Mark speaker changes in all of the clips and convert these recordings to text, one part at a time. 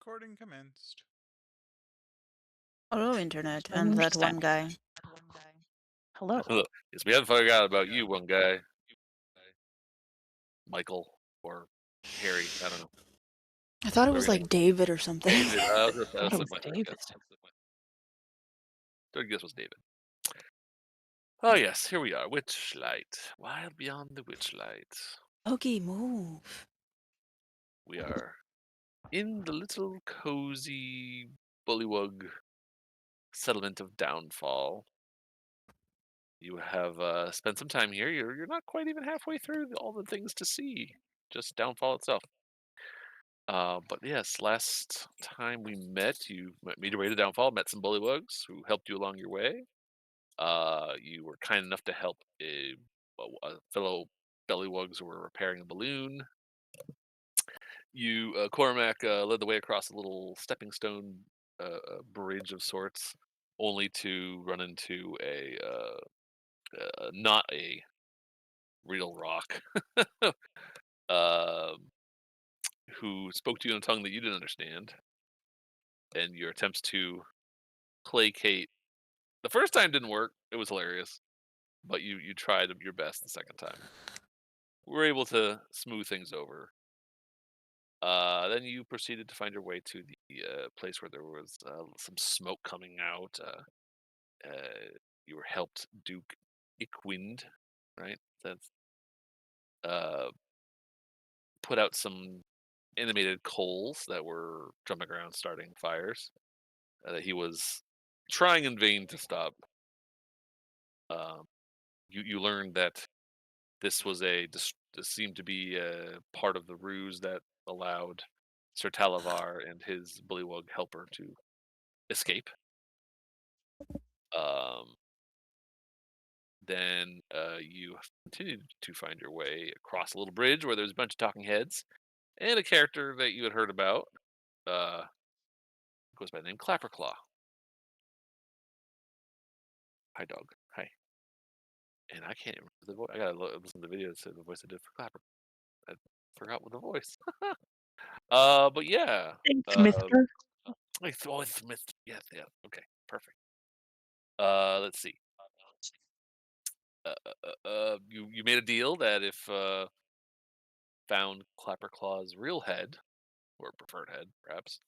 Speaker 1: Recording commenced.
Speaker 2: Hello, Internet, and that
Speaker 3: Understand.
Speaker 2: one guy.
Speaker 3: Hello.
Speaker 4: Yes, we haven't forgot about you, one guy. Michael or Harry. I don't know.
Speaker 2: I thought it
Speaker 4: Whatever
Speaker 2: was
Speaker 4: your name
Speaker 2: like
Speaker 4: was.
Speaker 2: David or something.
Speaker 4: David.
Speaker 3: I thought
Speaker 4: That's
Speaker 3: it
Speaker 4: like
Speaker 3: was
Speaker 4: my third
Speaker 3: David.
Speaker 4: guess. Third guess was David. Oh yes, here we are. Witchlight. Wild beyond the witchlight.
Speaker 2: Okay, move.
Speaker 4: We are in the little cozy bullywug settlement of Downfall. You have spent some time here. You're not quite even halfway through all the things to see. Just Downfall itself. But yes, last time we met, you made your way to Downfall, met some bullywugs who helped you along your way. You were kind enough to help a fellow bullywugs who were repairing a balloon. You, Cormac, led the way across a little stepping stone bridge of sorts, only to run into not a real rock, um, who spoke to you in a tongue that you didn't understand, and your attempts to placate the first time didn't work. It was hilarious, but you tried your best the second time. We were able to smooth things over. Then you proceeded to find your way to the place where there was some smoke coming out. You were helped Duke Ickwind, right? That's uh, put out some animated coals that were jumping around, starting fires that he was trying in vain to stop. Um, you learned that this seemed to be part of the ruse that allowed Sir Talavar and his bullywug helper to escape. Um, then you continued to find your way across a little bridge where there's a bunch of talking heads and a character that you had heard about. Uh, goes by the name Clapperclaw. Hi, dog. Hi. And I can't remember the voice. I gotta listen to the video to say the voice I did for Clapper. I forgot what the voice. But yeah.
Speaker 3: Thanks,
Speaker 4: Uh,
Speaker 3: mister.
Speaker 4: it's Mr. Yes, yeah. Okay, perfect. Let's see. You made a deal that if found Clapperclaw's real head or preferred head, perhaps,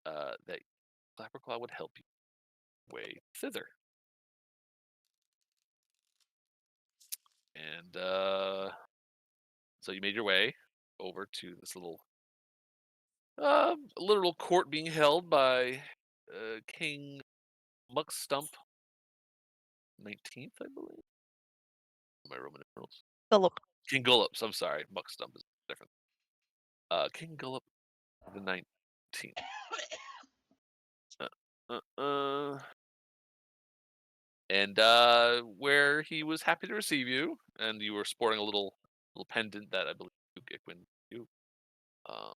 Speaker 4: that Clapperclaw would help you way thither. And so you made your way over to this literal court being held by King Muckstump 19th, I believe. My Roman numerals.
Speaker 3: Philip.
Speaker 4: King Gullops. I'm sorry, Muckstump is different. King Gullop the 19th. Uh, and where he was happy to receive you, and you were sporting a little pendant that I believe Duke Ickwind you um,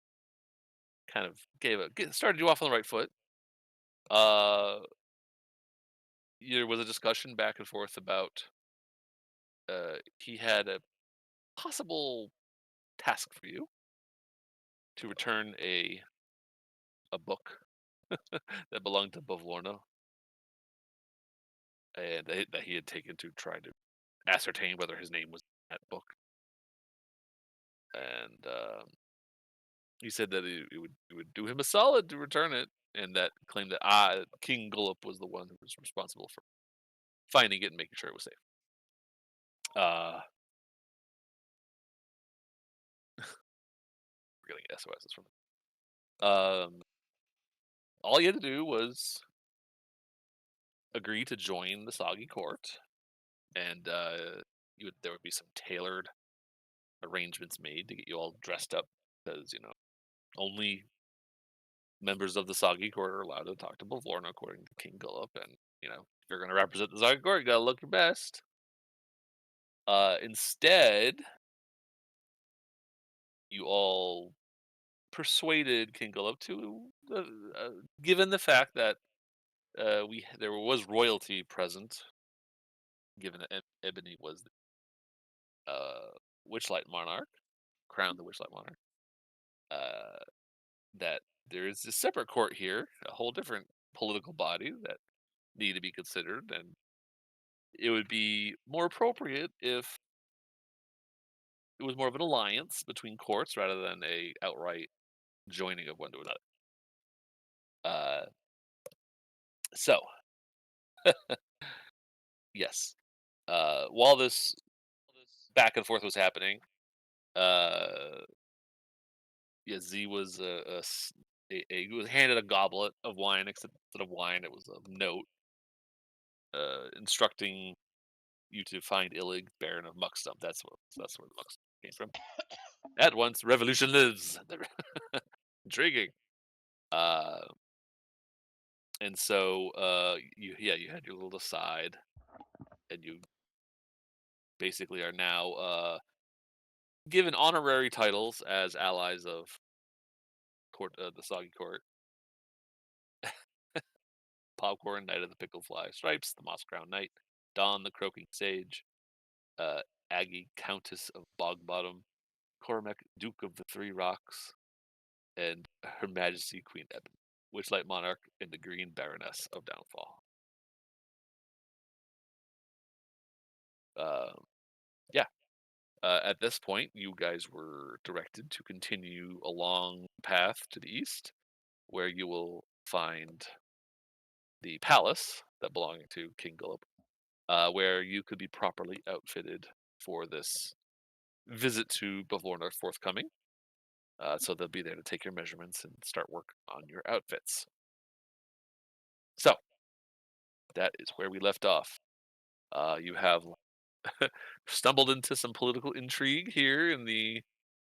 Speaker 4: kind of started you off on the right foot. Uh, there was a discussion back and forth about he had a possible task for you to return a book that belonged to Bavlorna and that he had taken to try to ascertain whether his name was in that book. And he said that it would do him a solid to return it, and that claimed that King Gullop was the one who was responsible for finding it and making sure it was safe. Uh, we're getting SOSs from him. All you had to do was agree to join the Soggy Court, and there would be some tailored arrangements made to get you all dressed up, because only members of the Soggy Court are allowed to talk to Bavlorna according to King Gullop, and if you're going to represent the Soggy Court, you got to look your best. Instead, you all persuaded King Gullop to, given the fact that there was royalty present, given that Ebony was the Witchlight Monarch, crowned the Witchlight Monarch, that there is a separate court here, a whole different political body that need to be considered, and it would be more appropriate if it was more of an alliance between courts rather than a outright joining of one to another. Uh, so yes, while this back and forth was happening, uh, yeah, Z was he was handed a goblet of wine. Except instead of wine, it was a note instructing you to find Illig, Baron of Muckstump. That's where the Muckstump came from. At once, revolution lives. Intriguing. Uh, and so you had your little aside, and you basically are now given honorary titles as allies of the Soggy Court. Popcorn, Knight of the Pickled Fly Stripes, the Moss Crown Knight, Dawn, the Croaking Sage, uh, Aggie, Countess of Bogbottom, Cormac, Duke of the Three Rocks, and Her Majesty Queen Ebon, Witchlight Monarch, and the Green Baroness of Downfall. Uh, yeah. At this point, you guys were directed to continue along the path to the east, where you will find the palace that belonged to King Gullup, where you could be properly outfitted for this visit to Bavlorna forthcoming. So they'll be there to take your measurements and start work on your outfits. So that is where we left off. You have stumbled into some political intrigue here in the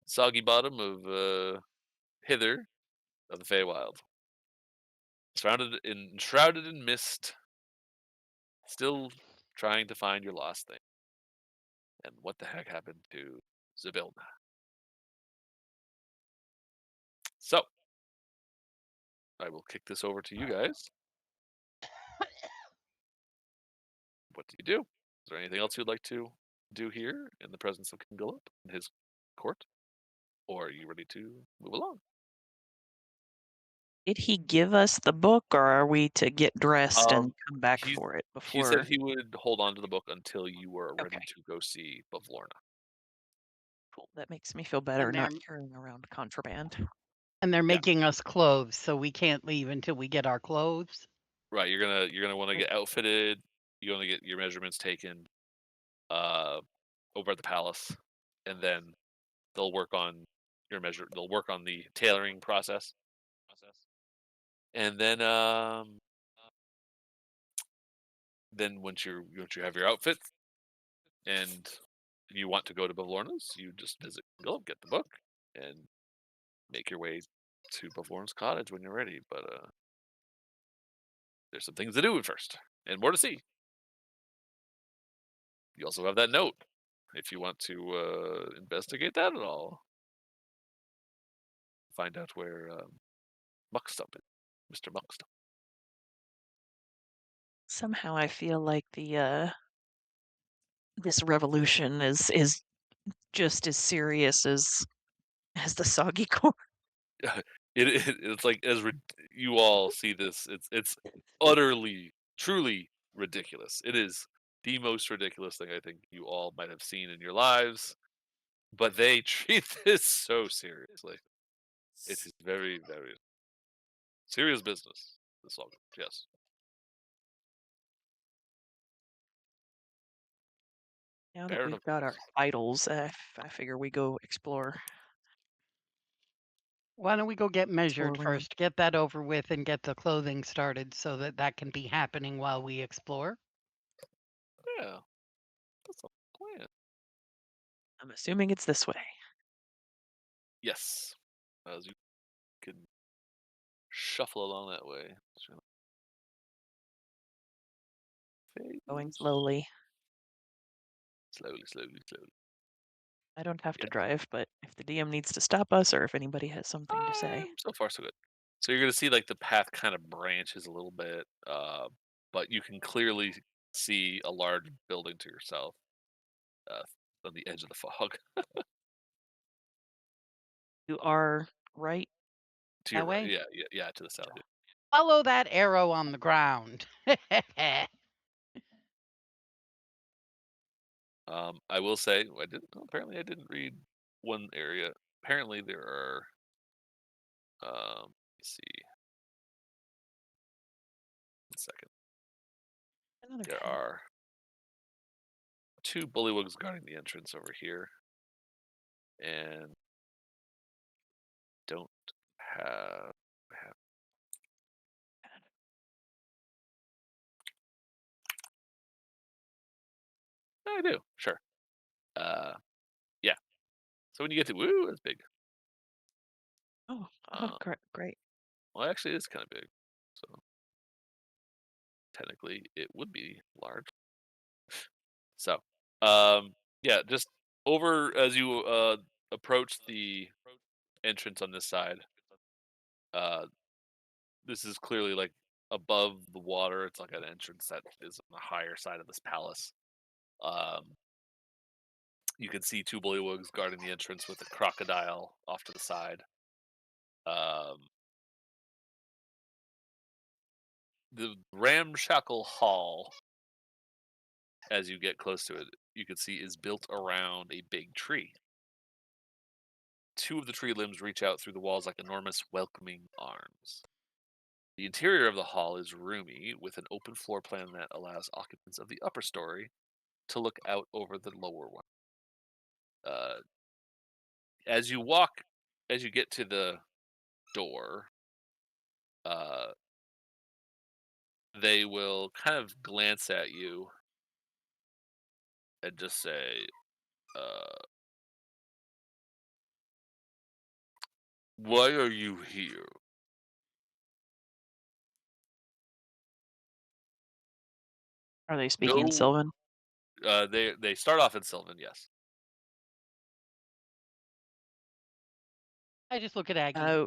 Speaker 4: soggy bottom of Hither of the Feywild. Shrouded in mist, still trying to find your lost thing. And what the heck happened to Zybilna? So, I will kick this over to you guys. What do you do? Is there anything else you'd like to do here in the presence of King Gullup and his court? Or are you ready to move along?
Speaker 3: Did he give us the book, or are we to get dressed and
Speaker 4: Um,
Speaker 3: come back
Speaker 4: he's
Speaker 3: for it
Speaker 4: he said
Speaker 3: before?
Speaker 4: he would hold on to the book until you were ready
Speaker 3: Okay,
Speaker 4: to go see Bavlorna.
Speaker 3: cool. That makes me feel better
Speaker 1: And
Speaker 3: not
Speaker 1: they're
Speaker 3: carrying around contraband.
Speaker 4: Yeah,
Speaker 1: making us clothes, so we can't leave until we get our clothes.
Speaker 4: right. You're gonna want to
Speaker 3: Right.
Speaker 4: get outfitted. You want to get your measurements taken uh, over at the palace, and then they'll work on your measure. They'll work on the tailoring process, and then once you have your outfit and you want to go to Bavlorna's, you just visit Gulp, get the book, and make your way to Bavlorna's cottage when you're ready. But there's some things to do first, and more to see. You also have that note if you want to investigate that at all. Find out where Muckstump is, Mr. Muckstump.
Speaker 3: Somehow I feel like the this revolution is just as serious as the soggy core.
Speaker 4: It's like you all see this. It's utterly, truly ridiculous. It is the most ridiculous thing I think you all might have seen in your lives. But they treat this so seriously. It is very, very serious business. This all, yes.
Speaker 3: Now that
Speaker 4: Baron
Speaker 3: we've
Speaker 4: of
Speaker 3: got our titles, I figure we go
Speaker 1: Why don't we go get
Speaker 3: explore
Speaker 1: measured
Speaker 3: around.
Speaker 1: first, get that over with, and get the clothing started so that that can be happening while we explore?
Speaker 4: yeah. That's a plan.
Speaker 3: I'm assuming it's this way.
Speaker 4: Yes. As you can shuffle along that way.
Speaker 3: Going
Speaker 4: Phase.
Speaker 3: slowly.
Speaker 4: Slowly, slowly, slowly.
Speaker 3: I don't have to
Speaker 4: Yeah.
Speaker 3: drive, but if the DM needs to stop us or if anybody has something to say.
Speaker 4: So far, so good. So you're gonna see like the path kind of branches a little bit, but you can clearly see a large building to yourself uh, on the edge of the fog.
Speaker 3: You are right.
Speaker 4: To your
Speaker 1: That
Speaker 4: right.
Speaker 1: way?
Speaker 4: Yeah, to the south. Yeah.
Speaker 1: Follow that arrow on the ground.
Speaker 4: I will say I didn't. Apparently, I didn't read one area. Apparently, there are. Let's see. 1 second.
Speaker 3: Another
Speaker 4: There
Speaker 3: cat.
Speaker 4: are two bullywugs guarding the entrance over here, and don't have. I do. Sure. Uh, yeah. So when you get to woo, that's big.
Speaker 3: Oh, oh,
Speaker 4: Uh,
Speaker 3: great.
Speaker 4: well, actually, it's kind of big. So technically, it would be large. So, yeah, just over as you approach the entrance on this side. Uh, this is clearly like above the water. It's like an entrance that is on the higher side of this palace. Um, you can see two bullywugs guarding the entrance with a crocodile off to the side. Um, the ramshackle hall, as you get close to it, you can see is built around a big tree. Two of the tree limbs reach out through the walls like enormous welcoming arms. The interior of the hall is roomy, with an open floor plan that allows occupants of the upper story to look out over the lower one. Uh, as you walk, as you get to the door, uh, they will kind of glance at you and just say, uh, "Why are you here?"
Speaker 3: Are they speaking in
Speaker 4: No,
Speaker 3: Sylvan?
Speaker 4: they start off in Sylvan, yes.
Speaker 1: I just look at Aggie.
Speaker 3: Uh,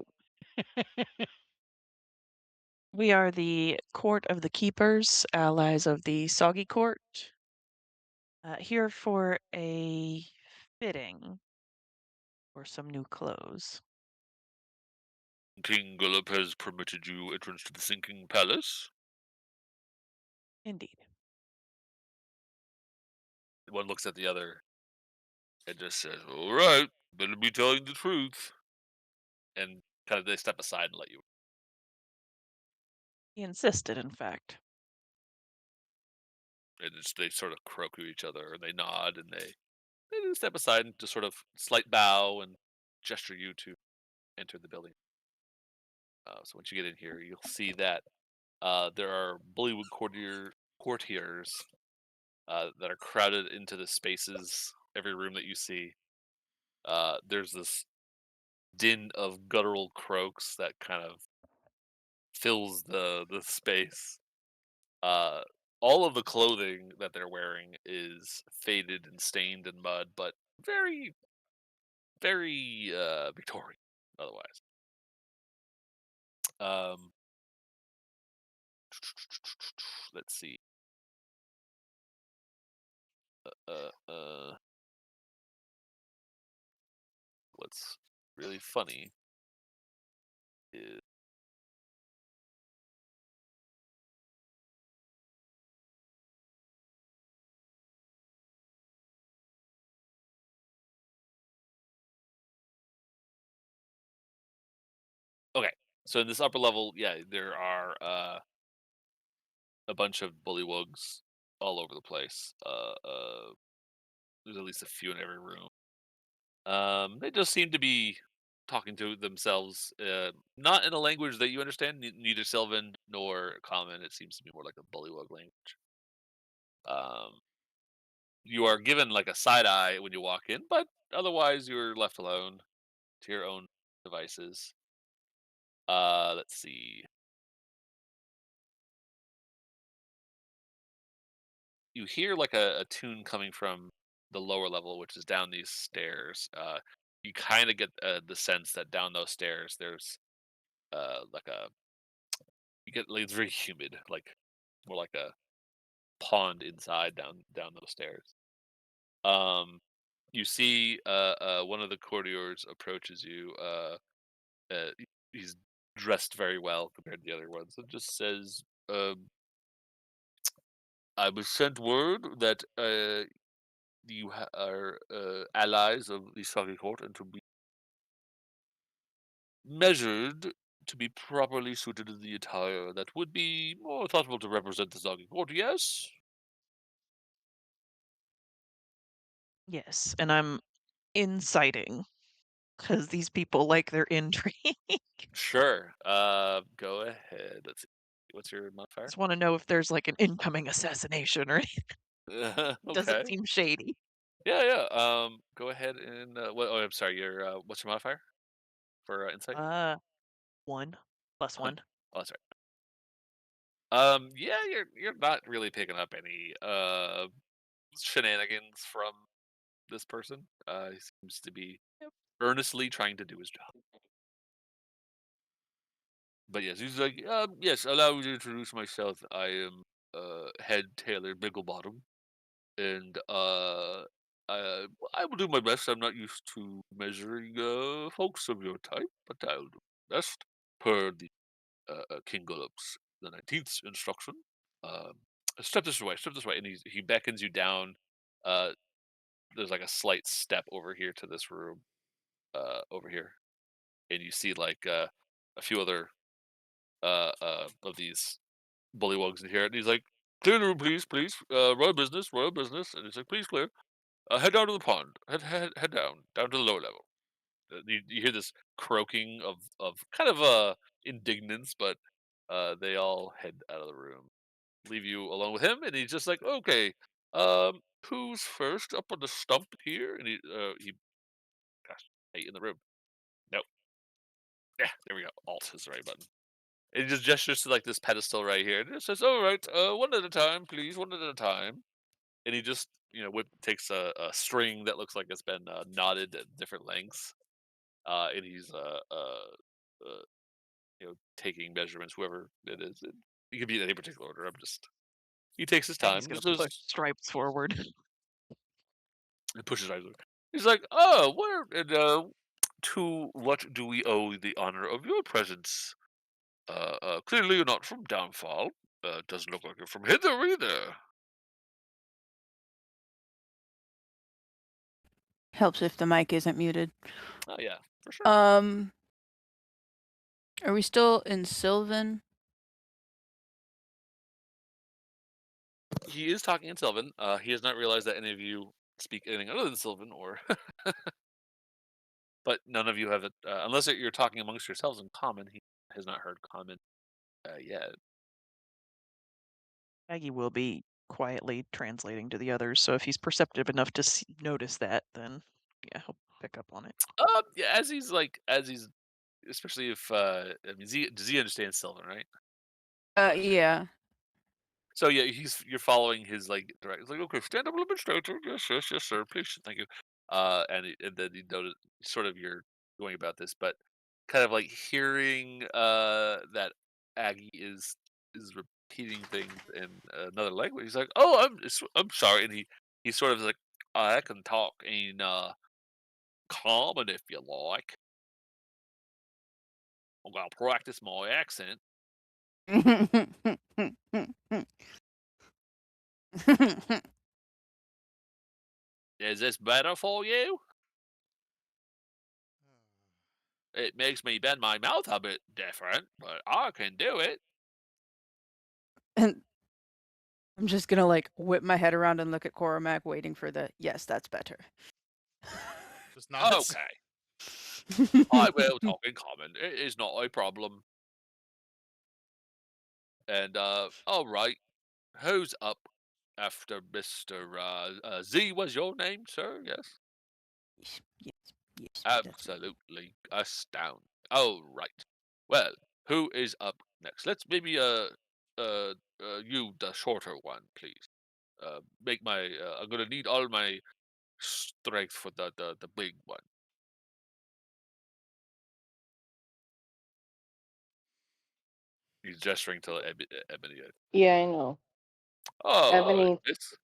Speaker 3: we are the Court of the Keepers, allies of the Soggy Court. Here for a fitting for some new clothes.
Speaker 4: King Gullup has permitted you entrance to the sinking palace.
Speaker 3: Indeed.
Speaker 4: One looks at the other and just says, "All right, better be telling the truth." And kind of they step aside and let you.
Speaker 3: He insisted, in fact.
Speaker 4: And they sort of croak to each other, and they nod, and they just step aside and just sort of slight bow and gesture you to enter the building. So once you get in here, you'll see that there are Bollywood courtiers that are crowded into the spaces. Every room that you see, there's this din of guttural croaks that kind of fills the space. Uh, all of the clothing that they're wearing is faded and stained in mud, but very, very Victorian. Otherwise, um, let's see. What's really funny is okay. So in this upper level, yeah, there are a bunch of bullywugs all over the place. There's at least a few in every room. They just seem to be talking to themselves, not in a language that you understand, neither Sylvan nor Common. It seems to be more like a bullywug language. Um, you are given like a side eye when you walk in, but otherwise you're left alone to your own devices. Let's see. You hear like a tune coming from the lower level, which is down these stairs. You kind of get the sense that down those stairs, there's like a you get like it's very humid, like more like a pond inside down those stairs. Um, you see one of the courtiers approaches you. Uh, he's dressed very well compared to the other ones. It just says, "I was sent word that you are allies of the Soggy Court and to be measured to be properly suited to the attire that would be more thoughtful to represent the Soggy Court. Yes."
Speaker 3: Yes, and I'm inciting because these people like their intrigue.
Speaker 4: Sure. Go ahead. Let's see. What's your modifier?
Speaker 3: Just want to know if there's like an incoming assassination or anything. Does it
Speaker 4: Okay.
Speaker 3: seem shady?
Speaker 4: Yeah, yeah. Go ahead and what? Oh, I'm sorry. Your what's your modifier for insight?
Speaker 3: 1 plus
Speaker 4: One.
Speaker 3: 1.
Speaker 4: Oh, that's right. Yeah, you're not really picking up any shenanigans from this person. He seems to be
Speaker 3: Yep.
Speaker 4: earnestly trying to do his job. But yes, he's like, yes, allow me to introduce myself. I am head tailor Bigglebottom, and I will do my best. I'm not used to measuring folks of your type, but I'll do my best per the King Gullop's the 19th's instruction. Um, step this way, and he beckons you down. Uh, there's like a slight step over here to this room, over here, and you see like a few other of these bullywugs in here, and he's like, "Clear the room, please, please. Royal business, royal business." And he's like, "Please clear. Head down to the pond. Head down to the lower level." You hear this croaking of kind of indignance, but they all head out of the room, leave you alone with him, and he's just like, "Okay, who's first up on the stump here?" And he, gosh, hey, in the room. Nope. Yeah, there we go. Alt is the right button. And he just gestures to like this pedestal right here, and it says, "All right, one at a time, please, one at a time." And he just, takes a string that looks like it's been knotted at different lengths, and he's uh, taking measurements, whoever it is. It could be in any particular order. He takes his
Speaker 3: Maggie's
Speaker 4: time,
Speaker 3: gonna
Speaker 4: just
Speaker 3: push
Speaker 4: says,
Speaker 3: stripes forward.
Speaker 4: and pushes right through. He's like, "Oh, where and to what do we owe the honor of your presence? Clearly you're not from Downfall. Doesn't look like you're from hither either."
Speaker 2: Helps if the mic isn't muted.
Speaker 4: Oh yeah, for sure.
Speaker 2: Um, are we still in Sylvan?
Speaker 4: He is talking in Sylvan. He has not realized that any of you speak anything other than Sylvan, or but none of you have it unless you're talking amongst yourselves in common. He has not heard common yet.
Speaker 3: Maggie will be quietly translating to the others, so if he's perceptive enough to notice that, then yeah, he'll pick up on it.
Speaker 4: Yeah, as he's especially if I mean, Z does he understand Sylvan, right?
Speaker 2: Yeah.
Speaker 4: So yeah, you're following his like direct. It's like, okay, stand up a little bit straighter. Yes, yes, yes, sir. Please, thank you. And then you notice sort of you're going about this, but kind of like hearing that Aggie is repeating things in another language. He's like, "Oh, I'm sorry," and he's sort of like, "I can talk in common if you like. I'm gonna practice my accent. Is this better for you? It makes me bend my mouth a bit different, but I can do it."
Speaker 2: And I'm just gonna like whip my head around and look at Cormac, waiting for the yes, that's better.
Speaker 5: Just nods.
Speaker 4: Okay, I will talk in common. It is not a problem. And all right, who's up after Mister Z? Was your name, sir? Yes,
Speaker 2: Yes, yes, yes, that's right.
Speaker 4: absolutely astounding. All right. Well, who is up next? Let's maybe you, the shorter one, please. Make my. I'm gonna need all my strength for the big one. He's gesturing to Ebony.
Speaker 6: Yeah, I know.
Speaker 4: Oh,
Speaker 6: Ebony
Speaker 4: it's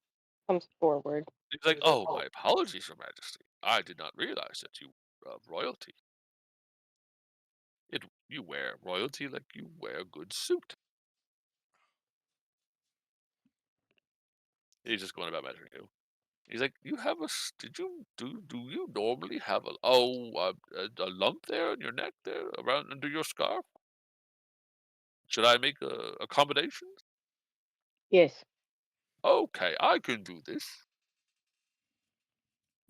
Speaker 6: comes forward.
Speaker 4: he's like, "Oh, my apologies, Your Majesty. I did not realize that you were royalty." You wear royalty like you wear a good suit. He's just going about measuring you. He's like, you have did you do you normally have a lump there on your neck there around under your scarf? Should I make accommodations?
Speaker 6: Yes.
Speaker 4: Okay, I can do this.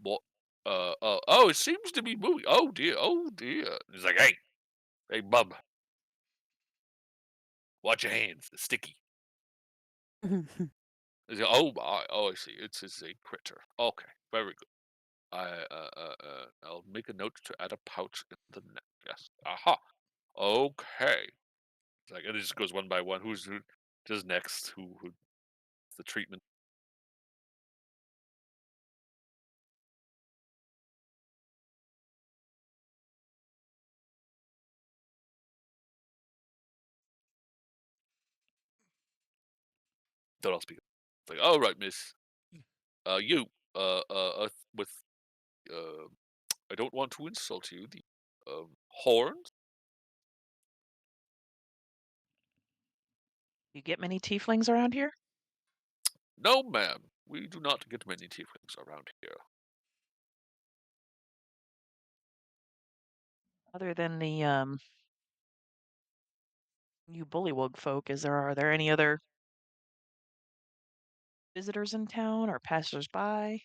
Speaker 4: What? Oh, it seems to be moving. Oh dear, oh dear. He's like, hey, bub, watch your hands. They're sticky. He's like, I see. It's a critter. Okay, very good. I'll make a note to add a pouch in the neck. Yes. Aha. Okay. It's like, and it just goes one by one. Who does next? Who's the treatment? Don't all speak. It's like, all right, miss. You. With uh, I don't want to insult you. The horns.
Speaker 3: You get many tieflings around here?
Speaker 4: No, ma'am. We do not get many tieflings around here.
Speaker 3: Other than the you bullywug folk, are there any other visitors in town or passers-by?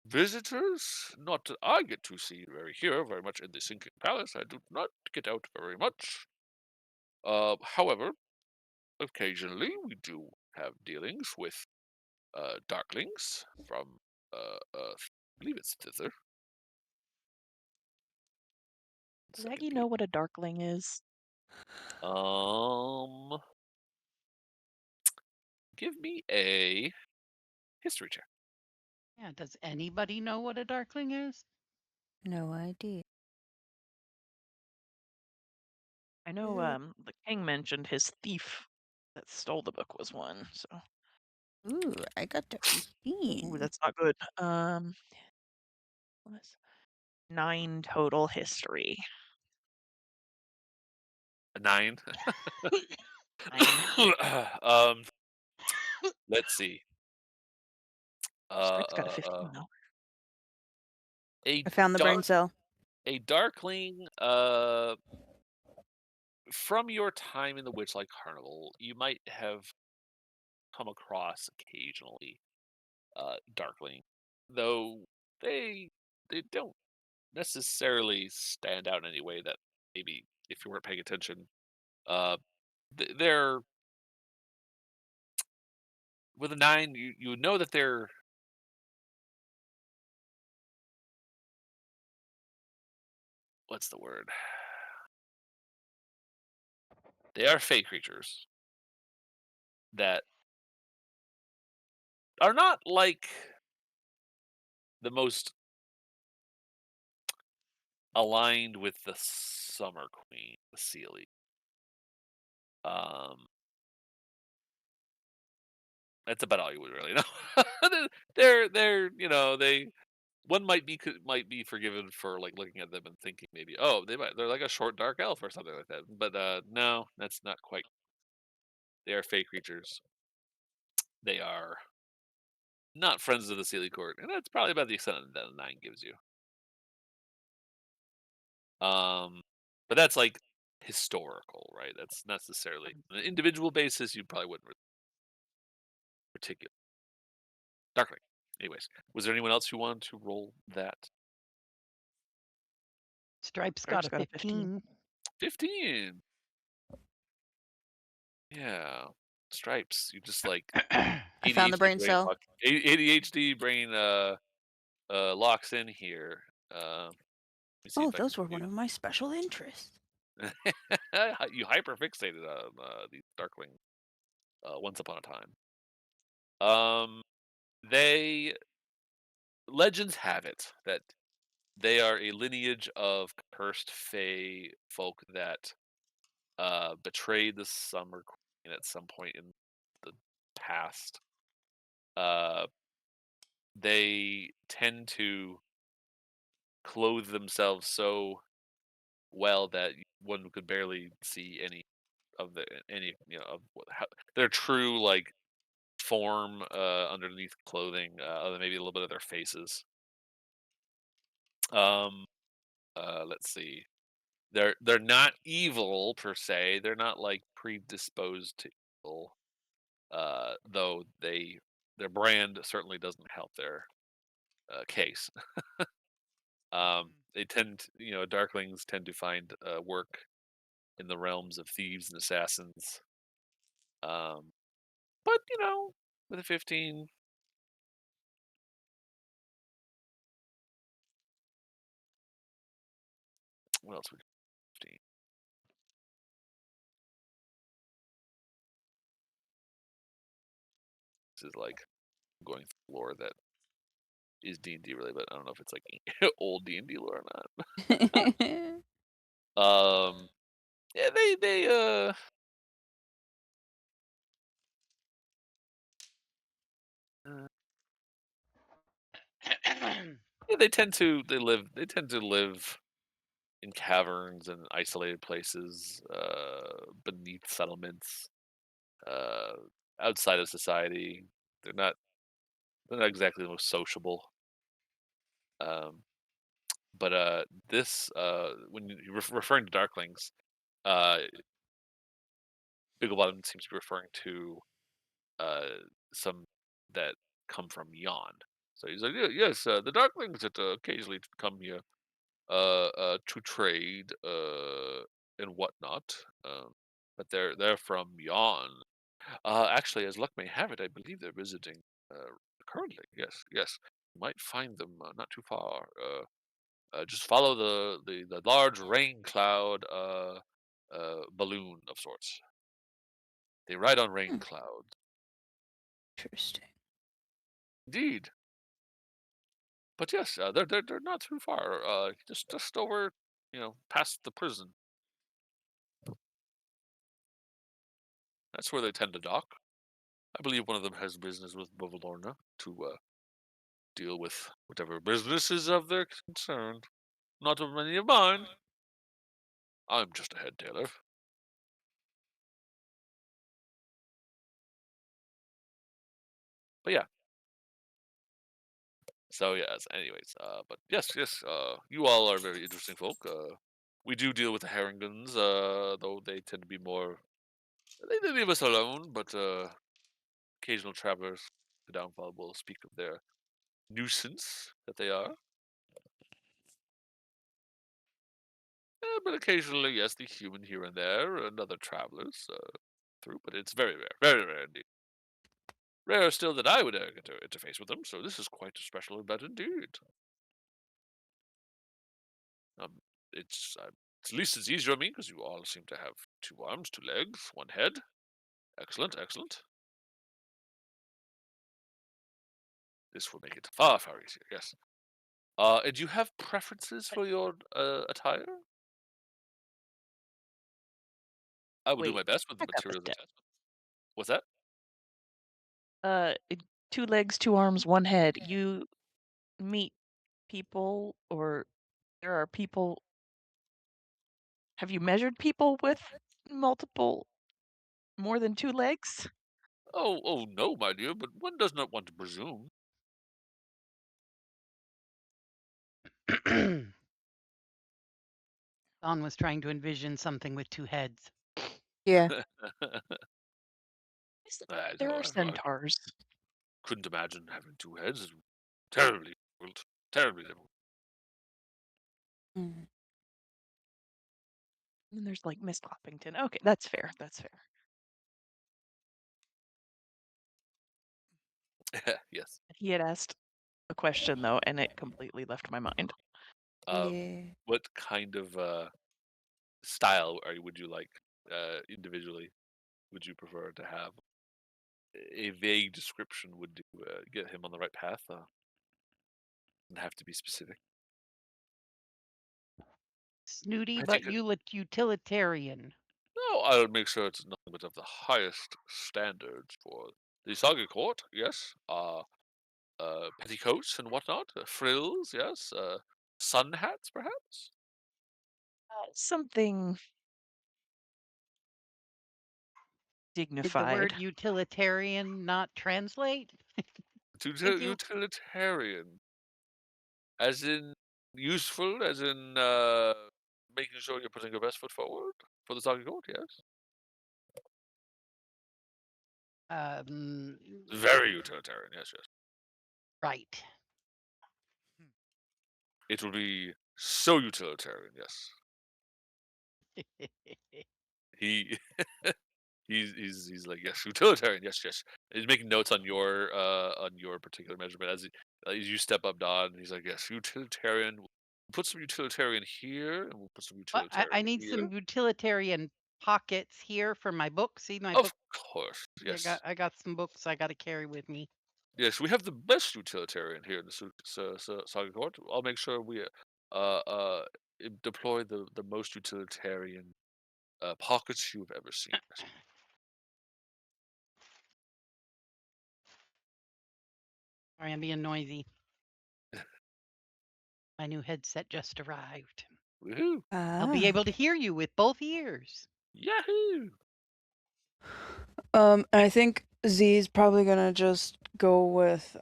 Speaker 4: Visitors? Not that I get to see very much in the sinking palace. I do not get out very much. However, occasionally we do have dealings with darklings from I believe it's thither.
Speaker 3: Does
Speaker 4: Second
Speaker 3: Aggie
Speaker 4: peek.
Speaker 3: know what a darkling is?
Speaker 4: Um, give me a history check.
Speaker 1: Yeah, does anybody know what a darkling is?
Speaker 2: No idea.
Speaker 3: I know
Speaker 2: Uh,
Speaker 3: the king mentioned his thief that stole the book was one, so
Speaker 2: Ooh, I got to
Speaker 3: ooh,
Speaker 2: 15.
Speaker 3: that's not good. What's 9 total history.
Speaker 4: A 9.
Speaker 3: 9.
Speaker 4: um, let's see.
Speaker 3: Stripe's got a 15 though.
Speaker 4: A
Speaker 2: I found the brain
Speaker 4: dark
Speaker 2: cell.
Speaker 4: a darkling. From your time in the Witchlight Carnival, you might have come across occasionally darkling, though they don't necessarily stand out in any way that maybe if you weren't paying attention, uh, they're with a 9. You know that they're what's the word? They are fey creatures that are not like the most aligned with the Summer Queen, the Sealy. Um, that's about all you would really know. They're they one might be forgiven for like looking at them and thinking maybe they're like a short dark elf or something like that. But no, that's not quite. They are fey creatures. They are not friends of the Sealy Court, and that's probably about the extent that a 9 gives you. But that's like historical, right? That's not necessarily on an individual basis. You probably wouldn't particular darkling. Anyways, was there anyone else who wanted to roll that?
Speaker 1: Stripe's got
Speaker 3: Stripe's
Speaker 1: a
Speaker 3: got a 15.
Speaker 1: 15.
Speaker 4: 15. Yeah, stripes. You just like
Speaker 2: I found the
Speaker 4: ADHD
Speaker 2: brain
Speaker 4: brain
Speaker 2: cell.
Speaker 4: lock. ADHD brain locks in here. Let me see
Speaker 2: Oh,
Speaker 4: if I can
Speaker 2: those were
Speaker 4: give
Speaker 2: one of my special interests.
Speaker 4: you hyper fixated on these darkling once upon a time. They legends have it that they are a lineage of cursed fae folk that betrayed the Summer Queen at some point in the past. Uh, they tend to clothe themselves so well that one could barely see of their true like form underneath clothing, other than maybe a little bit of their faces. Um, let's see. They're not evil per se. They're not like predisposed to evil. Though their brand certainly doesn't help their case. They Darklings tend to find work in the realms of thieves and assassins. But with a 15, what else would 15? This is like going through lore that is D&D really, but I don't know if it's like old D&D lore or not. Yeah, they yeah, they tend to live in caverns and isolated places, beneath settlements, uh, outside of society. They're not they're not exactly the most sociable. Um, but this when you're referring to Darklings, uh, Bigglebottom seems to be referring to uh, some that come from beyond. So he's like, yeah, yes, the Darklings that occasionally come here to trade and whatnot. But they're from beyond. Actually, as luck may have it, I believe they're visiting currently. Yes, yes. You might find them not too far. Just follow the large rain cloud balloon of sorts. They ride on rain clouds.
Speaker 2: Interesting.
Speaker 4: Indeed. But yes, they're not too far. Just over, past the prison. That's where they tend to dock. I believe one of them has business with Bovalorna to deal with whatever business is of their concern. Not of many of mine. I'm just a head tailor. But yeah. So yes. Anyways, but yes, yes. You all are very interesting folk. We do deal with the Haringons, though they tend to be more. They leave us alone, but occasional travelers, the downfall will speak of their nuisance that they are. But occasionally, yes, the human here and there, and other travelers through. But it's very rare, very rare indeed. Rare still that I would get to interface with them. So this is quite a special event indeed. Um, it's at least it's easier on me because you all seem to have 2 arms, 2 legs, 1 head. Excellent, excellent. This will make it far, far easier. Yes. And do you have preferences for your attire? I will do
Speaker 3: Wait,
Speaker 4: my best with the
Speaker 3: back up a
Speaker 4: materials
Speaker 3: step.
Speaker 4: attachment. What's that?
Speaker 3: Uh, 2 legs, 2 arms, 1 head. You meet people, or there are people. Have you measured people with multiple, more than 2 legs?
Speaker 4: Oh no, my dear, but one does not want to presume.
Speaker 1: Don was trying to envision something with 2 heads.
Speaker 2: Yeah.
Speaker 3: There are
Speaker 4: I
Speaker 3: centaurs.
Speaker 4: couldn't imagine having 2 heads. Terribly difficult. Terribly difficult.
Speaker 2: Mm.
Speaker 3: And there's like Miss Cloppington. Okay, that's fair. That's fair.
Speaker 4: Yes.
Speaker 3: He had asked a question though, and it completely left my mind.
Speaker 2: Yeah.
Speaker 4: What kind of style would you like individually? Would you prefer to have? A vague description would do, get him on the right path. Doesn't have to be specific.
Speaker 1: Snooty
Speaker 4: I
Speaker 1: but
Speaker 4: think
Speaker 1: utilitarian.
Speaker 4: no, I'll make sure it's nothing but of the highest standards for the Saga Court. Yes, petticoats and whatnot, frills. Yes, sun hats perhaps.
Speaker 3: Something
Speaker 1: Did the
Speaker 3: dignified.
Speaker 1: word utilitarian not translate? Thank you.
Speaker 4: Utilitarian, as in useful, as in making sure you're putting your best foot forward for the soggy court. Yes,
Speaker 1: Um,
Speaker 4: very utilitarian. Yes, yes.
Speaker 1: right.
Speaker 4: It will be so utilitarian. Yes, he he's like, yes, utilitarian. Yes, yes. He's making notes on your particular measurement as you step up, Don. He's like, yes, utilitarian. We'll put some utilitarian here, and we'll put some
Speaker 1: Well, I
Speaker 4: utilitarian
Speaker 1: need
Speaker 4: here.
Speaker 1: some utilitarian pockets here for my books. See my
Speaker 4: Of
Speaker 1: book.
Speaker 4: course,
Speaker 1: I
Speaker 4: yes.
Speaker 1: got some books I got to carry with me.
Speaker 4: Yes, we have the best utilitarian here in the Saga Court. I'll make sure we deploy the most utilitarian pockets you've ever seen.
Speaker 1: Sorry, I'm being noisy. My new headset just arrived.
Speaker 4: Woohoo!
Speaker 1: I'll be able to hear you with both ears.
Speaker 4: Yahoo!
Speaker 2: I think Z's probably gonna just go with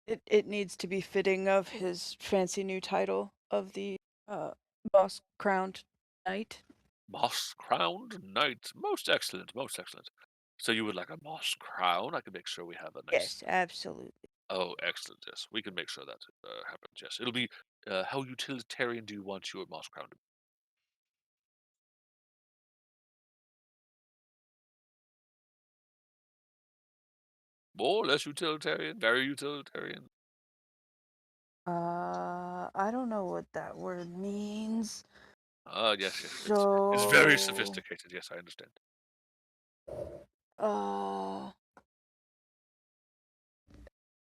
Speaker 2: it needs to be fitting of his fancy new title of the boss crowned knight.
Speaker 4: Moss crowned knight. Most excellent, most excellent. So you would like a moss crown? I can make sure we have a nice.
Speaker 2: Yes, absolutely.
Speaker 4: Oh, excellent. Yes, we can make sure that happens. Yes, it'll be. How utilitarian do you want your moss crown to be? More, less utilitarian, very utilitarian.
Speaker 2: I don't know what that word means.
Speaker 4: Yes, yes. It's very
Speaker 2: So,
Speaker 4: sophisticated. Yes, I understand.
Speaker 2: uh,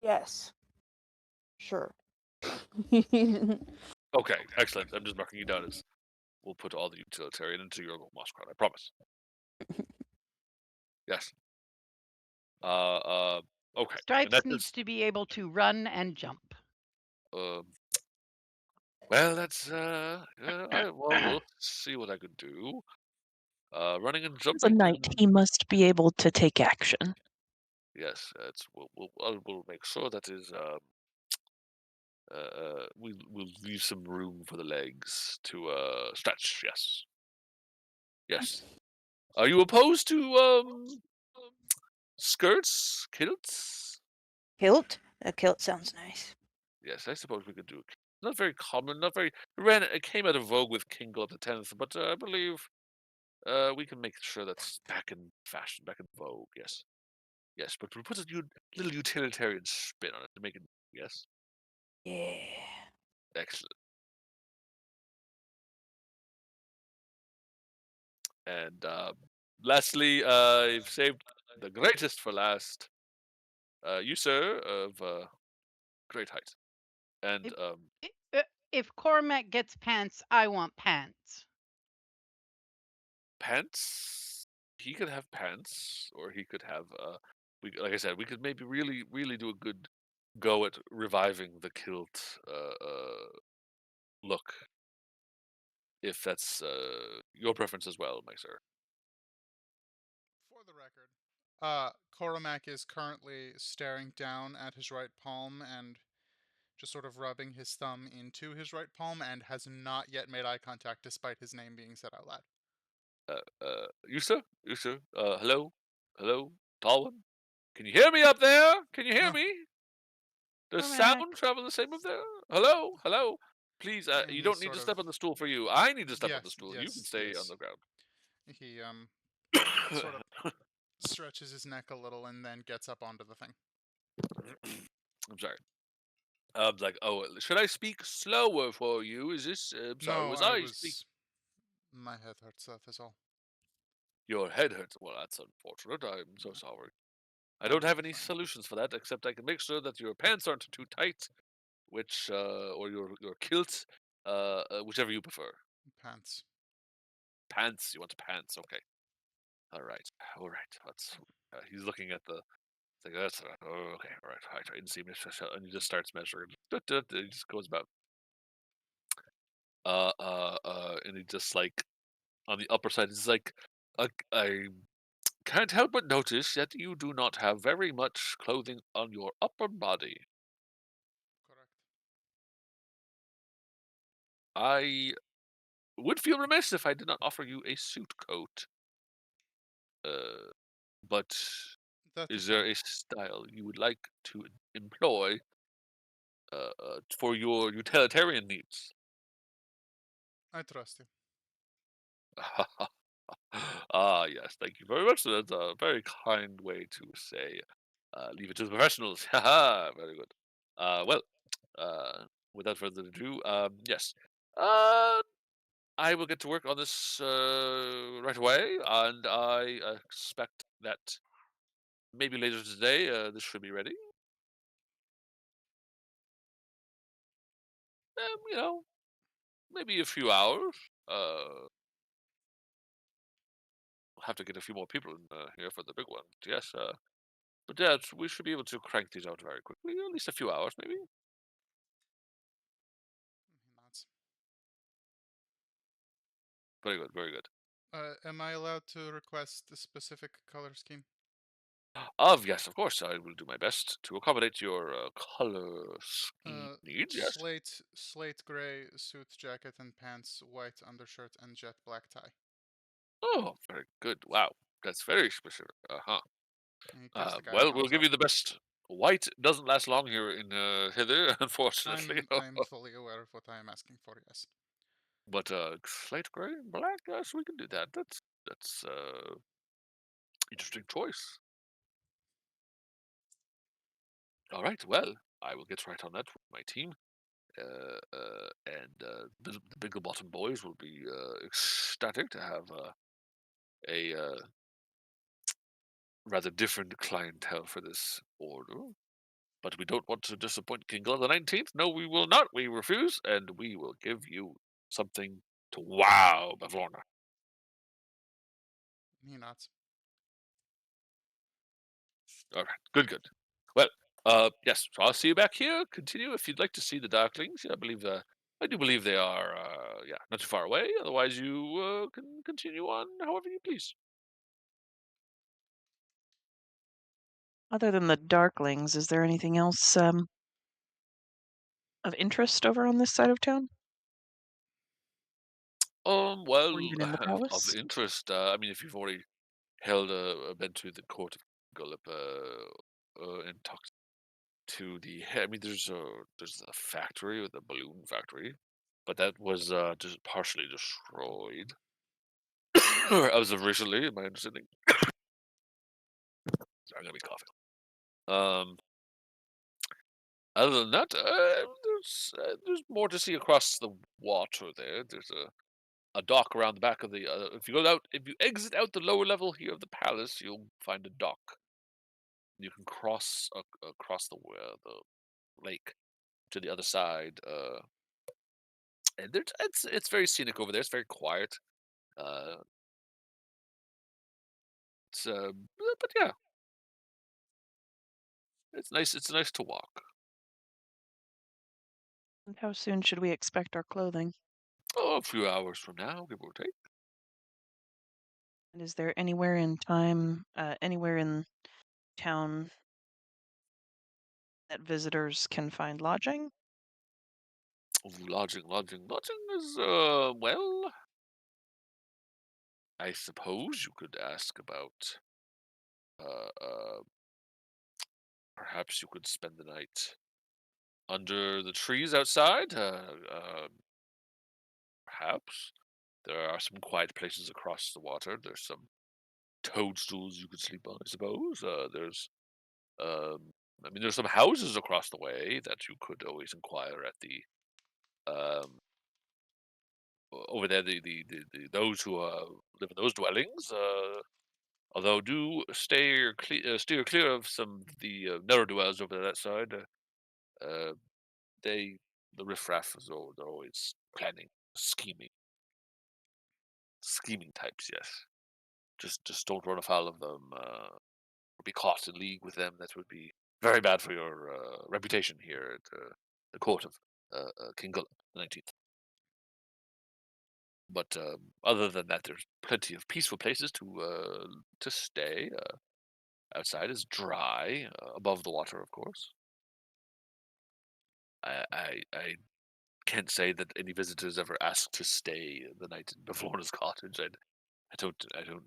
Speaker 2: yes, sure.
Speaker 4: Okay, excellent. I'm just marking you down as we'll put all the utilitarian into your moss crown. I promise. Yes. Okay. And
Speaker 1: Stripes
Speaker 4: that
Speaker 1: needs
Speaker 4: is.
Speaker 1: to be able to run and jump.
Speaker 4: Well, that's we'll see what I could do. Running and
Speaker 3: As a
Speaker 4: jumping.
Speaker 3: knight, he must be able to take action.
Speaker 4: Yes, we'll make sure that is we'll leave some room for the legs to stretch. Yes, yes. Are you opposed to skirts, kilts?
Speaker 2: Kilt? A kilt sounds nice.
Speaker 4: Yes, I suppose we could do. Not very common, not very. It came out of vogue with King Gold X, but I believe we can make sure that's back in fashion, back in vogue. Yes, yes, but we put a little utilitarian spin on it to make it. Yes,
Speaker 2: Yeah.
Speaker 4: excellent. And lastly, I've saved the greatest for last. You, sir, of great height. And
Speaker 1: If Cormac gets pants, I want pants.
Speaker 4: pants. He could have pants, or he could have. Like I said, we could maybe really do a good go at reviving the kilt look, if that's your preference as well, my sir.
Speaker 5: For the record, Koromak is currently staring down at his right palm and just sort of rubbing his thumb into his right palm and has not yet made eye contact despite his name being said out loud.
Speaker 4: Yusa, Yusa, hello, hello, tall one. Can you hear me up there? Can you hear me? Does
Speaker 1: Cormac.
Speaker 4: sound travel the same up there? Hello, hello. Please,
Speaker 5: And
Speaker 4: you
Speaker 5: he
Speaker 4: don't need
Speaker 5: sort
Speaker 4: to
Speaker 5: of
Speaker 4: step on the stool for you. I need to step on the
Speaker 5: yes,
Speaker 4: stool. You can
Speaker 5: yes,
Speaker 4: stay on
Speaker 5: yes.
Speaker 4: the ground.
Speaker 5: He sort of stretches his neck a little and then gets up onto the thing.
Speaker 4: I'm sorry. Like, oh, should I speak slower for you? Is this? Sorry,
Speaker 5: No,
Speaker 4: was
Speaker 5: I
Speaker 4: I speak?
Speaker 5: was. My head hurts. That is all.
Speaker 4: Your head hurts. Well, that's unfortunate. I'm so sorry. I don't have any solutions for that, except I can make sure that your pants aren't too tight, which or your kilt, whichever you prefer.
Speaker 5: Pants.
Speaker 4: Pants. You want pants? Okay. All right. All right. Let's. He's looking at the. It's like that's okay. All right. I didn't see, and he just starts measuring. He just goes about and he just like on the upper side, it's like, I can't help but notice that you do not have very much clothing on your upper body.
Speaker 5: Correct.
Speaker 4: I would feel remiss if I did not offer you a suit coat. But
Speaker 5: That
Speaker 4: is
Speaker 5: is
Speaker 4: there
Speaker 5: fine.
Speaker 4: a style you would like to employ for your utilitarian needs?
Speaker 5: I trust you.
Speaker 4: Ah, yes, thank you very much. That's a very kind way to say, leave it to the professionals. Haha, very good. Well, uh, without further ado, yes. Uh, I will get to work on this right away, and I expect that maybe later today this should be ready. You know, maybe a few hours. We'll have to get a few more people in here for the big one. Yes, but yeah, we should be able to crank these out very quickly. At least a few hours, maybe.
Speaker 5: He nods.
Speaker 4: Very good, very good.
Speaker 5: Am I allowed to request a specific color scheme?
Speaker 4: Yes, of course. I will do my best to accommodate your color scheme needs. Yes.
Speaker 5: Slate gray suit jacket and pants, white undershirt, and jet black tie.
Speaker 4: Oh, very good. Wow, that's very specific. Uh-huh.
Speaker 5: And he gives the guy a
Speaker 4: Well, we'll
Speaker 5: thumbs
Speaker 4: give
Speaker 5: up.
Speaker 4: you the best. White doesn't last long here in Hither, unfortunately.
Speaker 5: I'm fully aware of what I am asking for. Yes.
Speaker 4: But slate gray and black, yes, we can do that. That's interesting choice. All right. Well, I will get right on that with my team. The Bigger Bottom boys will be ecstatic to have a rather different clientele for this order. But we don't want to disappoint King on the 19th. No, we will not. We refuse, and we will give you something to wow Bavlorna.
Speaker 5: He nods.
Speaker 4: All right. Good, good. Well, yes, so I'll see you back here. Continue if you'd like to see the Darklings. I do believe they are, yeah, not too far away. Otherwise, you can continue on however you please.
Speaker 3: Other than the Darklings, is there anything else of interest over on this side of town,
Speaker 4: Well,
Speaker 3: or even in the
Speaker 4: of
Speaker 3: palace?
Speaker 4: interest. I mean, if you've already been to the court of Gullip, and talked to I mean, there's a factory with a balloon factory, but that was just partially destroyed, as of recently, in my understanding. Sorry, I'm gonna be coughing. Um, Other than that, there's more to see across the water there. There's a dock around the back of the. If you exit out the lower level here of the palace, you'll find a dock. You can cross across the lake to the other side. And it's very scenic over there. It's very quiet. Uh, but yeah, it's nice. It's nice to walk.
Speaker 3: And how soon should we expect our clothing?
Speaker 4: Oh, a few hours from now, give or take.
Speaker 3: And is there anywhere in town that visitors can find lodging?
Speaker 4: Lodging is well. I suppose you could ask about. Uh, uh, Perhaps you could spend the night under the trees outside. Perhaps there are some quiet places across the water. There's some toadstools you could sleep on, I suppose. Um, I mean, there's some houses across the way that you could always inquire at the um, over there. Those who live in those dwellings, although do steer clear of some of the narrow dwellers over that side. Uh, they the riffraff they're always planning, scheming, scheming types. Yes, just don't run afoul of them. Or be caught in league with them. That would be very bad for your reputation here at the court of King Gulip the 19th. But other than that, there's plenty of peaceful places to stay. Outside is dry, above the water, of course. I can't say that any visitors ever asked to stay the night in Bavlorna's cottage. I don't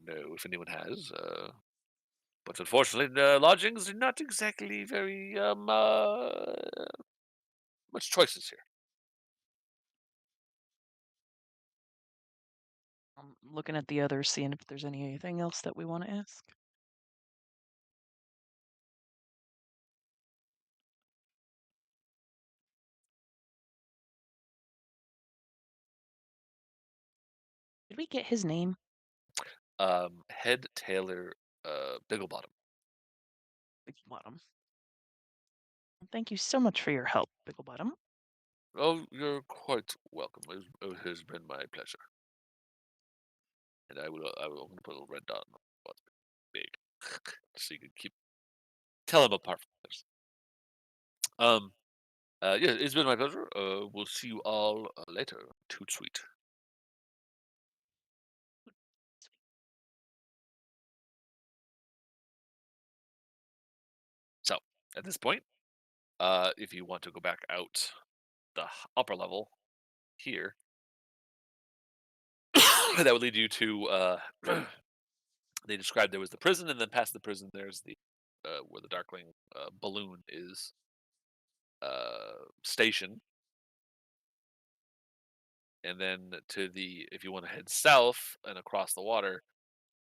Speaker 4: know if anyone has. But unfortunately, the lodgings are not exactly very much choices here.
Speaker 3: I'm looking at the others, seeing if there's anything else that we want to ask. Did we get his name?
Speaker 4: Head Taylor Bigglebottom.
Speaker 3: Bigglebottom. Thank you so much for your help, Bigglebottom.
Speaker 4: Oh, you're quite welcome. It has been my pleasure. And I'm gonna put a little red dot on what's big, so you can tell them apart from others. Yeah, it's been my pleasure. We'll see you all later. Toot sweet. So, at this point, if you want to go back out the upper level here, that would lead you to. They described there was the prison, and then past the prison, there's the where the Darkling balloon is stationed. And then if you want to head south and across the water,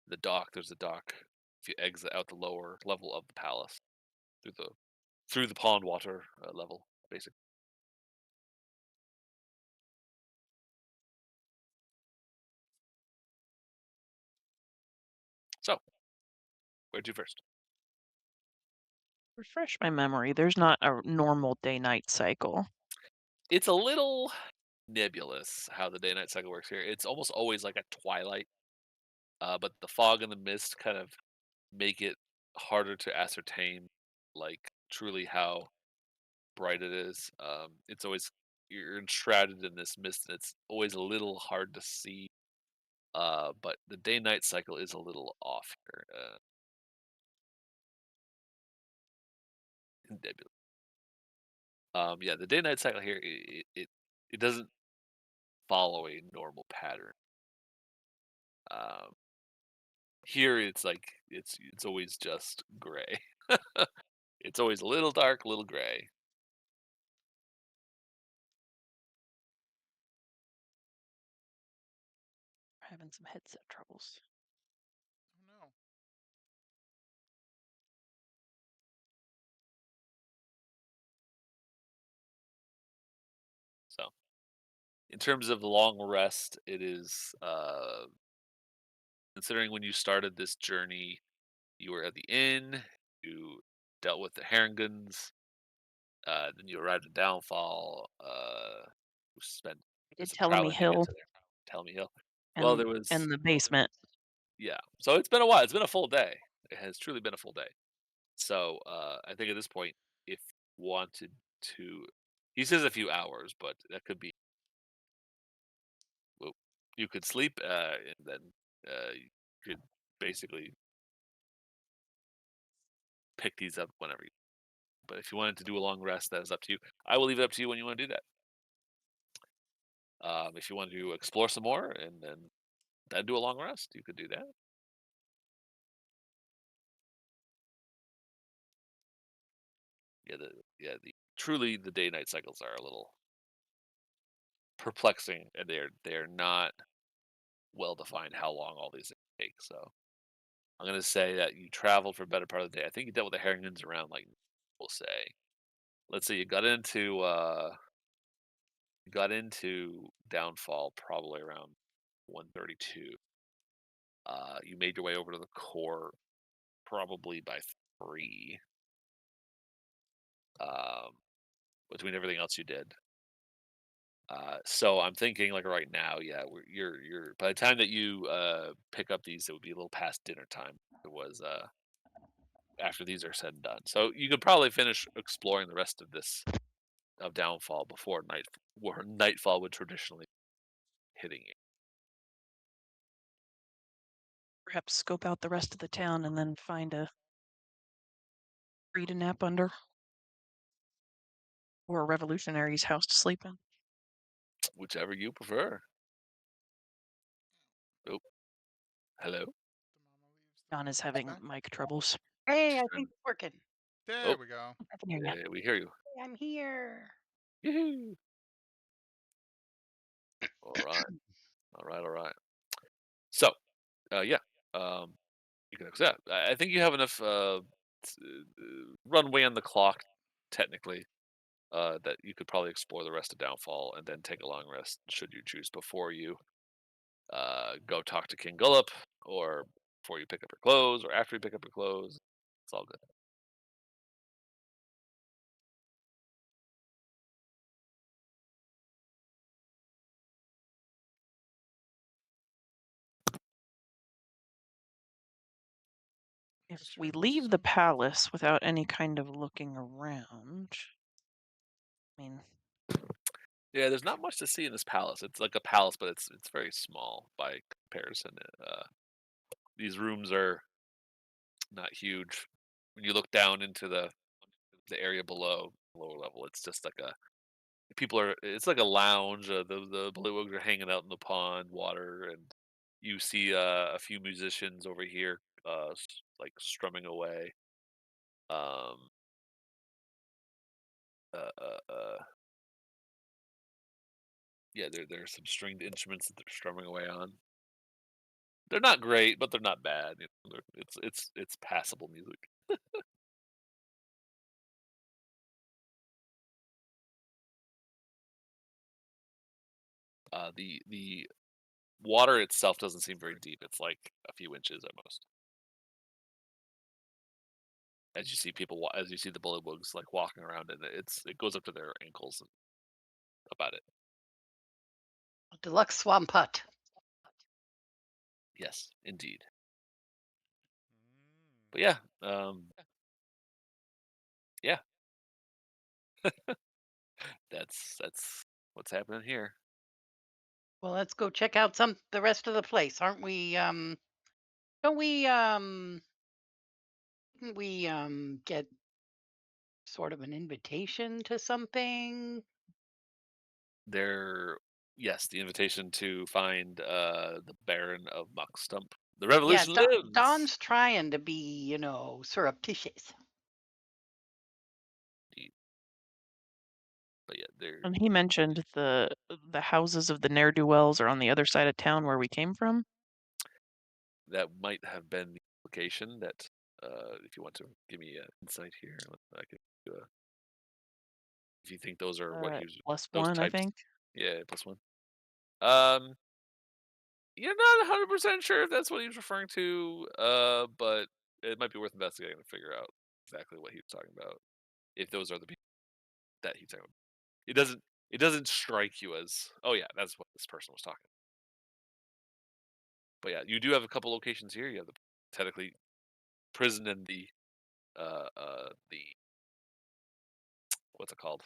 Speaker 4: there's a dock. If you exit out the lower level of the palace through the pond water level, basically. So, where to first?
Speaker 3: Refresh my memory. There's not a normal day-night cycle.
Speaker 4: It's a little nebulous how the day-night cycle works here. It's almost always like a twilight, but the fog and the mist kind of make it harder to ascertain, like truly how bright it is. It's always you're enshrouded in this mist, and it's always a little hard to see. But the day-night cycle is a little off here. Nebulous. Yeah, the day-night cycle here it doesn't follow a normal pattern. Um, Here it's like it's always just gray. It's always a little dark, a little gray.
Speaker 3: We're having some headset troubles.
Speaker 5: Oh no.
Speaker 4: So, in terms of the long rest, it is considering when you started this journey, you were at the inn, you dealt with the Haringons, then you arrived at Downfall, you spent
Speaker 3: I did
Speaker 4: some
Speaker 3: Telemy
Speaker 4: traveling to get
Speaker 3: Hill
Speaker 4: to there. Tell me Hill. Well,
Speaker 3: and
Speaker 4: there was
Speaker 3: the basement.
Speaker 4: yeah. So it's been a while. It's been a full day. It has truly been a full day. So I think at this point, if you wanted to, he says a few hours, but that could be. Well, you could sleep, and then you could basically pick these up whenever you. But if you wanted to do a long rest, that is up to you. I will leave it up to you when you want to do that. If you want to explore some more and then do a long rest, you could do that. The truly the day night cycles are a little perplexing, and they're not well defined how long all these things take. So I'm gonna say that you traveled for a better part of the day. I think you dealt with the Harringtons around like we'll say. Let's say you got into Downfall probably around 1:32. You made your way over to the core probably by 3. Um, between everything else you did. So I'm thinking like right now, yeah, you're by the time that you pick up these, it would be a little past dinner time. It was after these are said and done. So you could probably finish exploring the rest of this of Downfall before nightfall would traditionally hitting you.
Speaker 3: perhaps scope out the rest of the town and then find a tree to nap under? Or a revolutionary's house to sleep in?
Speaker 4: Whichever you prefer. Oh, hello.
Speaker 3: John is having mic troubles.
Speaker 1: Hey, I think it's working.
Speaker 5: There
Speaker 4: Oh.
Speaker 5: we go.
Speaker 3: I can hear you.
Speaker 4: We hear you.
Speaker 1: Hey, I'm here.
Speaker 4: Yoo-hoo. All right. All right. So, yeah, you can accept. I think you have enough runway on the clock, technically, that you could probably explore the rest of Downfall and then take a long rest, should you choose, before you go talk to King Gullop, or before you pick up your clothes, or after you pick up your clothes. It's all good.
Speaker 3: If
Speaker 5: Just
Speaker 3: we
Speaker 5: checking
Speaker 3: leave the
Speaker 5: some-
Speaker 3: palace without any kind of looking around, I mean,
Speaker 4: Yeah, there's not much to see in this palace. It's like a palace, but it's very small by comparison. These rooms are not huge. When you look down into the area below, lower level, it's just like it's like a lounge. The bullywugs are hanging out in the pond water, and you see a few musicians over here, like strumming away. Um, uh, uh, uh, yeah, there's some stringed instruments that they're strumming away on. They're not great, but they're not bad. It's passable music. The water itself doesn't seem very deep. It's like a few inches at most. As you see as you see the bullywugs like walking around it, it goes up to their ankles. And about it.
Speaker 1: A deluxe swamp hut.
Speaker 4: Yes, indeed.
Speaker 5: Mm.
Speaker 4: But yeah, yeah, that's what's happening here.
Speaker 1: Well, let's go check out the rest of the place, aren't we? Don't we didn't we get sort of an invitation to something?
Speaker 4: Yes, the invitation to find the Baron of Muckstump. The
Speaker 1: Yeah,
Speaker 4: revolution lives.
Speaker 1: Don's trying to be, surreptitious.
Speaker 4: Indeed. But yeah,
Speaker 3: and he mentioned the houses of the ne'er-do-wells are on the other side of town where we came from.
Speaker 4: that might have been the location that. If you want to give me an insight here, I could do a. If you think those are what he was,
Speaker 3: Plus
Speaker 4: those
Speaker 3: one, I
Speaker 4: types.
Speaker 3: think.
Speaker 4: Yeah, +1. You're not 100% sure if that's what he was referring to, but it might be worth investigating to figure out exactly what he was talking about. If those are the people that he's talking about. It doesn't strike you as, oh yeah, that's what this person was talking. But yeah, you do have a couple locations here. You have the technically prison and the what's it called?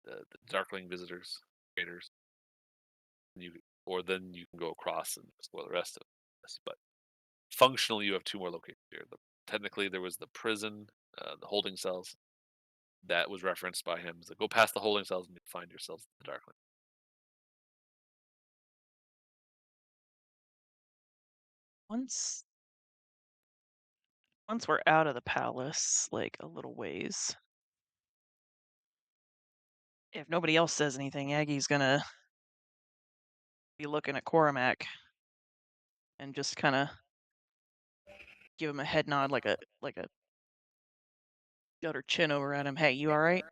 Speaker 4: The Darkling visitors, traders. Then you can go across and explore the rest of this. But functionally, you have two more locations here. Technically, there was the prison, the holding cells, that was referenced by him. So go past the holding cells and you find yourselves in the Darkling.
Speaker 3: Once we're out of the palace, like a little ways, if nobody else says anything, Aggie's gonna be looking at Cormac and just kind of give him a head nod, like a got her chin over at him. Hey, you all right?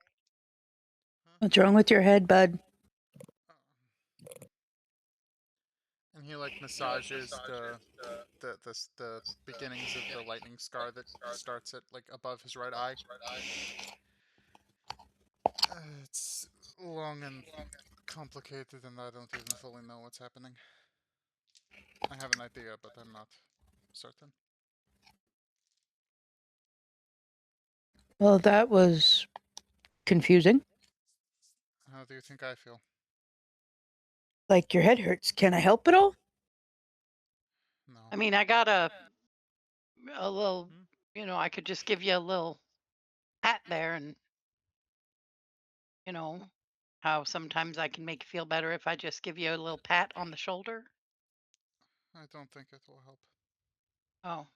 Speaker 2: What's wrong with your head, bud?
Speaker 5: And he like massages the beginnings of the lightning scar that starts at like above his right eye. It's long and complicated, and I don't even fully know what's happening. I have an idea, but I'm not certain.
Speaker 2: Well, that was confusing.
Speaker 5: How do you think I feel?
Speaker 2: Like your head hurts. Can I help at all?
Speaker 5: No.
Speaker 1: I mean, I got a little,
Speaker 5: Hmm?
Speaker 1: I could just give you a little pat there, and you know how sometimes I can make you feel better if I just give you a little pat on the shoulder.
Speaker 5: I don't think it will help.
Speaker 1: Oh,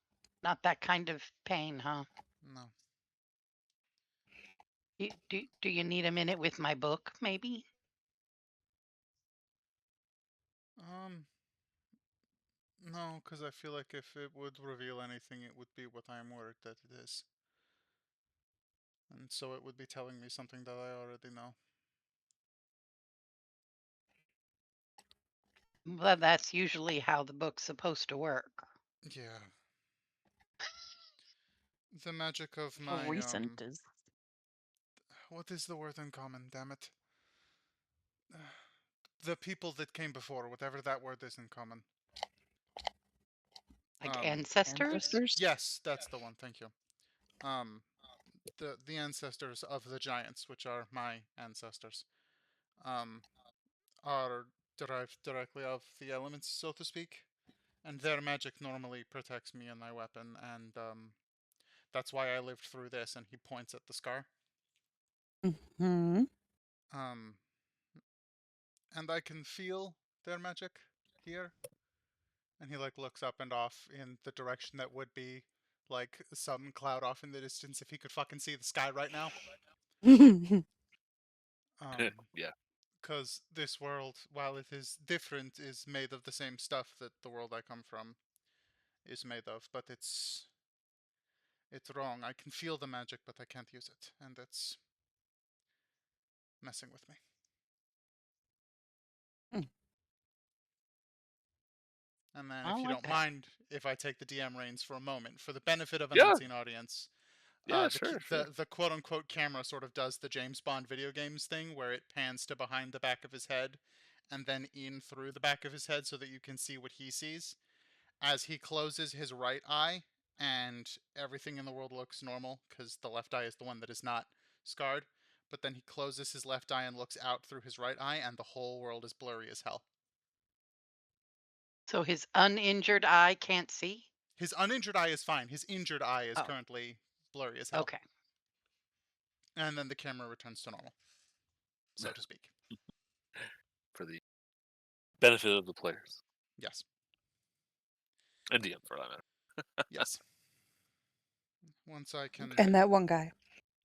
Speaker 1: not that kind of pain, huh?
Speaker 5: No.
Speaker 1: Do you need a minute with my book, maybe?
Speaker 5: Um, no, because I feel like if it would reveal anything, it would be what I am worried that it is. And so it would be telling me something that I already know.
Speaker 1: Well, that's usually how the book's supposed to work.
Speaker 5: Yeah. The magic of
Speaker 3: How
Speaker 5: my,
Speaker 3: recent is
Speaker 5: what is the word in common, damn it? The people that came before, whatever that word is in common.
Speaker 1: Like
Speaker 5: Um,
Speaker 1: ancestors?
Speaker 3: ancestors?
Speaker 5: yes, that's the one, thank you. Um, the ancestors of the giants, which are my ancestors, um, are derived directly of the elements, so to speak. And their magic normally protects me and my weapon, and that's why I lived through this. And he points at the scar.
Speaker 2: Hmm.
Speaker 5: Um, and I can feel their magic here. And he like looks up and off in the direction that would be like some cloud off in the distance if he could fucking see the sky right now.
Speaker 4: Yeah.
Speaker 5: Because this world, while it is different, is made of the same stuff that the world I come from is made of, but it's wrong. I can feel the magic, but I can't use it, and it's messing with me. And then, if
Speaker 1: Well,
Speaker 5: you
Speaker 1: I
Speaker 5: don't
Speaker 1: bet.
Speaker 5: mind, if I take the DM reins for a moment, for the benefit of an
Speaker 4: Yeah.
Speaker 5: unseen audience,
Speaker 4: Yeah.
Speaker 5: the
Speaker 4: Sure. Sure.
Speaker 5: the quote unquote camera sort of does the James Bond video games thing, where it pans to behind the back of his head, and then in through the back of his head, so that you can see what he sees. As he closes his right eye, and everything in the world looks normal, because the left eye is the one that is not scarred. But then he closes his left eye and looks out through his right eye, and the whole world is blurry as hell.
Speaker 1: So his uninjured eye can't see?
Speaker 5: His uninjured eye is fine. His injured eye is
Speaker 1: Oh,
Speaker 5: currently blurry as hell.
Speaker 1: okay.
Speaker 5: And then the camera returns to normal, so to speak.
Speaker 4: For the benefit of the players
Speaker 5: Yes.
Speaker 4: and DM, for that matter.
Speaker 5: Yes. Once I can.
Speaker 4: Okay.
Speaker 2: And that one guy.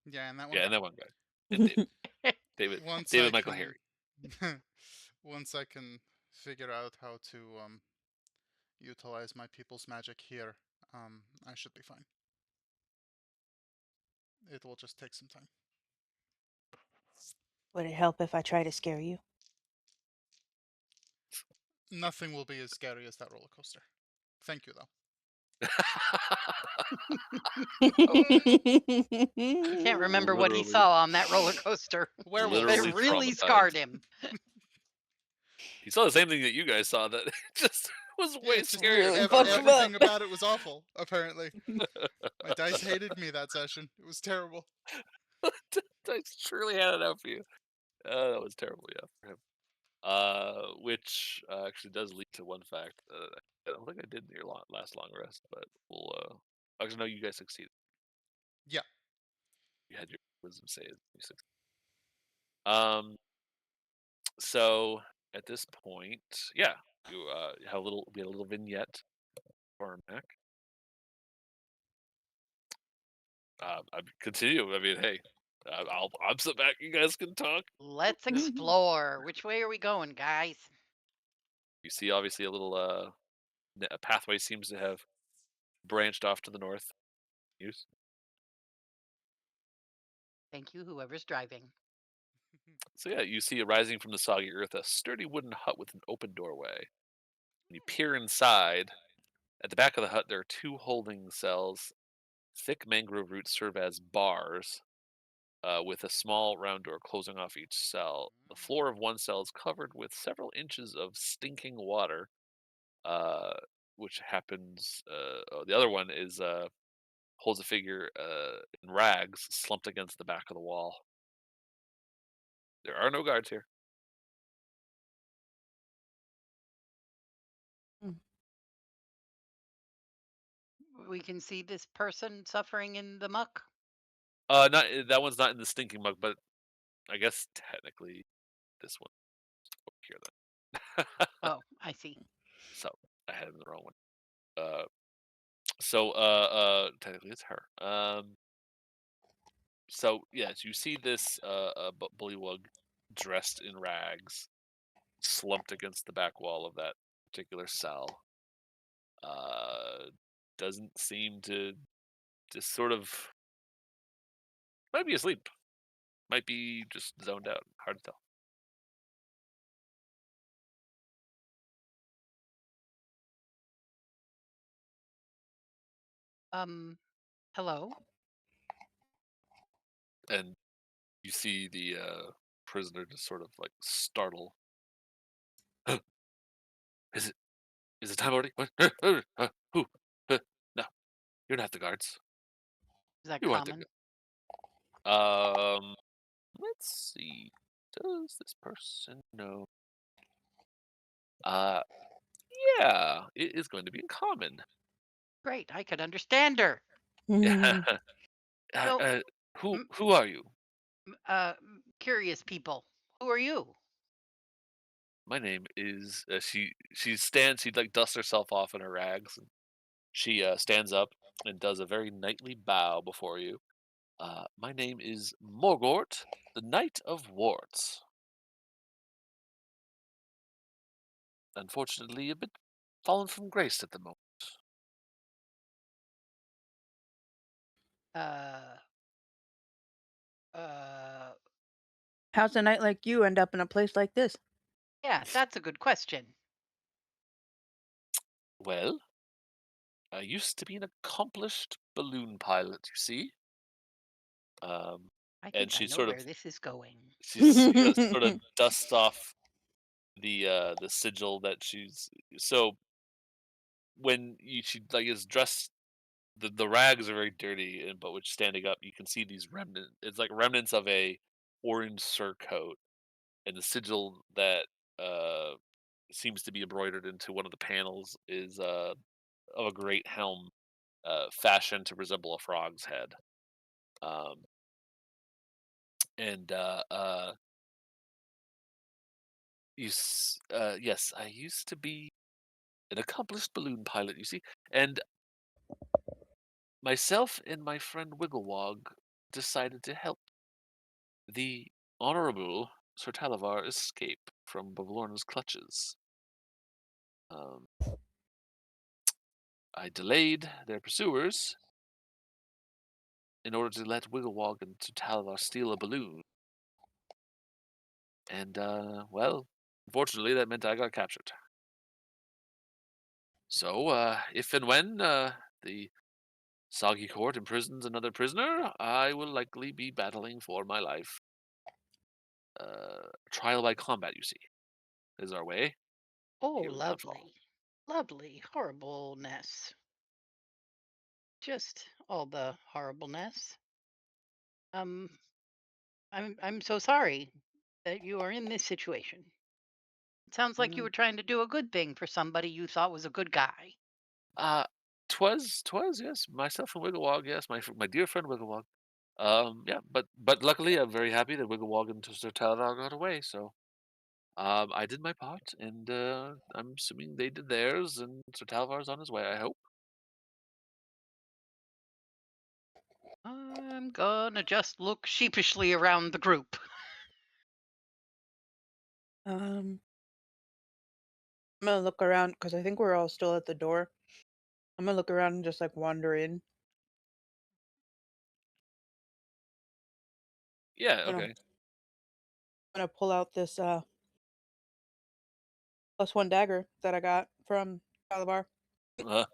Speaker 5: Yeah, and that one
Speaker 4: Yeah,
Speaker 5: guy.
Speaker 4: and that one guy. And David. David.
Speaker 5: Once I
Speaker 4: David Michael
Speaker 5: can.
Speaker 4: Harry.
Speaker 5: Once I can figure out how to utilize my people's magic here, I should be fine. It will just take some time.
Speaker 7: Would it help if I try to scare you?
Speaker 5: Nothing will be as scary as that roller coaster. Thank you, though.
Speaker 1: I can't remember what he
Speaker 4: Literally.
Speaker 1: saw on that roller coaster,
Speaker 5: Werewolves.
Speaker 1: but it
Speaker 4: Literally
Speaker 1: really
Speaker 4: traumatized.
Speaker 1: scarred him.
Speaker 4: He saw the same thing that you guys saw. That just was way
Speaker 5: It's just
Speaker 4: scarier.
Speaker 2: really fucked him
Speaker 5: everything
Speaker 2: up.
Speaker 5: about it was awful. Apparently, my dice hated me that session. It was terrible.
Speaker 4: I surely had it out for you. That was terrible, yeah, for him. Which actually does lead to one fact. I don't think I did in your last long rest, but we'll. Actually, no, you guys succeeded.
Speaker 5: Yeah.
Speaker 4: You had your wisdom save. You succeeded. So at this point, yeah, you have we had a little vignette for Mac. I continue. I mean, hey, I'm sit back. You guys can talk.
Speaker 1: Let's explore. Which way are we going, guys?
Speaker 4: You see, obviously, a little a pathway seems to have branched off to the north. Use.
Speaker 1: Thank you, whoever's driving.
Speaker 4: So yeah, you see rising from the soggy earth a sturdy wooden hut with an open doorway. When you peer inside, at the back of the hut there are two holding cells. Thick mangrove roots serve as bars, with a small round door closing off each cell. The floor of one cell is covered with several inches of stinking water, uh, which happens. The other one is holds a figure in rags slumped against the back of the wall. There are no guards here.
Speaker 1: we can see this person suffering in the muck?
Speaker 4: Not that one's not in the stinking mug, but I guess technically this one over here then.
Speaker 1: Oh, I see.
Speaker 4: So I had it in the wrong one. Technically it's her. So yes, you see this bullywug dressed in rags, slumped against the back wall of that particular cell. Doesn't seem to just sort of might be asleep, might be just zoned out. Hard to tell.
Speaker 1: Hello?
Speaker 4: And you see the prisoner just sort of like startle. Is it? Is it time already? What? Who? No, you're not the guards.
Speaker 1: Is that
Speaker 4: You aren't the.
Speaker 1: common?
Speaker 4: Let's see. Does this person know? Uh, yeah, it is going to be in common.
Speaker 1: Great, I could understand her.
Speaker 4: Yeah.
Speaker 1: So, m-
Speaker 4: Who are you?
Speaker 1: curious people, who are you?
Speaker 4: My name is. She stands. She like dusts herself off in her rags. And she stands up and does a very knightly bow before you. My name is Morgort, the Knight of Warts. Unfortunately, a bit fallen from grace at the moment.
Speaker 1: Uh, uh,
Speaker 2: How's a night like you end up in a place like this?
Speaker 1: yeah, that's a good question.
Speaker 4: Well, I used to be an accomplished balloon pilot, you see. Um,
Speaker 1: I
Speaker 4: and
Speaker 1: think I
Speaker 4: she
Speaker 1: know
Speaker 4: sort
Speaker 1: where
Speaker 4: of
Speaker 1: this is going.
Speaker 4: sort of dusts off the sigil that she's so when she like is dressed the rags are very dirty and but when she's standing up you can see these remnants it's like remnants of a orange surcoat and the sigil that uh seems to be embroidered into one of the panels is of a great helm fashioned to resemble a frog's head. Um and yes, I used to be an accomplished balloon pilot, you see, and myself and my friend Wigglewog decided to help the Honorable Sir Talavar escape from Bavlorna's clutches. Um, I delayed their pursuers in order to let Wigglewog and Sir Talavar steal a balloon. And, well, unfortunately, that meant I got captured. So, if and when the Soggy Court imprisons another prisoner, I will likely be battling for my life. Trial by combat, you see, is our way
Speaker 1: Oh,
Speaker 4: here in Townfall.
Speaker 1: lovely. Lovely horribleness. Just all the horribleness. Um, I'm so sorry that you are in this situation. It sounds like you were
Speaker 4: Mm,
Speaker 1: trying to do a good thing for somebody you thought was a good guy.
Speaker 4: uh, twas, yes, myself and Wigglewog, yes, my dear friend Wigglewog. Yeah, but luckily I'm very happy that Wigglewog and Sir Taladar got away, so I did my part, and I'm assuming they did theirs, and Sir Talavar's on his way, I hope.
Speaker 1: I'm gonna just look sheepishly around the group.
Speaker 2: I'm gonna look around because I think we're all still at the door. I'm gonna look around and just like wander in.
Speaker 4: Yeah,
Speaker 2: I'm gonna,
Speaker 4: okay.
Speaker 2: I'm gonna pull out this +1 dagger that I got from Calabar
Speaker 4: Uh,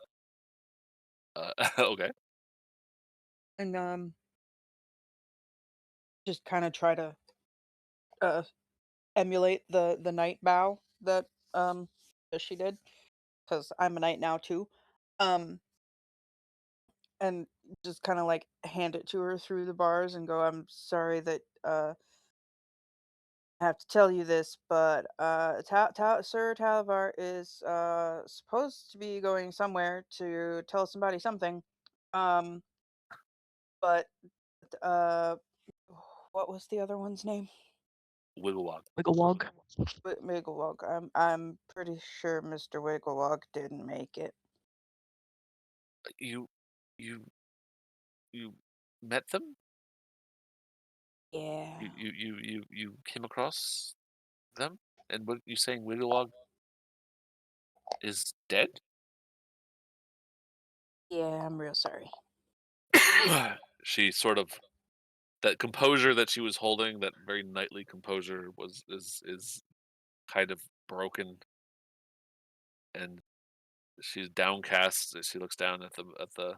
Speaker 4: okay.
Speaker 2: and just kind of try to uh emulate the night bow that she did because I'm a knight now too. Um, and just kind of like hand it to her through the bars and go, "I'm sorry that have to tell you this, but Sir Talivar is supposed to be going somewhere to tell somebody something. Um, but uh, what was the other one's name?
Speaker 4: Wigglewog.
Speaker 3: Wigglewog.
Speaker 2: Wigglewog. I'm pretty sure Mr. Wigglewog didn't make it.
Speaker 4: You, you, you met them?
Speaker 2: Yeah.
Speaker 4: You came across them? And what you saying? Wigglewog is dead?
Speaker 2: Yeah, I'm real sorry.
Speaker 4: She sort of that composure that she was holding, that very knightly composure, is kind of broken, and she's downcast as she looks down at the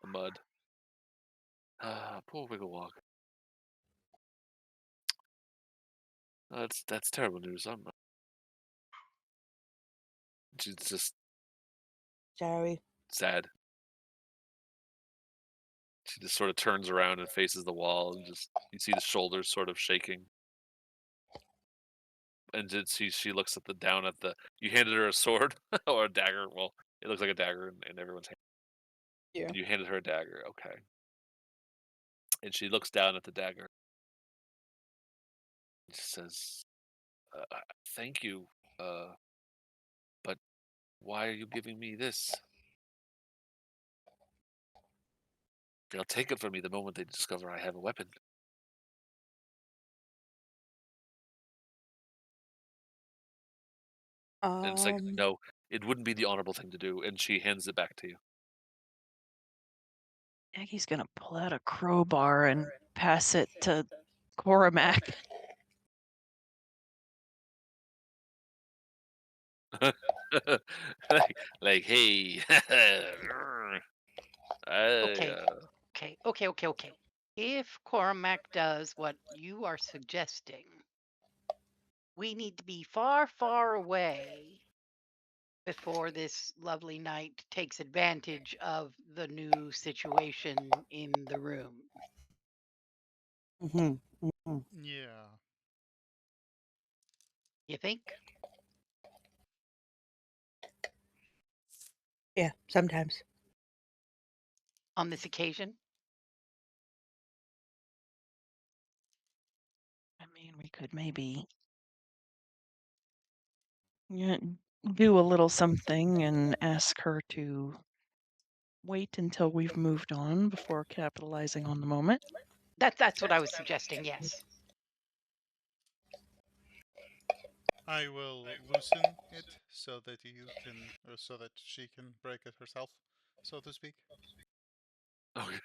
Speaker 4: mud. Ah, poor Wigglewog. That's terrible news. I'm She's just
Speaker 2: Sorry.
Speaker 4: sad. She just sort of turns around and faces the wall, and just you see the shoulders sort of shaking. And did she looks at the down at the you handed her a sword or a dagger. Well, it looks like a dagger in everyone's hand.
Speaker 2: Yeah.
Speaker 4: And you handed her a dagger. Okay. And she looks down at the dagger. And she says, "Thank you, but why are you giving me this? They'll take it from me the moment they discover I have a weapon." And it's like,
Speaker 2: Um.
Speaker 4: no, it wouldn't be the honorable thing to do. And she hands it back to you.
Speaker 3: Maggie's gonna pull out a crowbar and pass it to Cormac.
Speaker 4: like, hey, I,
Speaker 1: Okay, okay. If Cormac does what you are suggesting, we need to be far, far away before this lovely knight takes advantage of the new situation in the room.
Speaker 2: Mhm. Mhm.
Speaker 5: Yeah.
Speaker 1: You think?
Speaker 7: Yeah, sometimes.
Speaker 1: On this occasion?
Speaker 3: I mean, we could maybe yeah, do a little something and ask her to wait until we've moved on before capitalizing on the moment.
Speaker 1: That's what I was suggesting, yes.
Speaker 5: I will loosen it so that you can, or so that she can break it herself, so to speak.
Speaker 4: okay.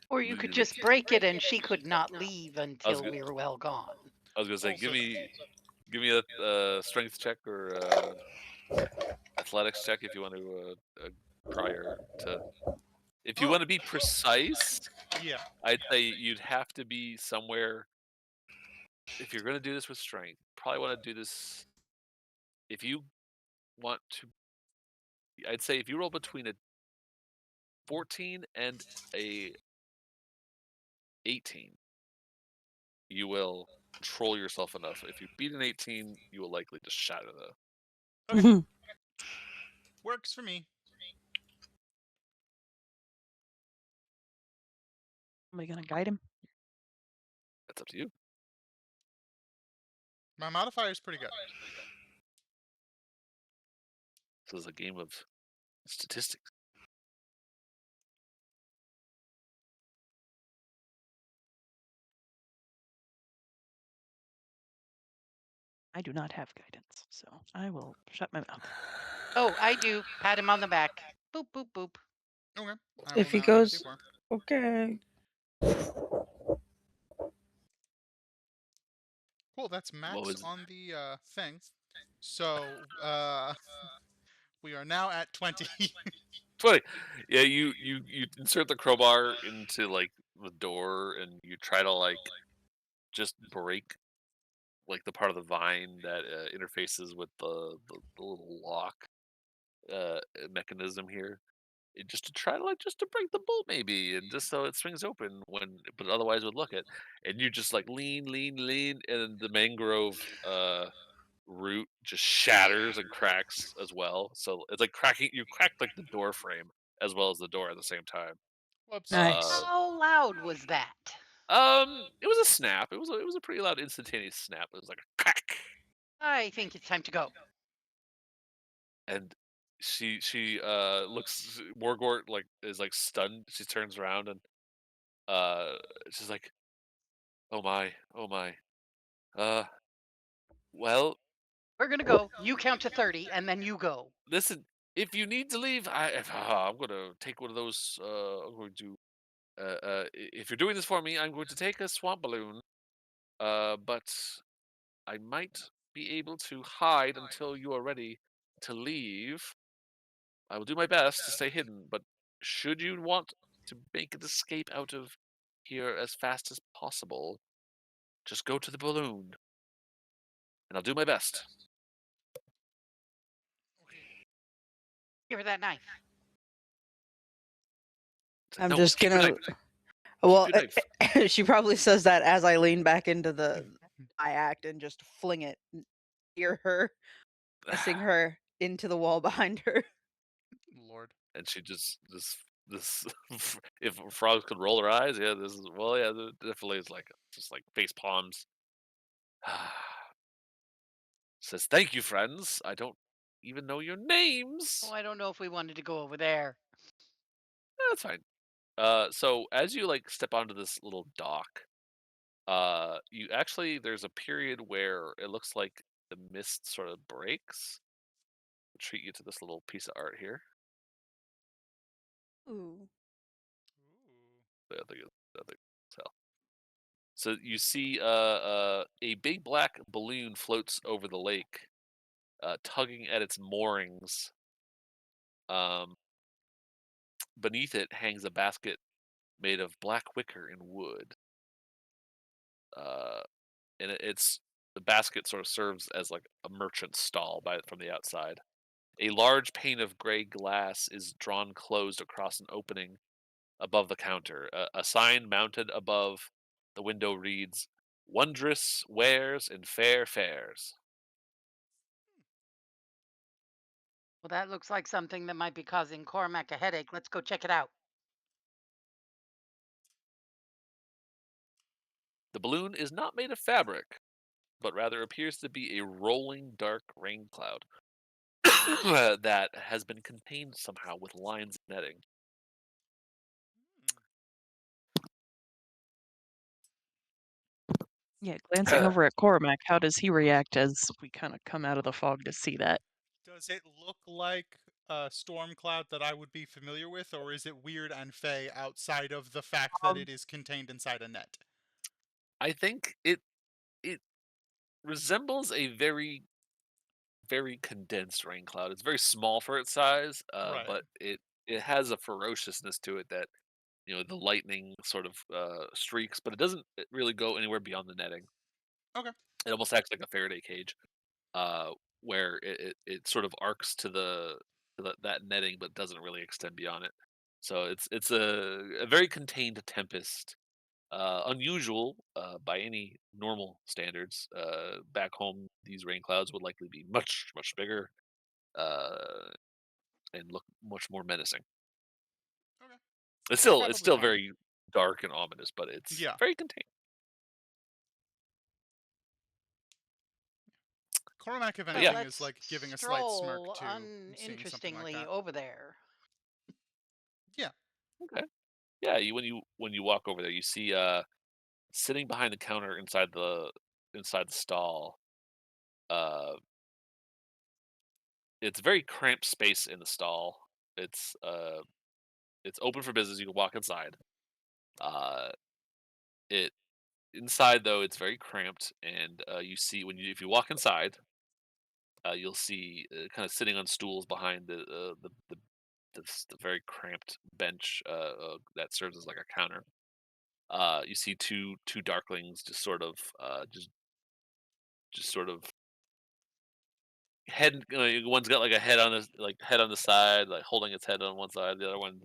Speaker 1: Or you could just break it and she could not leave
Speaker 4: I was
Speaker 1: until
Speaker 4: go-
Speaker 1: we were well gone.
Speaker 4: I was gonna say,
Speaker 5: Also,
Speaker 4: give me a strength check or athletics check if you want to prior to. If you
Speaker 5: oh,
Speaker 4: want to be precise,
Speaker 5: yeah.
Speaker 4: I'd say you'd have to be somewhere. If you're going to do this with strength, probably want to do this. If you want to, I'd say if you roll between a 14 and a 18, you will control yourself enough. If you beat an 18, you will likely just shatter the.
Speaker 5: Okay,
Speaker 2: Mhm.
Speaker 5: works for me.
Speaker 3: Am I gonna guide him?
Speaker 4: That's up to you.
Speaker 5: My modifier is pretty good.
Speaker 4: This is a game of statistics.
Speaker 3: I do not have guidance, so I will shut my mouth.
Speaker 1: Oh, I do. Pat him on the back. Boop, boop, boop.
Speaker 5: Okay, I will
Speaker 7: If he
Speaker 5: now add a
Speaker 7: goes,
Speaker 5: d4.
Speaker 7: okay.
Speaker 5: Cool, that's
Speaker 4: What
Speaker 5: max
Speaker 4: was
Speaker 5: on the thing. So, we are now at 20.
Speaker 4: 20? Yeah, you insert the crowbar into like the door, and you try to like just break like the part of the vine that interfaces with the little lock mechanism here. just to try to just to break the bolt maybe, and just so it swings open but otherwise would look it, and you just like lean, and the mangrove root just shatters and cracks as well. So it's like you cracked like the door frame as well as the door at the same time.
Speaker 5: Whoops.
Speaker 4: Uh,
Speaker 7: Nice.
Speaker 1: How loud was that?
Speaker 4: it was a snap. It was a pretty loud instantaneous snap. It was like a crack,
Speaker 1: I think it's time to go.
Speaker 4: and she looks Morgort like is like stunned. She turns around and uh she's like, oh my, uh, well,
Speaker 1: We're gonna go. You count to 30, and then you go.
Speaker 4: listen. If you need to leave, I'm gonna take one of those. I'm going to if you're doing this for me, I'm going to take a swamp balloon. But I might be able to hide until you are ready to leave. I will do my best to stay hidden, but should you want to make an escape out of here as fast as possible, just go to the balloon, and I'll do my best.
Speaker 1: Give her that knife.
Speaker 7: I'm
Speaker 4: No,
Speaker 7: just
Speaker 4: keep your
Speaker 7: gonna.
Speaker 4: knife.
Speaker 7: Well,
Speaker 4: Keep your knife.
Speaker 7: she probably says that as I lean back into the I act and just fling it near her, pressing her into the wall behind her.
Speaker 5: Lord.
Speaker 4: And she just this if frogs could roll their eyes, yeah, this is well, yeah, definitely is like just like face palms. Says, "Thank you, friends. I don't even know your names."
Speaker 1: Oh, I don't know if we wanted to go over there.
Speaker 4: That's fine. So as you like step onto this little dock, you actually there's a period where it looks like the mist sort of breaks. I'll treat you to this little piece of art here.
Speaker 7: Ooh.
Speaker 4: I think so. So you see, a big black balloon floats over the lake, tugging at its moorings. Um, Beneath it hangs a basket made of black wicker and wood. Uh, and it's the basket sort of serves as like a merchant stall from the outside. A large pane of gray glass is drawn closed across an opening above the counter. A sign mounted above the window reads, "Wondrous wares and fair fares."
Speaker 1: Well, that looks like something that might be causing Cormac a headache. Let's go check it out.
Speaker 4: The balloon is not made of fabric, but rather appears to be a rolling dark rain cloud that has been contained somehow with lines of netting.
Speaker 3: Yeah, glancing over at Cormac, how does he react as we kind of come out of the fog to see that?
Speaker 5: Does it look like a storm cloud that I would be familiar with, or is it weird and fey outside of the fact that
Speaker 3: Um,
Speaker 5: it is contained inside a net?
Speaker 4: I think it resembles a very condensed rain cloud. It's very small for its size,
Speaker 5: Right.
Speaker 4: but it has a ferociousness to it that the lightning sort of streaks, but it doesn't really go anywhere beyond the netting.
Speaker 5: Okay.
Speaker 4: It almost acts like a Faraday cage, uh, where it sort of arcs to that netting, but doesn't really extend beyond it. So it's a very contained tempest. Unusual by any normal standards. Back home, these rain clouds would likely be much bigger uh, and look much more menacing.
Speaker 5: Okay.
Speaker 4: It's
Speaker 5: Probably
Speaker 4: still
Speaker 5: fine.
Speaker 4: very dark and ominous, but it's
Speaker 5: Yeah.
Speaker 4: very contained.
Speaker 5: Cormac, if
Speaker 4: But
Speaker 1: Well,
Speaker 4: yeah,
Speaker 5: anything, is
Speaker 1: let's
Speaker 5: like giving a slight smirk
Speaker 1: stroll
Speaker 5: to seeing something like
Speaker 1: uninterestingly
Speaker 5: that.
Speaker 1: over there.
Speaker 5: Yeah.
Speaker 4: okay, yeah. When you walk over there, you see sitting behind the counter inside the stall. Uh, it's very cramped space in the stall. It's uh it's open for business. You can walk inside. Uh, it Inside though it's very cramped, and you see if you walk inside, you'll see kind of sitting on stools behind the very cramped bench that serves as like a counter. You see two darklings just sort of head. One's got like a head on head on the side, like holding its head on one side. The other one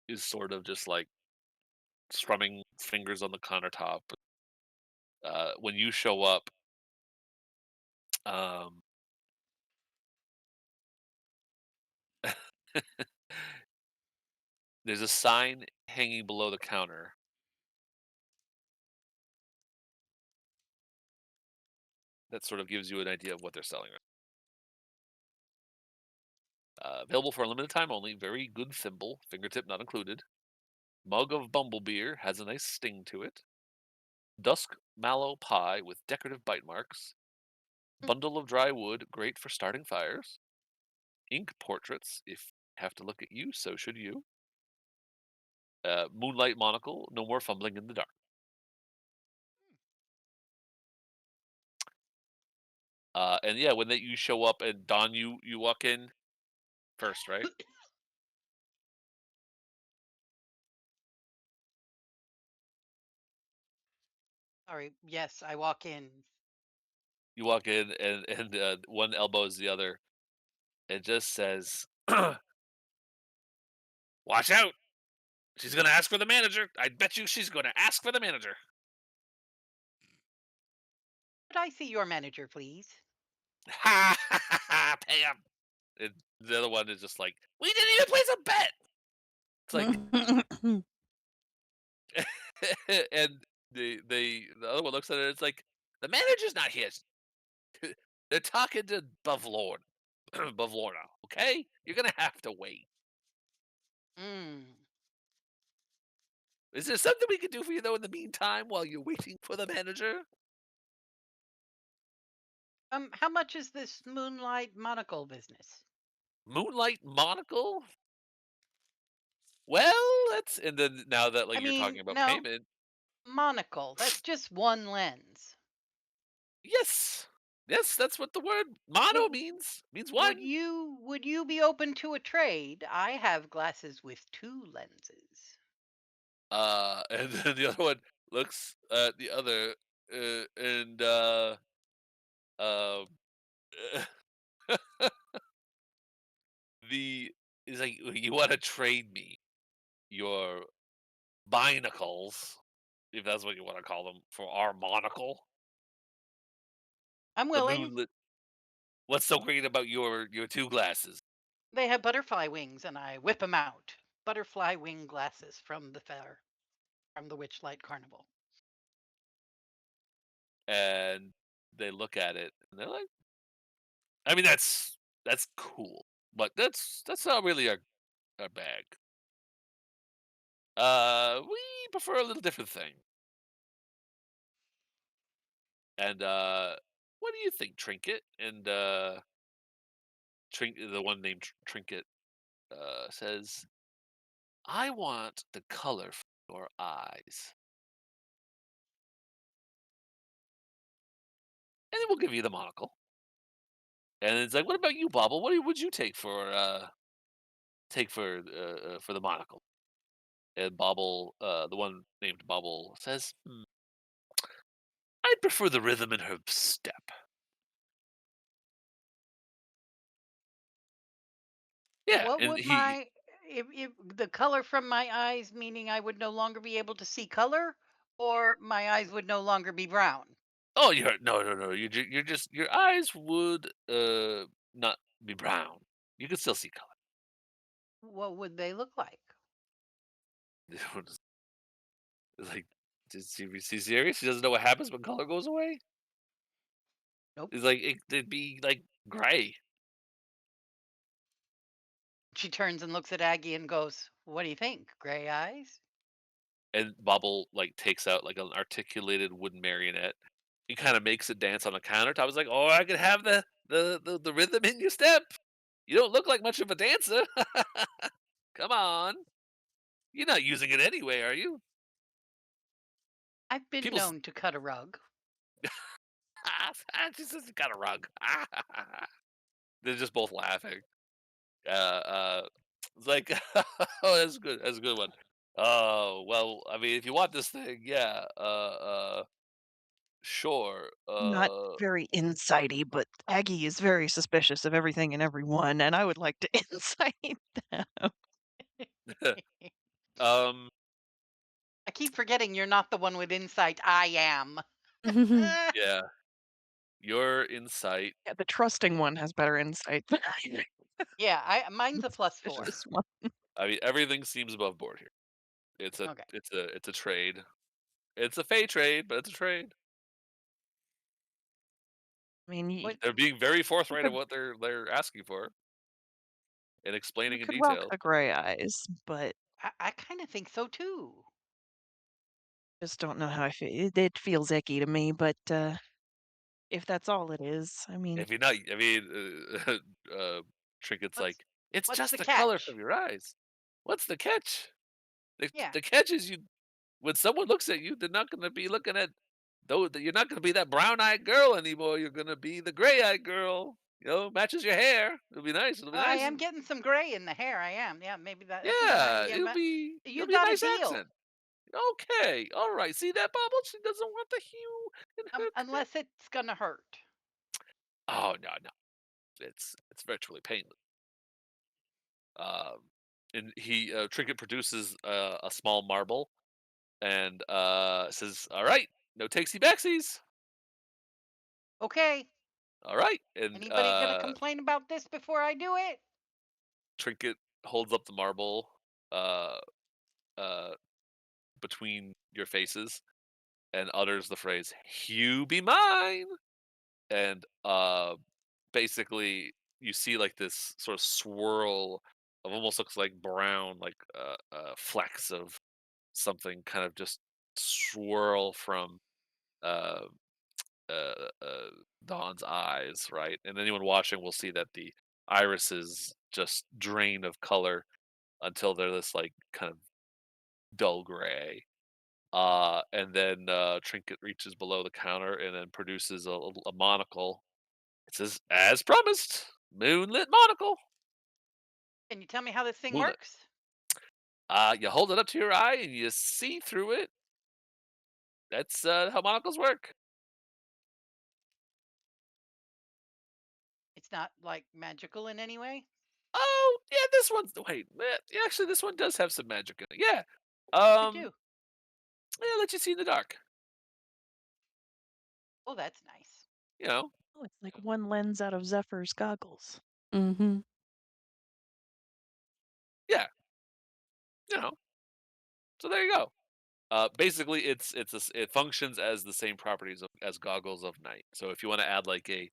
Speaker 4: is sort of just like strumming fingers on the countertop. When you show up, um, there's a sign hanging below the counter that sort of gives you an idea of what they're selling. Available for a limited time only. Very good thimble, fingertip not included. Mug of bumble beer has a nice sting to it. Dusk mallow pie with decorative bite marks. Bundle of dry wood, great for starting fires. Ink portraits, if I have to look at you, so should you. Moonlight monocle, no more fumbling in the dark. And yeah, when you show up and Don, you walk in first, right?
Speaker 1: Sorry. Yes, I walk in.
Speaker 4: You walk in and one elbows the other. It just says, "Watch out! She's gonna ask for the manager. I bet you she's gonna ask for the manager."
Speaker 1: Could I see your manager, please?
Speaker 4: Ha ha ha! Ha, pay him. And the other one is just like, "We didn't even place a bet." It's like, and the other one looks at it. It's like the manager's not here. They're talking to Bavlorna. Bavlorna, okay? You're gonna have to wait.
Speaker 1: Mm.
Speaker 4: Is there something we can do for you though in the meantime while you're waiting for the manager?
Speaker 1: How much is this moonlight monocle business?
Speaker 4: Moonlight monocle? Well, that's and then now that
Speaker 1: I
Speaker 4: like you're talking
Speaker 1: mean,
Speaker 4: about
Speaker 1: no,
Speaker 4: payment,
Speaker 1: monocle. That's just one lens.
Speaker 4: yes, yes, that's what the word mono
Speaker 1: W-
Speaker 4: means. Means one.
Speaker 1: would you be open to a trade? I have glasses with two lenses.
Speaker 4: And then the other one looks at the other, and um, the is like you want to trade me your binacles, if that's what you want to call them, for our monocle,
Speaker 1: I'm
Speaker 4: the
Speaker 1: willing.
Speaker 4: moonlit. What's so great about your two glasses?
Speaker 1: They have butterfly wings, and I whip them out. Butterfly wing glasses from the fair, from the Witchlight Carnival.
Speaker 4: And they look at it and they're like, I mean, that's cool, but that's not really our bag. We prefer a little different thing. And what do you think, Trinket? And the one named Trinket says, "I want the color for your eyes, and then we'll give you the monocle." And it's like, "What about you, Bobble? Would you take for the monocle?" And Bobble, the one named Bobble, says, "I'd prefer the rhythm in her step." Yeah,
Speaker 1: What
Speaker 4: and
Speaker 1: would my if the color from my eyes meaning I would no longer be able to see color, or my eyes would no longer be brown?
Speaker 4: oh, you're no. You're just your eyes would not be brown. You can still see color.
Speaker 1: What would they look like?
Speaker 4: It's like, is she serious? She doesn't know what happens when color goes away.
Speaker 1: Nope.
Speaker 4: It's like it'd be like gray.
Speaker 1: She turns and looks at Aggie and goes, "What do you think? Gray eyes?"
Speaker 4: And Bobble like takes out like an articulated wooden marionette. He kind of makes it dance on the countertop. I was like, oh, I could have the rhythm in your step. You don't look like much of a dancer. Come on, you're not using it anyway, are you?
Speaker 1: I've been
Speaker 4: People,
Speaker 1: known to cut a rug.
Speaker 4: she says got a rug. They're just both laughing. It's like, oh, that's good. That's a good one. Oh well, I mean, if you want this thing, yeah. Sure.
Speaker 3: Not very insighty, but Aggie is very suspicious of everything and everyone, and I would like to insight them.
Speaker 4: um,
Speaker 1: I keep forgetting you're not the one with insight. I am.
Speaker 4: yeah. Your insight.
Speaker 3: Yeah, the trusting one has better insight than I do.
Speaker 1: Yeah, mine's
Speaker 3: The
Speaker 1: a +4.
Speaker 3: suspicious one.
Speaker 4: I mean, everything seems above board here. It's a
Speaker 1: Okay.
Speaker 4: it's a trade. It's a fey trade, but it's a trade.
Speaker 3: I mean,
Speaker 1: What
Speaker 4: They're being very
Speaker 3: you
Speaker 4: forthright of
Speaker 3: could
Speaker 4: what they're asking for and
Speaker 3: you
Speaker 4: explaining in
Speaker 3: could rock
Speaker 4: detail.
Speaker 3: the gray eyes, but
Speaker 1: I kind of think so too.
Speaker 3: just don't know how I feel. It feels icky to me, but if that's all it is, I mean,
Speaker 4: If you're not, I mean, Trinket's
Speaker 1: What's
Speaker 4: like, it's
Speaker 1: what's
Speaker 4: just
Speaker 1: the
Speaker 4: the color
Speaker 1: catch?
Speaker 4: from your eyes. What's the catch? The,
Speaker 1: Yeah.
Speaker 4: the catch is you. When someone looks at you, they're not going to be looking at though. You're not going to be that brown-eyed girl anymore. You're going to be the gray-eyed girl. You know, matches your hair. It'll be nice. It'll be
Speaker 1: I
Speaker 4: nice.
Speaker 1: am getting some gray in the hair. I am. Yeah, maybe that.
Speaker 4: Yeah,
Speaker 1: Yeah,
Speaker 4: it'll
Speaker 1: you
Speaker 4: be a
Speaker 1: got a
Speaker 4: nice
Speaker 1: deal.
Speaker 4: accent. Okay, all right. See that bubble? She doesn't want the hue in her.
Speaker 1: Unless it's gonna hurt.
Speaker 4: Oh no, no, it's virtually painless. Um, and he Trinket produces a small marble and says, "All right, no takesy backsies.
Speaker 1: Okay.
Speaker 4: All right." And
Speaker 1: Anybody gonna complain about this before I do it?
Speaker 4: Trinket holds up the marble uh, uh, between your faces and utters the phrase "Hugh be mine," and basically you see like this sort of swirl of almost looks like brown, like flecks of something, kind of just swirl from uh, uh, uh, Dawn's eyes, right? And anyone watching will see that the irises just drain of color until they're this like kind of dull gray. And then Trinket reaches below the counter and then produces a monocle. It says, "As promised, moonlit monocle."
Speaker 1: Can you tell me how this thing
Speaker 4: Moonlit.
Speaker 1: works?
Speaker 4: You hold it up to your eye and you see through it. That's how monocles work.
Speaker 1: It's not like magical in any way.
Speaker 4: Oh, yeah, this one's wait. Yeah, actually, this one does have some magic in it. Yeah.
Speaker 1: What's it do?
Speaker 4: Yeah, let you see in the dark.
Speaker 1: Oh, that's nice.
Speaker 4: You know.
Speaker 3: oh, it's like one lens out of Zephyr's goggles.
Speaker 7: Mm-hmm.
Speaker 4: Yeah. You know. So there you go. Basically, it functions as the same properties as goggles of night. So if you want to add like a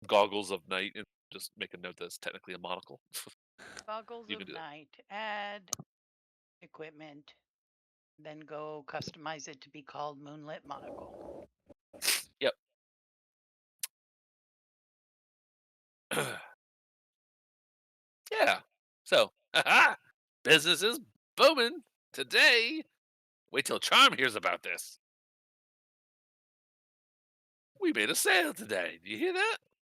Speaker 4: goggles of night and just make a note that's technically a monocle,
Speaker 1: Goggles
Speaker 4: you can
Speaker 1: of
Speaker 4: do that.
Speaker 1: night. Add equipment. Then go customize it to be called Moonlit Monocle.
Speaker 4: Yep. Yeah. So, business is booming today. Wait till Charm hears about this. We made a sale today. Do you hear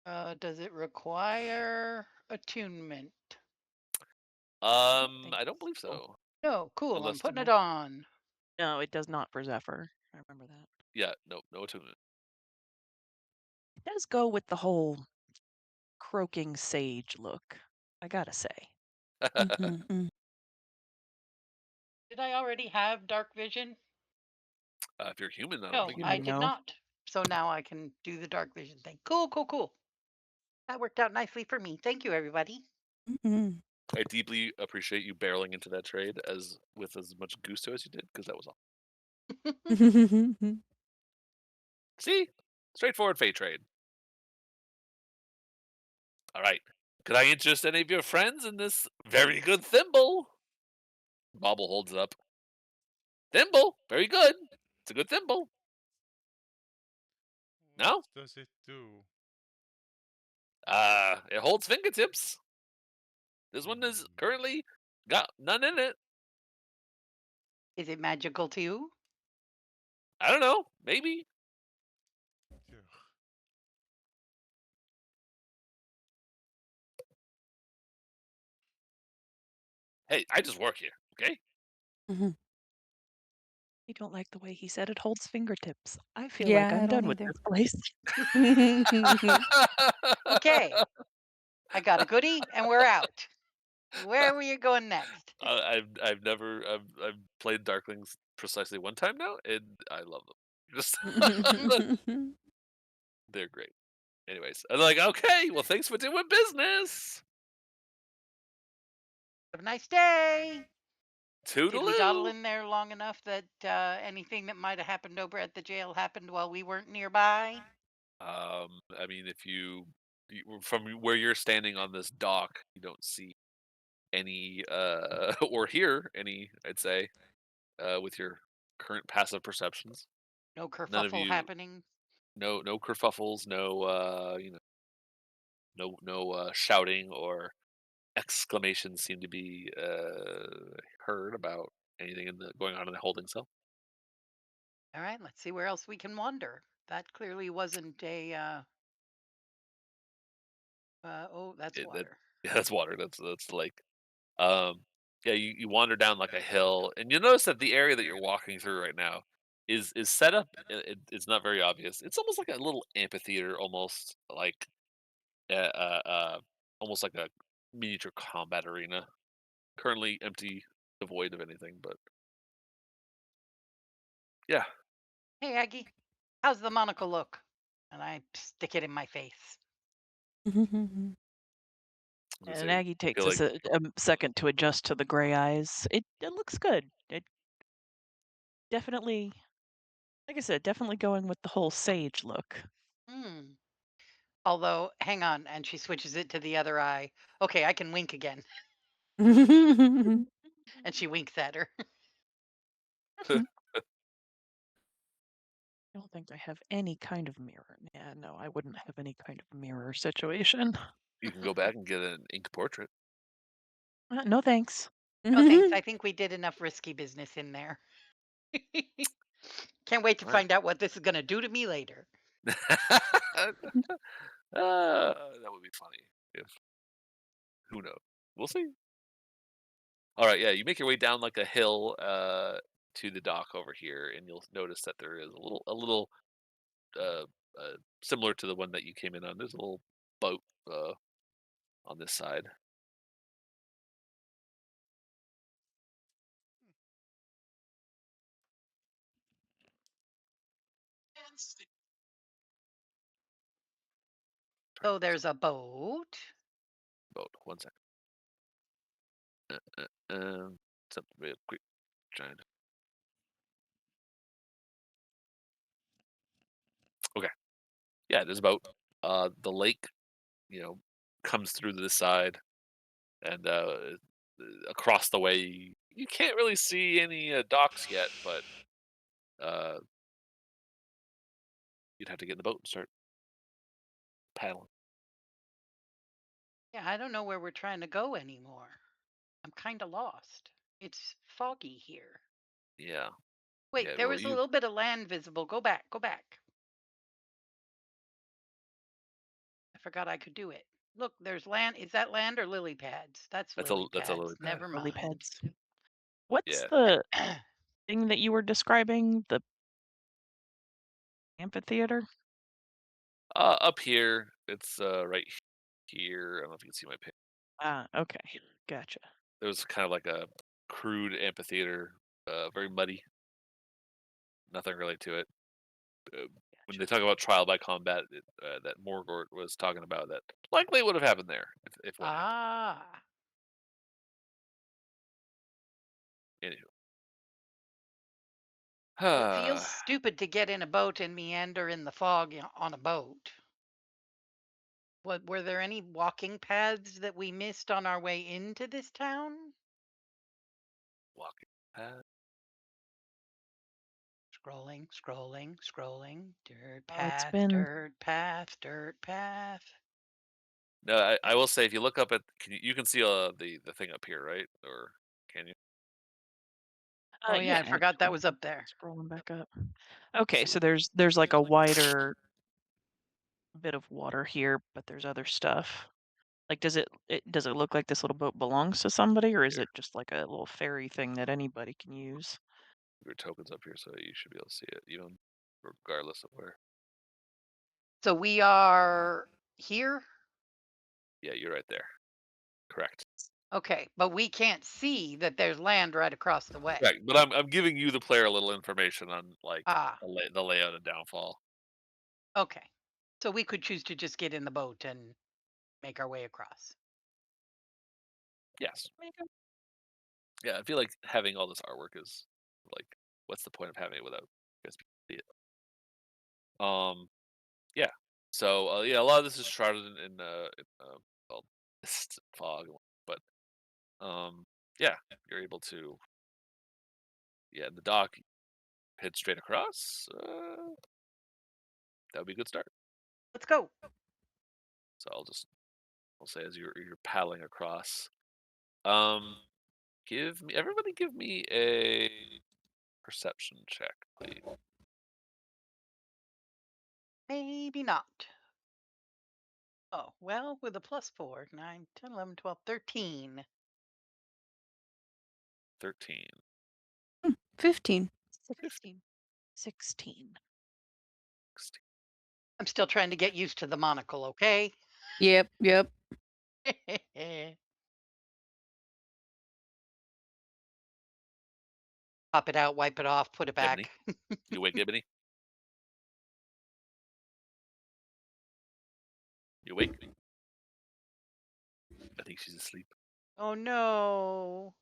Speaker 4: that?
Speaker 1: Does it require attunement? Think
Speaker 4: I don't believe
Speaker 3: so.
Speaker 4: so.
Speaker 1: no. Cool. I'm
Speaker 4: Unless,
Speaker 1: putting it on.
Speaker 3: No, it does not for Zephyr. I remember that.
Speaker 4: yeah, no attunement.
Speaker 3: It does go with the whole croaking sage look, I gotta say.
Speaker 7: Mm-hmm.
Speaker 1: Did I already have dark vision?
Speaker 4: If you're human, I don't
Speaker 1: No,
Speaker 4: think you
Speaker 1: I
Speaker 4: do.
Speaker 1: did
Speaker 3: No.
Speaker 1: not. So now I can do the dark vision thing. Cool, cool, cool. That worked out nicely for me. Thank you, everybody.
Speaker 7: Mm-hmm.
Speaker 4: I deeply appreciate you barreling into that trade as with as much gusto as you did, because that was all. See, straightforward fate trade. All right. Could I interest any of your friends in this very good thimble? Bobble holds it up. Thimble, very good. It's a good thimble.
Speaker 5: What
Speaker 4: No?
Speaker 5: does it do?
Speaker 4: It holds fingertips. This one is
Speaker 5: Hmm.
Speaker 4: currently got none in it.
Speaker 1: Is it magical too?
Speaker 4: I don't know. Maybe.
Speaker 5: Ugh.
Speaker 4: Hey, I just work here. Okay.
Speaker 7: Mm-hmm.
Speaker 3: I don't like the way he said it holds fingertips. I feel like
Speaker 7: Yeah, I
Speaker 3: I'm
Speaker 7: don't
Speaker 3: done with
Speaker 7: either.
Speaker 3: this place.
Speaker 1: Okay, I got a goodie, and we're out. Where were you going next?
Speaker 4: I've never I've played Darklings precisely one time now, and I love them. Just they're great. Anyways, I'm like, okay, well, thanks for doing business.
Speaker 1: Have a nice day. Did we dawdle
Speaker 4: Toodaloo.
Speaker 1: in there long enough that anything that might have happened over at the jail happened while we weren't nearby?
Speaker 4: I mean, if from where you're standing on this dock, you don't see any or hear any, I'd say, with your current passive perceptions.
Speaker 1: No
Speaker 4: None of
Speaker 1: kerfuffle
Speaker 4: you,
Speaker 1: happening.
Speaker 4: no kerfuffles, no no shouting or exclamations seem to be heard about anything going on in the holding cell.
Speaker 1: All right, let's see where else we can wander. That clearly wasn't a. Oh, that's
Speaker 4: That
Speaker 1: water.
Speaker 4: yeah, that's water. That's the lake. Um, yeah, you wander down like a hill, and you'll notice that the area that you're walking through right now is set up. It's not very obvious. It's almost like a little amphitheater, uh, uh, uh, almost like a miniature combat arena. Currently empty, devoid of anything. But yeah,
Speaker 1: Hey, Aggie, how's the monocle look? And I stick it in my face.
Speaker 4: I'm gonna
Speaker 3: And
Speaker 4: say,
Speaker 3: Aggie takes
Speaker 4: feel
Speaker 3: us
Speaker 4: like
Speaker 3: a second to adjust to the gray eyes. It looks good. It definitely, like I said, definitely going with the whole sage look.
Speaker 1: Hmm. Although, hang on, and she switches it to the other eye. Okay, I can wink again. And she winks at her.
Speaker 3: I don't think I have any kind of mirror. Yeah, no, I wouldn't have any kind of mirror situation.
Speaker 4: you can go back and get an ink portrait.
Speaker 3: No thanks.
Speaker 1: No, thanks. I think we did enough risky business in there. Can't wait to
Speaker 4: All right.
Speaker 1: find out what this is going to do to me later.
Speaker 4: That would be funny if who knows. We'll see. All right, yeah, you make your way down like a hill to the dock over here, and you'll notice that there is a little uh, similar to the one that you came in on. There's a little boat on this side.
Speaker 1: So there's a boat.
Speaker 4: Boat. One second. Something real quick. Trying. Okay. Yeah, there's a boat. The lake, you know, comes through to this side, and across the way, you can't really see any docks yet, but uh, you'd have to get in the boat and start paddling.
Speaker 1: Yeah, I don't know where we're trying to go anymore. I'm kind of lost. It's foggy here.
Speaker 4: Yeah,
Speaker 1: Wait,
Speaker 4: yeah.
Speaker 1: there
Speaker 4: Well,
Speaker 1: was a
Speaker 4: you
Speaker 1: little bit of land visible. Go back, go back. I forgot I could do it. Look, there's land. Is that land or lily pads? That's lily
Speaker 4: that's a
Speaker 1: pads.
Speaker 4: lily pad.
Speaker 1: Never
Speaker 3: Lily
Speaker 1: mind.
Speaker 3: pads. What's
Speaker 4: Yeah.
Speaker 3: the thing that you were describing? The amphitheater?
Speaker 4: Up here, it's right here. I don't know if you can see my pic.
Speaker 3: Ah, okay. Gotcha.
Speaker 4: There was kind of like a crude amphitheater, very muddy. Nothing really to it. When
Speaker 3: Gotcha.
Speaker 4: they talk about trial by combat, that Morgort was talking about, that likely would have happened there if what happened.
Speaker 1: Ah.
Speaker 4: Anywho,
Speaker 1: Well, it feels stupid to get in a boat and meander in the fog on a boat. What were there any walking paths that we missed on our way into this town?
Speaker 4: walking pad.
Speaker 1: Scrolling, scrolling, scrolling. Dirt
Speaker 3: Oh, it's
Speaker 1: path,
Speaker 3: been
Speaker 1: dirt path, dirt path.
Speaker 4: No, I will say if you look up at, you can see the thing up here, right? Or can you?
Speaker 1: Oh yeah,
Speaker 3: yeah,
Speaker 1: I forgot that
Speaker 3: actually.
Speaker 1: was up there.
Speaker 3: Scrolling back up. Okay,
Speaker 4: See.
Speaker 3: so there's like a wider bit of water here, but there's other stuff. Like, does it look like this little boat belongs to somebody, or is
Speaker 4: Here.
Speaker 3: it just like a little ferry thing that anybody can use?
Speaker 4: Your token's up here, so you should be able to see it, even regardless of where.
Speaker 1: So we are here?
Speaker 4: Yeah, you're right there. Correct.
Speaker 1: Okay, but we can't see that there's land right across the way.
Speaker 4: Right, but I'm giving you the player a little information on like
Speaker 1: Ah,
Speaker 4: the layout of downfall.
Speaker 1: okay. So we could choose to just get in the boat and make our way across.
Speaker 4: Yes. Yeah, I feel like having all this artwork is like, what's the point of having it without you guys see it? Yeah. So yeah, a lot of this is shrouded in well, mist, fog, but yeah, you're able to in the dock head straight across. That would be a good start.
Speaker 1: Let's go.
Speaker 4: So I'll say as you're paddling across. Um, give me a perception check, please.
Speaker 1: Maybe not. Oh, well, with a +4, 9, 10, 11, 12, 13.
Speaker 4: 13.
Speaker 7: 15.
Speaker 3: 16. 16.
Speaker 4: 16.
Speaker 1: I'm still trying to get used to the monocle, okay?
Speaker 7: Yep, yep.
Speaker 1: Pop it out, wipe it off, put it
Speaker 4: Ebony,
Speaker 1: back.
Speaker 4: you awake, Ebony? You awake? I think she's asleep.
Speaker 1: Oh no.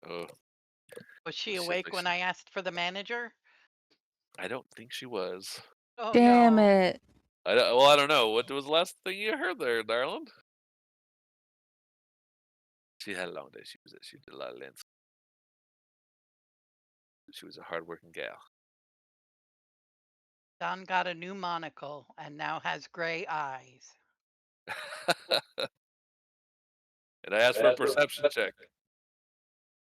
Speaker 4: Oh,
Speaker 1: Was she
Speaker 4: she
Speaker 1: awake
Speaker 4: like
Speaker 1: when I asked for the manager?
Speaker 4: I don't think she was.
Speaker 1: Oh
Speaker 7: Damn
Speaker 1: no.
Speaker 7: it.
Speaker 4: I don't know. What was the last thing you heard there, darling? She had a long day. She did a lot of lands. She was a hardworking gal.
Speaker 1: Don got a new monocle and now has gray eyes.
Speaker 4: And I asked for a perception check.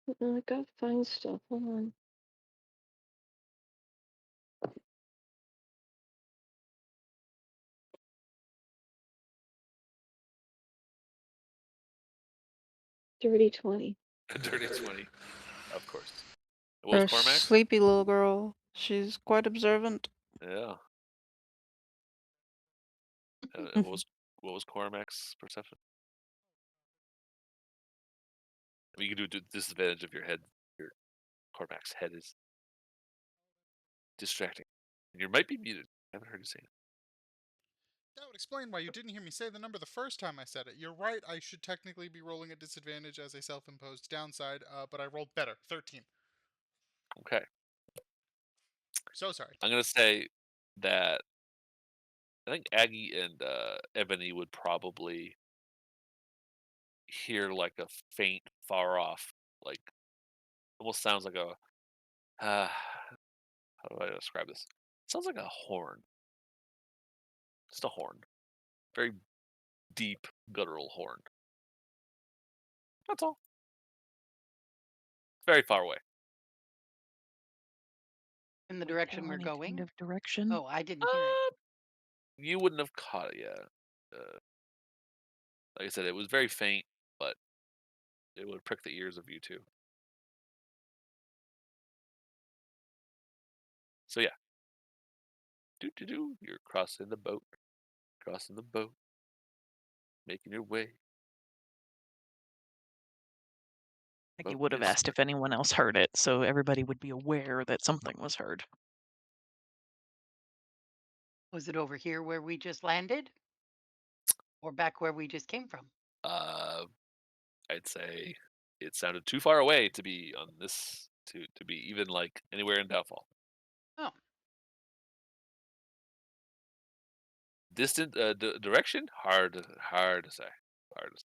Speaker 6: I gotta find stuff. Hold on. Dirty 20.
Speaker 4: Dirty 20, of course. What
Speaker 7: For
Speaker 4: was
Speaker 7: a
Speaker 4: Cormac's?
Speaker 7: sleepy little girl. She's quite observant.
Speaker 4: Yeah. And what was Cormac's perception? I mean, you can do disadvantage of your head. Your Cormac's head is distracting. And you might be muted. I haven't heard you say it.
Speaker 5: That would explain why you didn't hear me say the number the first time I said it. You're right, I should technically be rolling at disadvantage as a self-imposed downside, but I rolled better. 13.
Speaker 4: Okay.
Speaker 5: So sorry.
Speaker 4: I'm gonna say that I think Aggie and Ebony would probably hear like a faint, far off, like almost sounds like a. How do I describe this? Sounds like a horn. Just a horn. Very deep, guttural horn. That's all. Very far away.
Speaker 1: In the
Speaker 3: Can we
Speaker 1: direction
Speaker 3: tell
Speaker 1: we're
Speaker 3: any kind
Speaker 1: going?
Speaker 3: of direction?
Speaker 1: Oh, I didn't hear it.
Speaker 4: You wouldn't have caught it yet. Like I said, it was very faint, but it would prick the ears of you too. So yeah, do. You're crossing the boat, making your way.
Speaker 3: Peggy
Speaker 4: Boat
Speaker 3: would have
Speaker 4: is
Speaker 3: asked if anyone else heard it, so everybody would be aware that something was heard.
Speaker 1: Was it over here where we just landed? Or back where we just came from?
Speaker 4: uh, I'd say it sounded too far away to be on this to be even like anywhere in Doubtfall.
Speaker 1: Oh,
Speaker 4: Distant direction, hard to say. Hard to say.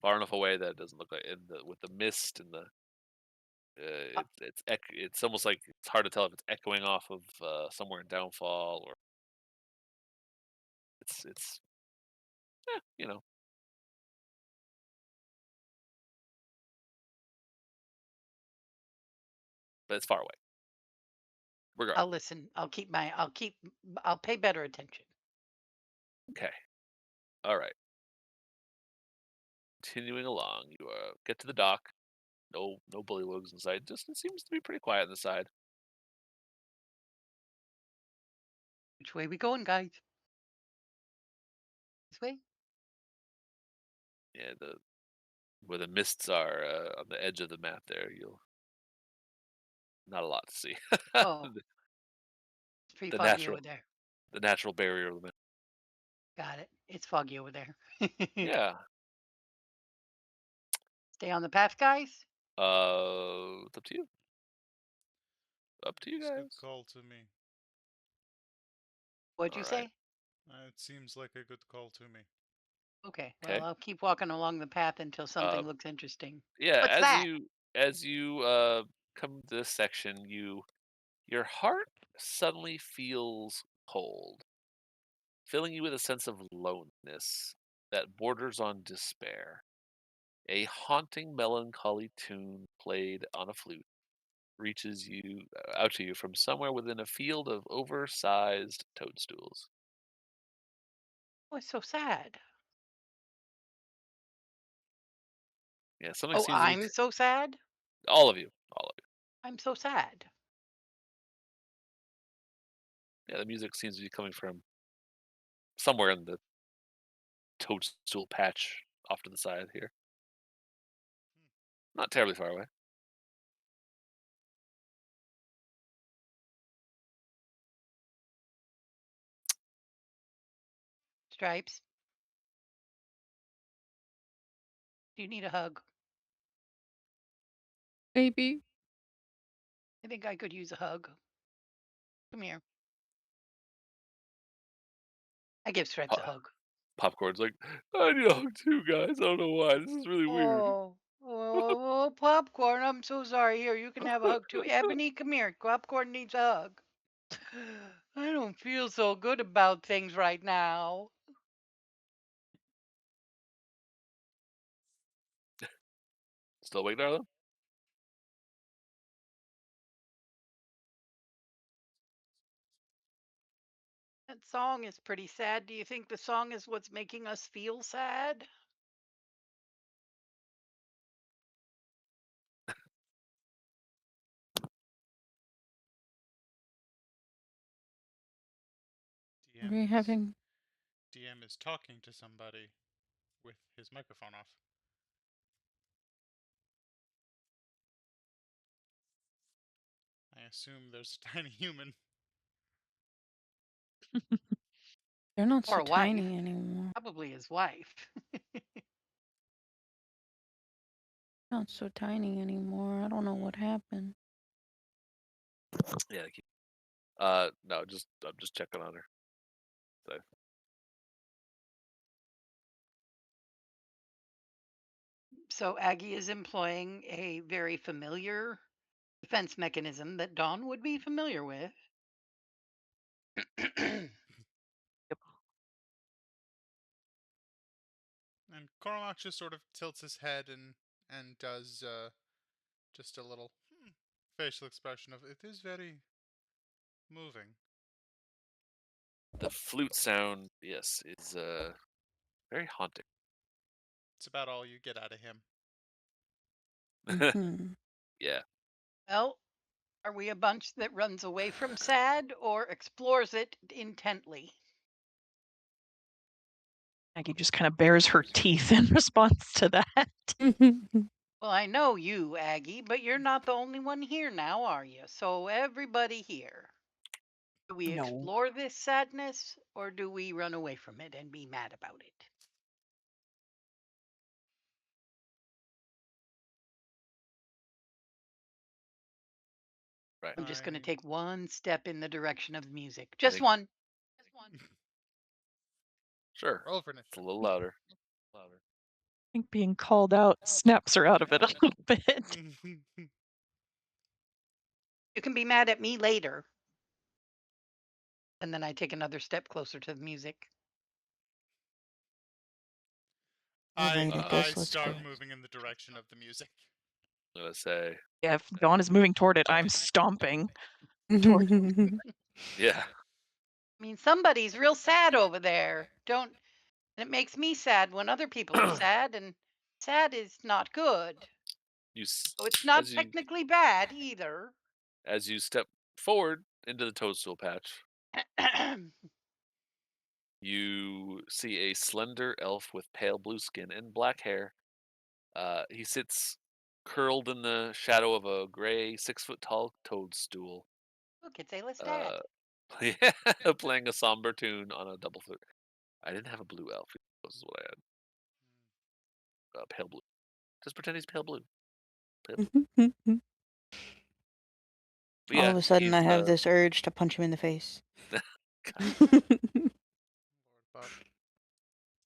Speaker 4: Far enough away that it doesn't look like with the mist and the it's almost like it's hard to tell if it's echoing off of somewhere in Downfall or it's you know, but it's far away.
Speaker 1: I'll
Speaker 4: Regardless,
Speaker 1: listen. I'll pay better attention.
Speaker 4: Okay. All right. Continuing along, you get to the dock. No bullywugs inside. Just it seems to be pretty quiet on the side.
Speaker 1: Which way we going, guys? This way?
Speaker 4: Yeah, the where the mists are on the edge of the map. There, you'll not a lot to see.
Speaker 1: Oh,
Speaker 4: the,
Speaker 1: it's pretty
Speaker 4: the
Speaker 1: foggy
Speaker 4: natural
Speaker 1: over there.
Speaker 4: the natural barrier of the map.
Speaker 1: Got it. It's foggy over there.
Speaker 4: Yeah.
Speaker 1: Stay on the path, guys.
Speaker 4: It's up to you. Up to you
Speaker 5: Looks good
Speaker 4: guys.
Speaker 5: call to me.
Speaker 1: What'd you
Speaker 4: All right.
Speaker 1: say?
Speaker 5: It seems like a good call to me.
Speaker 1: Okay. Well,
Speaker 4: Okay.
Speaker 1: I'll keep walking along the path until something looks interesting.
Speaker 4: Yeah.
Speaker 1: What's that?
Speaker 4: As you come to this section, your heart suddenly feels cold, filling you with a sense of loneliness that borders on despair. A haunting, melancholy tune played on a flute reaches you out to you from somewhere within a field of oversized toadstools.
Speaker 1: Oh, it's so sad.
Speaker 4: Yeah, something
Speaker 1: Oh,
Speaker 4: seems to be
Speaker 1: I'm so sad.
Speaker 4: all of you, all of you.
Speaker 1: I'm so sad.
Speaker 4: Yeah, the music seems to be coming from somewhere in the toadstool patch off to the side here. Not terribly far away.
Speaker 1: Stripes, do you need a hug?
Speaker 7: Maybe.
Speaker 1: I think I could use a hug. Come here. I give Stripes a
Speaker 4: Po-
Speaker 1: hug.
Speaker 4: Popcorn's like, I need a hug too, guys. I don't know why. This is really weird.
Speaker 1: Oh, Popcorn, I'm so sorry. Here, you can have a hug too. Ebony, come here. Popcorn needs a hug. I don't feel so good about things right now.
Speaker 4: Still awake, darling?
Speaker 1: That song is pretty sad. Do you think the song is what's making us feel sad?
Speaker 7: Are
Speaker 5: DM
Speaker 7: we
Speaker 5: is
Speaker 7: having?
Speaker 5: DM is talking to somebody with his microphone off. I assume there's a tiny human.
Speaker 7: They're not
Speaker 1: Or
Speaker 7: so
Speaker 1: a wife?
Speaker 7: tiny anymore.
Speaker 1: Probably his wife.
Speaker 7: Not so tiny anymore. I don't know what happened.
Speaker 4: Yeah. No, I'm just checking on her. So,
Speaker 1: So Aggie is employing a very familiar defense mechanism that Dawn would be familiar with.
Speaker 5: And Cormac just sort of tilts his head and does just a little facial expression of it is very moving.
Speaker 4: the flute sound, yes, is very haunting.
Speaker 5: It's about all you get out of him.
Speaker 7: Hmm.
Speaker 4: Yeah.
Speaker 1: Well, are we a bunch that runs away from sad or explores it intently?
Speaker 3: Maggie just kind of bares her teeth in response to that.
Speaker 1: Well, I know you, Aggie, but you're not the only one here now, are you? So, everybody here. Do we
Speaker 3: No.
Speaker 1: explore this sadness or do we run away from it and be mad about it?
Speaker 4: Right.
Speaker 1: I'm just going to
Speaker 5: I
Speaker 1: take one step in the direction of the music.
Speaker 4: I
Speaker 1: Just
Speaker 4: think
Speaker 1: one.
Speaker 4: sure.
Speaker 5: roll for
Speaker 4: It's a
Speaker 5: initiative.
Speaker 4: little louder. Louder.
Speaker 3: I think being called out snaps her out of it a little bit.
Speaker 1: You can be mad at me later. And then I take another step closer to the music.
Speaker 7: Alright, I
Speaker 4: Uh,
Speaker 5: I
Speaker 7: guess let's
Speaker 5: start
Speaker 7: go.
Speaker 5: moving in the direction of the music.
Speaker 4: I'm gonna say,
Speaker 3: Yeah, if Dawn is moving toward it, I'm stomping toward it.
Speaker 4: yeah.
Speaker 1: I mean, somebody's real sad over there. Don't and it makes me sad when other people are sad, and sad is not good.
Speaker 4: You s-
Speaker 1: So it's not
Speaker 4: as you
Speaker 1: technically bad either.
Speaker 4: as you step forward into the toadstool patch, you see a slender elf with pale blue skin and black hair. He sits curled in the shadow of a gray 6 foot tall toadstool,
Speaker 1: Look, it's Ayla's dad.
Speaker 4: uh, playing a somber tune on a double flute. I didn't have a blue elf. This is what I had. Pale blue. Just pretend he's pale blue. Pale blue. But
Speaker 7: All
Speaker 4: yeah,
Speaker 7: of a sudden,
Speaker 4: he's
Speaker 7: I have this urge to punch him in the face.
Speaker 5: Lord Bub.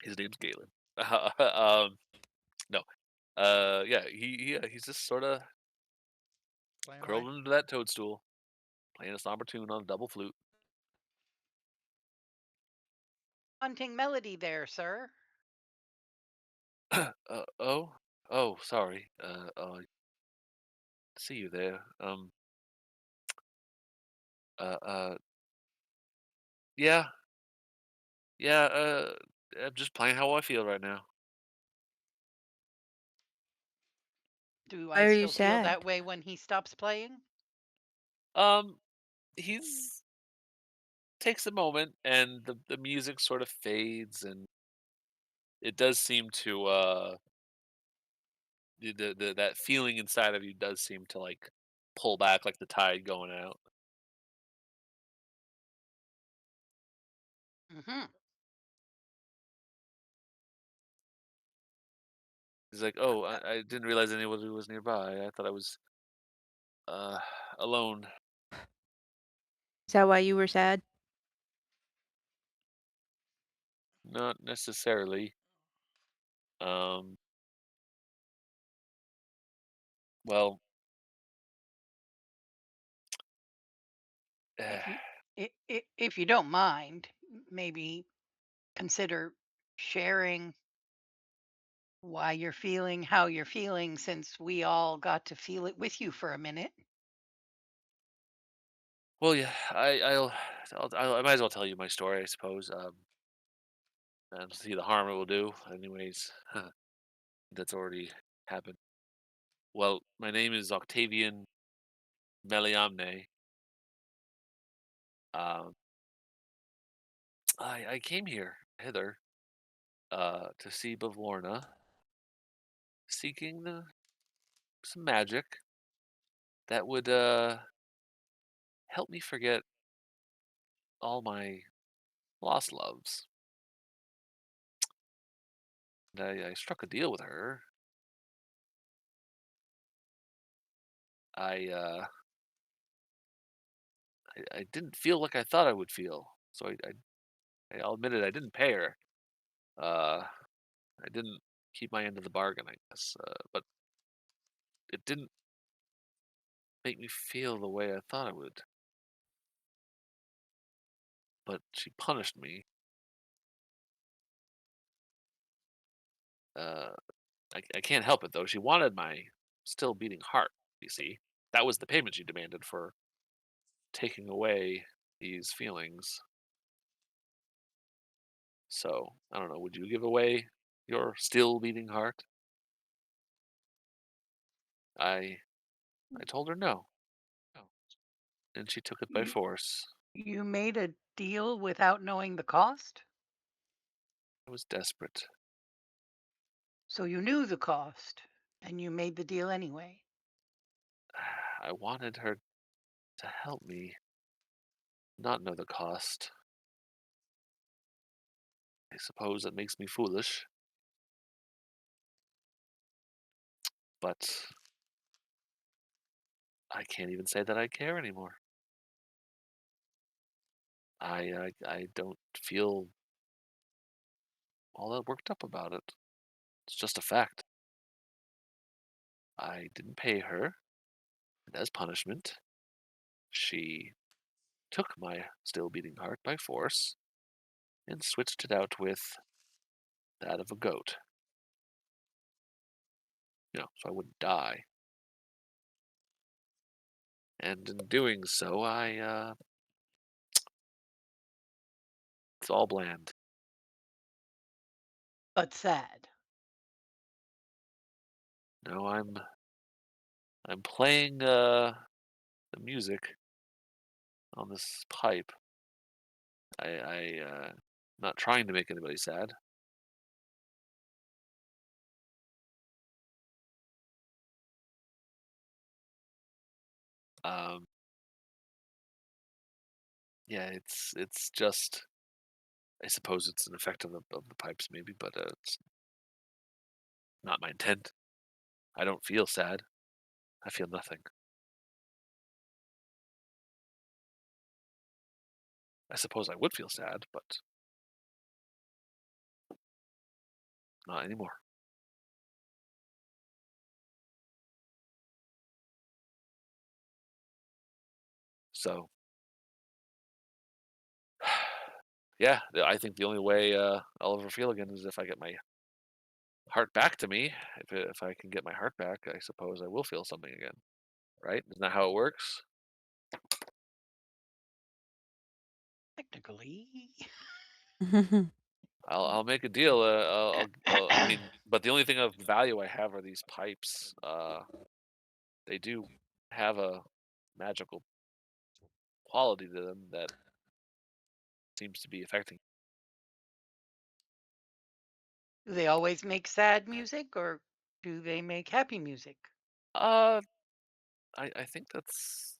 Speaker 4: his name's Galen. No. Yeah, he's just sort of
Speaker 5: Playing away.
Speaker 4: curled into that toadstool, playing a somber tune on a double flute.
Speaker 1: Hunting melody there, sir.
Speaker 4: Oh, oh, sorry. See you there. Uh, uh, yeah, yeah. I'm just playing how I feel right now.
Speaker 1: Do
Speaker 7: Why
Speaker 1: I
Speaker 7: are you
Speaker 1: still feel
Speaker 7: sad?
Speaker 1: that way when he stops playing?
Speaker 4: Um, he's takes a moment, and the music sort of fades, and it does seem to the that feeling inside of you does seem to like pull back, like the tide going out.
Speaker 1: Hmm.
Speaker 4: He's like, "Oh, I didn't realize anybody was nearby. I thought I was uh alone."
Speaker 7: Is that why you were sad?
Speaker 4: Not necessarily. Um, well,
Speaker 1: If you if you don't mind, maybe consider sharing why you're feeling how you're feeling, since we all got to feel it with you for a minute.
Speaker 4: well, yeah. I might as well tell you my story, I suppose. And see the harm it will do. Anyways, that's already happened. Well, my name is Octavian Meliamne. Um, I came hither, to see Bavlorna, seeking some magic that would help me forget all my lost loves. And I struck a deal with her. I uh, I didn't feel like I thought I would feel, so I'll admit it. I didn't pay her. Uh, I didn't keep my end of the bargain, I guess. But it didn't make me feel the way I thought it would. But she punished me. Uh, I can't help it though. She wanted my still beating heart. You see, that was the payment she demanded for taking away these feelings. So I don't know. Would you give away your still beating heart? I I told her no, and she took it by
Speaker 1: You,
Speaker 4: force.
Speaker 1: you made a deal without knowing the cost?
Speaker 4: I was desperate.
Speaker 1: So you knew the cost and you made the deal anyway.
Speaker 4: I wanted her to help me not know the cost. I suppose that makes me foolish, but I can't even say that I care anymore. I don't feel all that worked up about it. It's just a fact. I didn't pay her, and as punishment, she took my still beating heart by force and switched it out with that of a goat. So I wouldn't die. And in doing so, It's all bland.
Speaker 1: But sad.
Speaker 4: No, I'm playing the music on this pipe. I not trying to make anybody sad. Um, yeah, it's just I suppose it's an effect of the pipes maybe, but it's not my intent. I don't feel sad. I feel nothing. I suppose I would feel sad, but not anymore. So, yeah, I think the only way I'll ever feel again is if I get my heart back to me. If I can get my heart back, I suppose I will feel something again. Right? Isn't that how it works?
Speaker 1: Technically.
Speaker 4: I'll make a deal. I mean, but the only thing of value I have are these pipes. They do have a magical quality to them that seems to be affecting.
Speaker 1: Do they always make sad music or do they make happy music?
Speaker 4: Uh, I think that's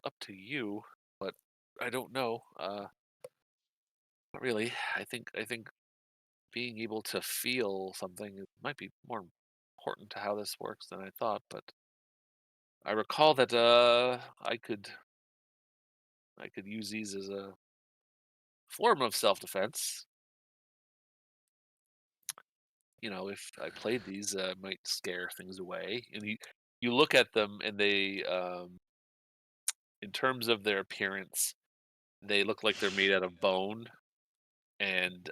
Speaker 4: up to you, but I don't know. Not really. I think being able to feel something might be more important to how this works than I thought. But I recall that I could use these as a form of self-defense. If I played these, it might scare things away. And you look at them, and they, in terms of their appearance, they look like they're made out of bone and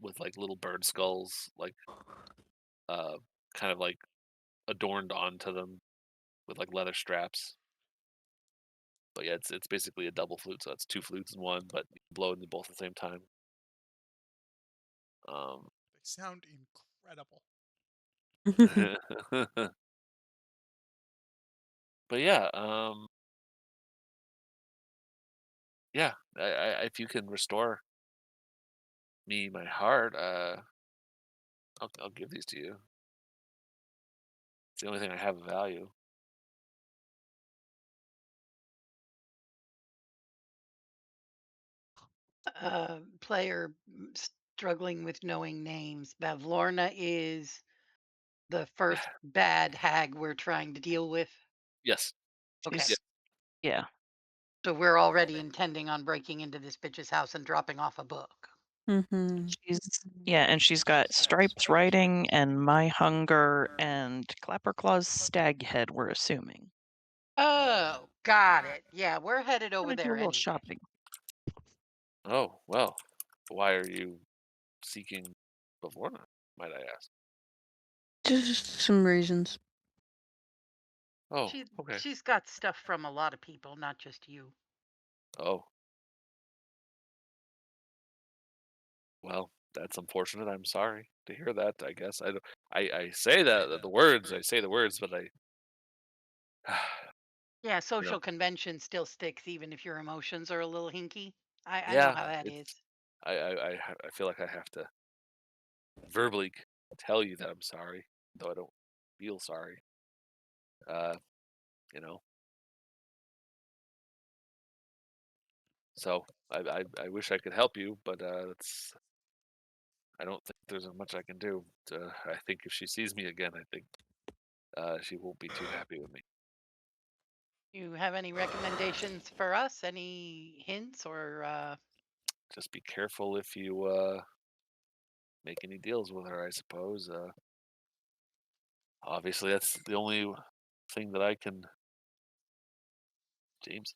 Speaker 4: with like little bird skulls, like uh, kind of like adorned onto them with like leather straps. But yeah, it's basically a double flute, so it's two flutes in one, but you blow in both at the same time. Um,
Speaker 5: They sound incredible.
Speaker 4: but yeah, yeah. If you can restore me my heart, I'll give these to you. It's the only thing I have of value.
Speaker 1: Player struggling with knowing names. Bavlorna is the
Speaker 4: Yeah.
Speaker 1: first bad hag we're trying to deal with.
Speaker 4: Yes.
Speaker 1: Okay.
Speaker 4: Yeah.
Speaker 3: She's yeah.
Speaker 1: So we're already intending on breaking into this bitch's house and dropping off a book.
Speaker 7: Mhm.
Speaker 3: And she's got Stripes writing and My Hunger and Clapperclaw's Stag Head, we're assuming.
Speaker 1: Oh, got it. Yeah, we're headed over
Speaker 3: Gonna do a
Speaker 1: there
Speaker 3: little
Speaker 1: anyway.
Speaker 3: shopping.
Speaker 4: Oh, well. Why are you seeking Bavorna, might I ask?
Speaker 7: Just some reasons.
Speaker 4: Oh,
Speaker 1: She
Speaker 4: okay.
Speaker 1: she's got stuff from a lot of people, not just you.
Speaker 4: Oh, well, that's unfortunate. I'm sorry to hear that. I guess I don't- I say that the words. I say the words, but I,
Speaker 1: Yeah,
Speaker 4: you know,
Speaker 1: social convention still sticks even if your emotions are a little hinky. I know
Speaker 4: yeah.
Speaker 1: how that is.
Speaker 4: It's I feel like I have to verbally tell you that I'm sorry, though I don't feel sorry. Uh, you know. So I wish I could help you, but it's I don't think there's much I can do. I think if she sees me again, I think she won't be too happy with me.
Speaker 1: You have any recommendations for us? Any hints or
Speaker 4: Just be careful if you make any deals with her, I suppose. Obviously, that's the only thing that I can. James,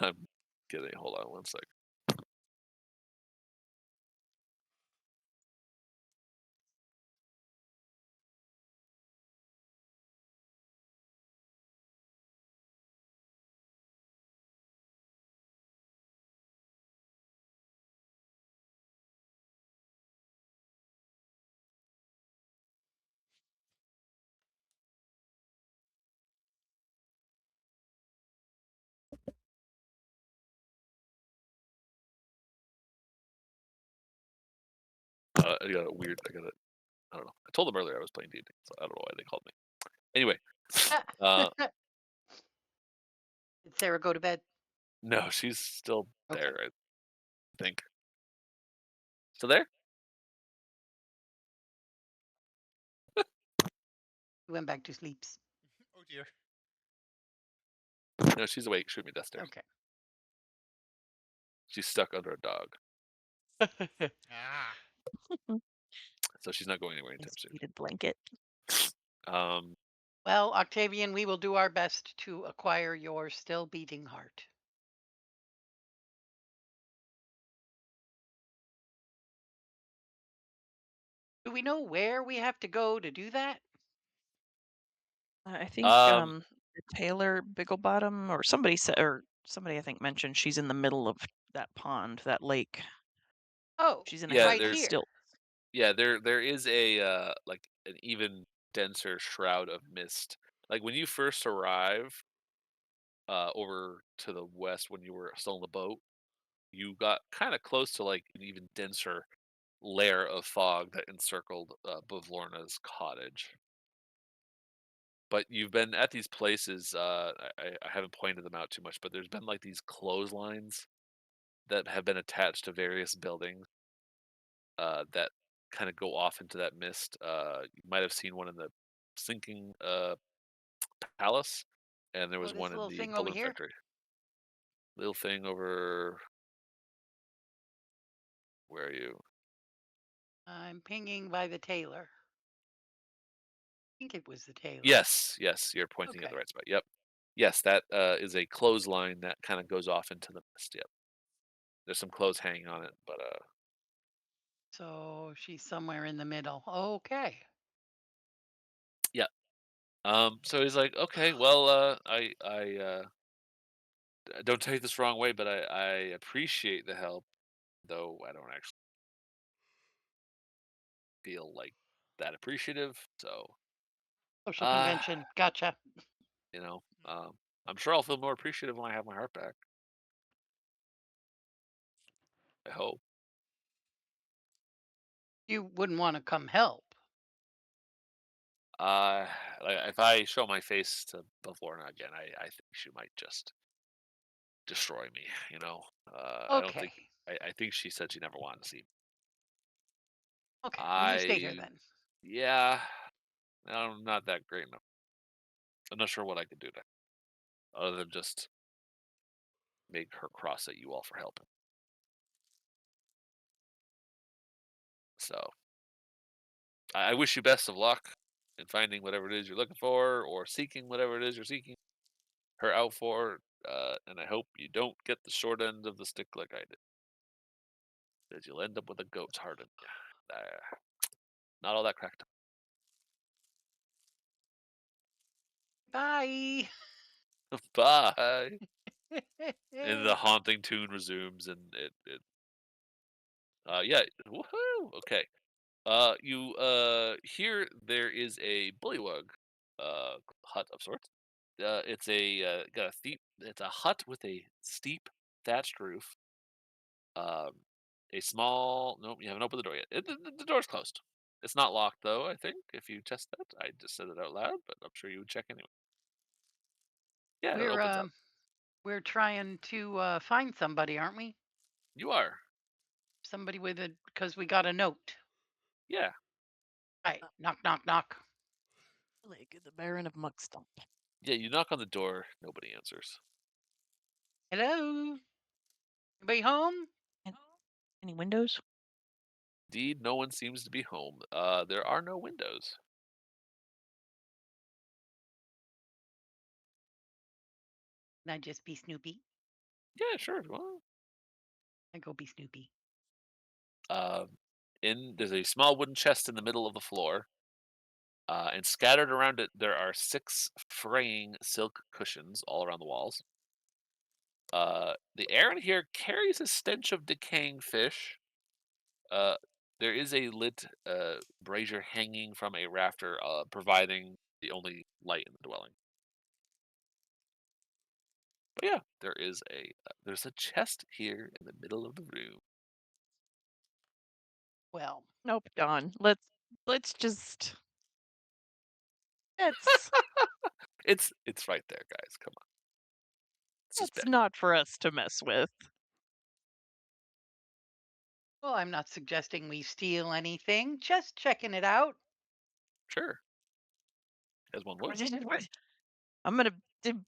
Speaker 4: I'm kidding. Hold on one sec. I got a weird. I don't know. I told them earlier I was playing D&D, so I don't know why they called me. Anyway,
Speaker 1: Did Sarah go to bed?
Speaker 4: no, she's still
Speaker 1: Okay.
Speaker 4: there. I think. Still there?
Speaker 1: She went back to sleeps.
Speaker 5: Oh dear.
Speaker 4: No, she's awake. Shoot me downstairs.
Speaker 1: Okay.
Speaker 4: She's stuck under a dog,
Speaker 5: Ah.
Speaker 4: so she's not going anywhere anytime
Speaker 3: Nice
Speaker 4: soon.
Speaker 3: beaded blanket.
Speaker 1: Well, Octavian, we will do our best to acquire your still beating heart. Do we know where we have to go to do that?
Speaker 3: I think
Speaker 4: Um,
Speaker 3: Taylor Bigglebottom or somebody said, or somebody I think mentioned she's in the middle of that pond, that lake.
Speaker 1: Oh,
Speaker 3: She's in a
Speaker 4: Yeah,
Speaker 1: right
Speaker 3: haven of
Speaker 1: here.
Speaker 3: stilt.
Speaker 4: yeah, there is a like an even denser shroud of mist. Like when you first arrive over to the west when you were still in the boat, you got kind of close to like an even denser layer of fog that encircled Bavlorna's cottage. But you've been at these places. I haven't pointed them out too much, but there's been like these clotheslines that have been attached to various buildings that kind of go off into that mist. You might have seen one in the sinking palace, and there was
Speaker 1: Oh,
Speaker 4: one
Speaker 1: this
Speaker 4: in
Speaker 1: little
Speaker 4: the
Speaker 1: thing over
Speaker 4: balloon
Speaker 1: here?
Speaker 4: factory. Little thing over. Where are you?
Speaker 1: I'm pinging by the tailor. I think it was the tailor.
Speaker 4: Yes, you're pointing at
Speaker 1: Okay.
Speaker 4: the right spot. Yep. Yes, that is a clothesline that kind of goes off into the mist. Yep. There's some clothes hanging on it, but
Speaker 1: So she's somewhere in the middle. Okay.
Speaker 4: yeah. So he's like, okay, well, don't take this wrong way, but I appreciate the help, though I don't actually feel like that appreciative. So,
Speaker 1: Social
Speaker 4: uh,
Speaker 1: convention. Gotcha.
Speaker 4: you know, I'm sure I'll feel more appreciative when I have my heart back. I hope.
Speaker 1: You wouldn't want to come help.
Speaker 4: Uh, like if I show my face to Bavlorna again, I think she might just destroy me. You know, I don't think.
Speaker 1: Okay.
Speaker 4: I think she said she never wanted to see me.
Speaker 1: Okay. Then you stay here
Speaker 4: I
Speaker 1: then.
Speaker 4: yeah, I'm not that great enough. I'm not sure what I could do to other than just make her cross at you all for helping. So I wish you best of luck in finding whatever it is you're looking for, or seeking whatever it is you're seeking her out for. And I hope you don't get the short end of the stick like I did, because you'll end up with a goat's heart in you. Not all that cracked
Speaker 1: Bye.
Speaker 4: up. Bye. And the haunting tune resumes, and yeah, woohoo. Okay. You here there is a bullywug hut of sorts. It's a got a steep. It's a hut with a steep thatched roof. Um, a small. Nope, you haven't opened the door yet. The door's closed. It's not locked though. I think if you test that, I just said it out loud, but I'm sure you would check anyway. Yeah, it
Speaker 1: we're
Speaker 4: opens up.
Speaker 1: we're trying to find somebody, aren't we?
Speaker 4: You are.
Speaker 1: Somebody with a because we got a note.
Speaker 4: Yeah.
Speaker 1: Right. Knock knock knock.
Speaker 3: Like the Baron of Muckstump.
Speaker 4: Yeah. You knock on the door. Nobody answers.
Speaker 1: Hello. Anybody home?
Speaker 3: And any windows?
Speaker 4: Indeed, no one seems to be home. There are no windows.
Speaker 1: Can I just be Snoopy?
Speaker 4: Yeah, sure. If you want.
Speaker 1: I go be Snoopy.
Speaker 4: Um, there's a small wooden chest in the middle of the floor, and scattered around it there are 6 fraying silk cushions all around the walls. The air in here carries a stench of decaying fish. Uh, there is a lit brazier hanging from a rafter, providing the only light in the dwelling. But yeah, there's a chest here in the middle of the room.
Speaker 1: Well,
Speaker 3: Nope, Dawn. Let's just that's
Speaker 4: It's right there, guys. Come on.
Speaker 3: that's
Speaker 4: Suspect.
Speaker 3: not for us to mess with.
Speaker 1: Well, I'm not suggesting we steal anything, just checking it out.
Speaker 4: Sure. As one would.
Speaker 3: I'm gonna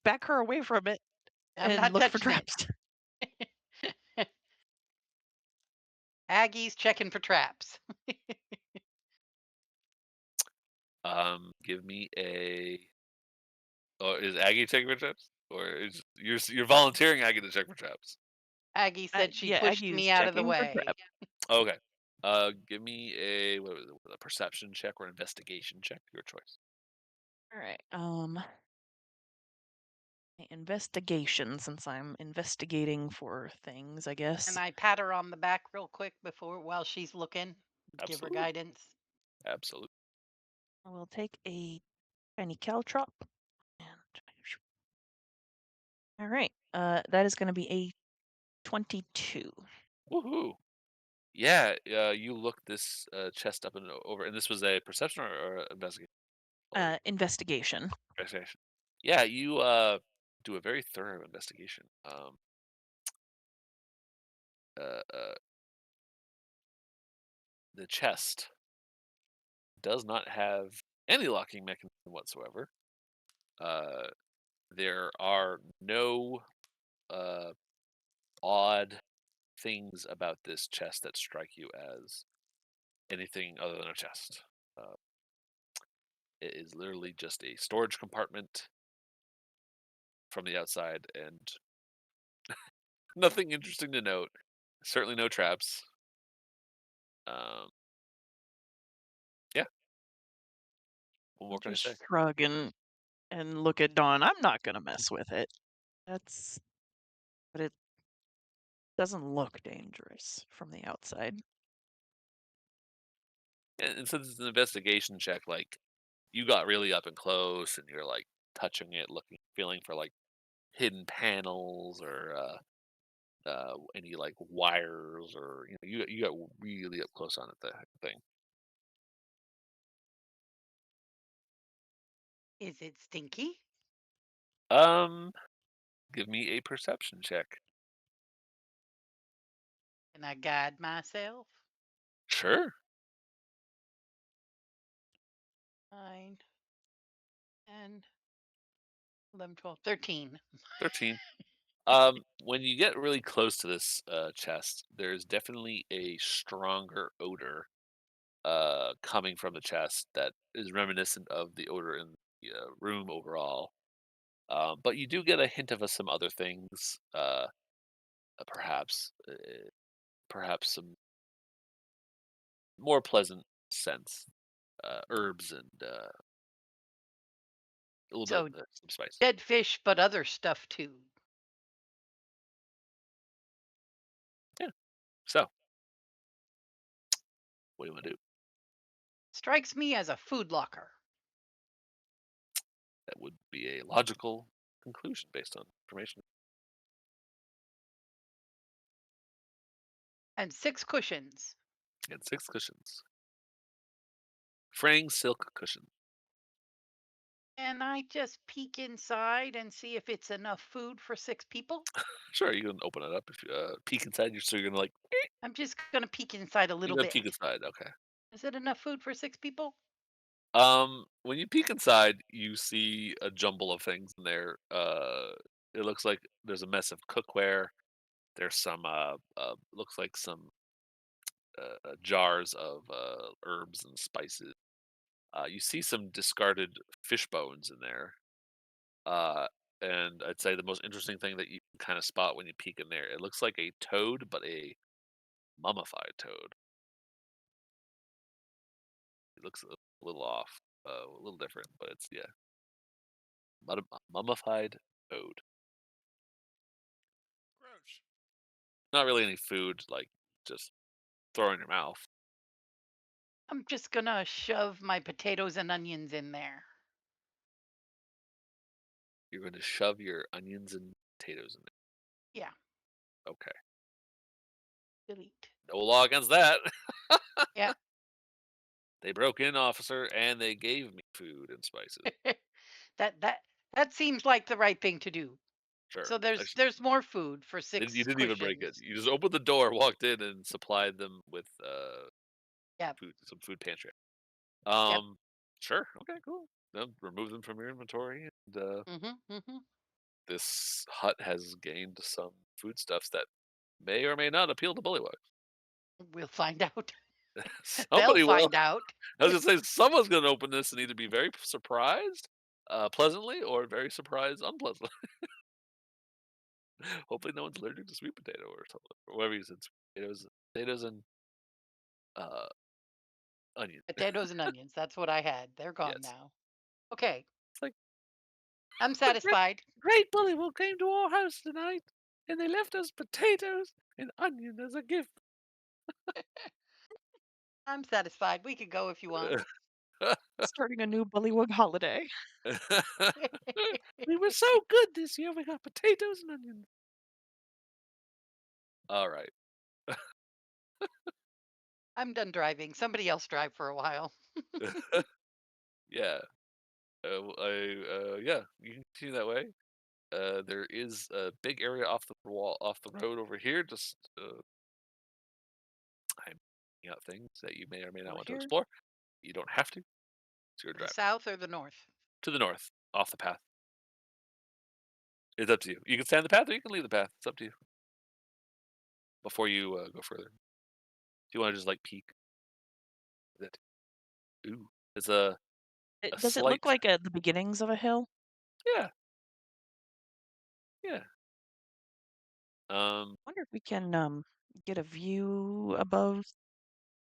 Speaker 3: back her away from it
Speaker 1: I'm
Speaker 3: and
Speaker 1: not
Speaker 3: look for
Speaker 1: touching it.
Speaker 3: traps.
Speaker 1: Aggie's checking for traps.
Speaker 4: Give me a. Oh, is Aggie checking for traps, or is you're volunteering Aggie to check for traps?
Speaker 1: Aggie said she
Speaker 3: Yeah,
Speaker 1: pushed
Speaker 3: Aggie is
Speaker 1: me out of the
Speaker 3: checking for
Speaker 1: way.
Speaker 3: traps.
Speaker 4: Okay. Give me a what was it, a perception check or investigation check, your choice.
Speaker 3: All right. Investigation, since I'm investigating for things, I guess.
Speaker 1: And I pat her on the back real quick while she's looking, give her
Speaker 4: Absolutely.
Speaker 1: guidance.
Speaker 4: Absolutely.
Speaker 3: I will take a tiny caltrop. And all right. That is going to be a 22.
Speaker 4: Woohoo! Yeah. You look this chest up and over, and this was a perception or investigation.
Speaker 3: Investigation.
Speaker 4: Investigation. Yeah, you do a very thorough investigation. Uh, the chest does not have any locking mechanism whatsoever. There are no odd things about this chest that strike you as anything other than a chest. Uh, it is literally just a storage compartment from the outside, and nothing interesting to note. Certainly no traps. Um, yeah. What more can I
Speaker 3: Just
Speaker 4: say?
Speaker 3: shrug and look at Dawn. I'm not gonna mess with it. But it doesn't look dangerous from the outside.
Speaker 4: And since it's an investigation check, like you got really up and close, and you're like touching it, looking, feeling for like hidden panels or any like wires, or you got really up close on it, the thing.
Speaker 1: Is it stinky?
Speaker 4: Um, give me a perception check.
Speaker 1: Can I guide myself?
Speaker 4: Sure.
Speaker 1: 9, 10, 11, 12, 13.
Speaker 4: 13. When you get really close to this chest, there's definitely a stronger odor coming from the chest that is reminiscent of the odor in the room overall. But you do get a hint of some other things, perhaps, perhaps some more pleasant scents, herbs, and a little bit
Speaker 1: So
Speaker 4: of some spice.
Speaker 1: dead fish, but other stuff too.
Speaker 4: Yeah. So, what do you want to do?
Speaker 1: Strikes me as a food locker.
Speaker 4: That would be a logical conclusion based on information.
Speaker 1: And 6 cushions.
Speaker 4: And 6 cushions. Fraying silk cushion.
Speaker 1: Can I just peek inside and see if it's enough food for 6 people?
Speaker 4: Sure, you can open it up if you peek inside. So you're gonna like
Speaker 1: I'm just gonna peek inside a
Speaker 4: you're
Speaker 1: little
Speaker 4: gonna
Speaker 1: bit.
Speaker 4: peek inside. Okay.
Speaker 1: Is it enough food for 6 people?
Speaker 4: When you peek inside, you see a jumble of things in there. It looks like there's a mess of cookware. There's some looks like some jars of herbs and spices. You see some discarded fish bones in there. Uh, and I'd say the most interesting thing that you can kind of spot when you peek in there, it looks like a toad, but a mummified toad. It looks a little off, a little different, but it's yeah, mummified toad.
Speaker 5: Gross.
Speaker 4: Not really any food, like just throw in your mouth.
Speaker 1: I'm just gonna shove my potatoes and onions in there.
Speaker 4: You're going to shove your onions and potatoes in
Speaker 1: Yeah,
Speaker 4: there. Okay,
Speaker 1: delete.
Speaker 4: no law against that.
Speaker 1: Yeah,
Speaker 4: They broke in, officer, and they gave me food and spices.
Speaker 1: That seems like the right thing to do.
Speaker 4: Sure.
Speaker 1: So there's more food for
Speaker 4: You
Speaker 1: 6
Speaker 4: didn't even break it.
Speaker 1: cushions.
Speaker 4: You just opened the door, walked in, and supplied them with
Speaker 1: Yep.
Speaker 4: some food pantry.
Speaker 1: Yep.
Speaker 4: Sure. Okay, cool. Then remove them from your inventory, and this hut has gained some foodstuffs that may or may not appeal to bullywugs.
Speaker 1: We'll find out. They'll
Speaker 4: Somebody will.
Speaker 1: find out.
Speaker 4: I was gonna say someone's gonna open this and either be very surprised, pleasantly, or very surprised unpleasantly. Hopefully, no one's allergic to sweet potato or something, or whatever you said. Potatoes, and uh, onion.
Speaker 1: Potatoes and onions. That's what I had. They're gone
Speaker 4: Yes,
Speaker 1: now. Okay.
Speaker 4: it's like
Speaker 1: I'm
Speaker 4: a
Speaker 1: satisfied.
Speaker 4: great bullywug came to our house tonight, and they left us potatoes and onion as a gift.
Speaker 1: I'm satisfied. We could go if you want.
Speaker 3: Starting a new Bullywug holiday.
Speaker 4: We were so good this year. We got potatoes and onions. All right.
Speaker 1: I'm done driving. Somebody else drive for a while.
Speaker 4: Yeah. Yeah. You can continue that way. There is a big area off the road over here. Just I'm pointing out things that you may or may not
Speaker 3: Over
Speaker 4: want to
Speaker 3: here.
Speaker 4: explore. You don't have to. It's your
Speaker 1: The
Speaker 4: drive.
Speaker 1: south or the north?
Speaker 4: To the north, off the path. It's up to you. You can stay on the path or you can leave the path. It's up to you. Before you go further, if you want to just like peek, that ooh, it's a
Speaker 3: Does it look
Speaker 4: slight
Speaker 3: like the beginnings of a hill?
Speaker 4: yeah, yeah.
Speaker 3: Wonder if we can get a view above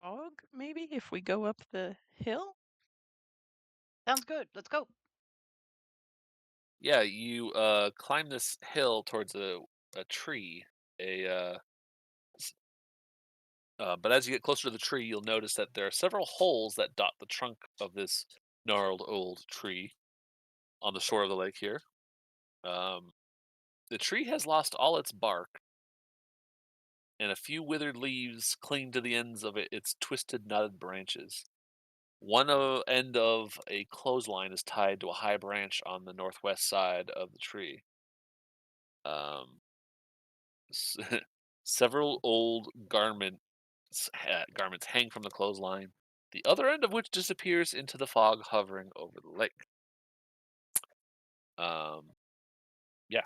Speaker 3: fog, maybe if we go up the hill.
Speaker 1: Sounds good. Let's go.
Speaker 4: Yeah. You climb this hill towards a tree. A but as you get closer to the tree, you'll notice that there are several holes that dot the trunk of this gnarled old tree on the shore of the lake here. Um, the tree has lost all its bark, and a few withered leaves cling to the ends of its twisted, knotted branches. One end of a clothesline is tied to a high branch on the northwest side of the tree. Um, s- several old garments hang from the clothesline, the other end of which disappears into the fog hovering over the lake. Um, yeah.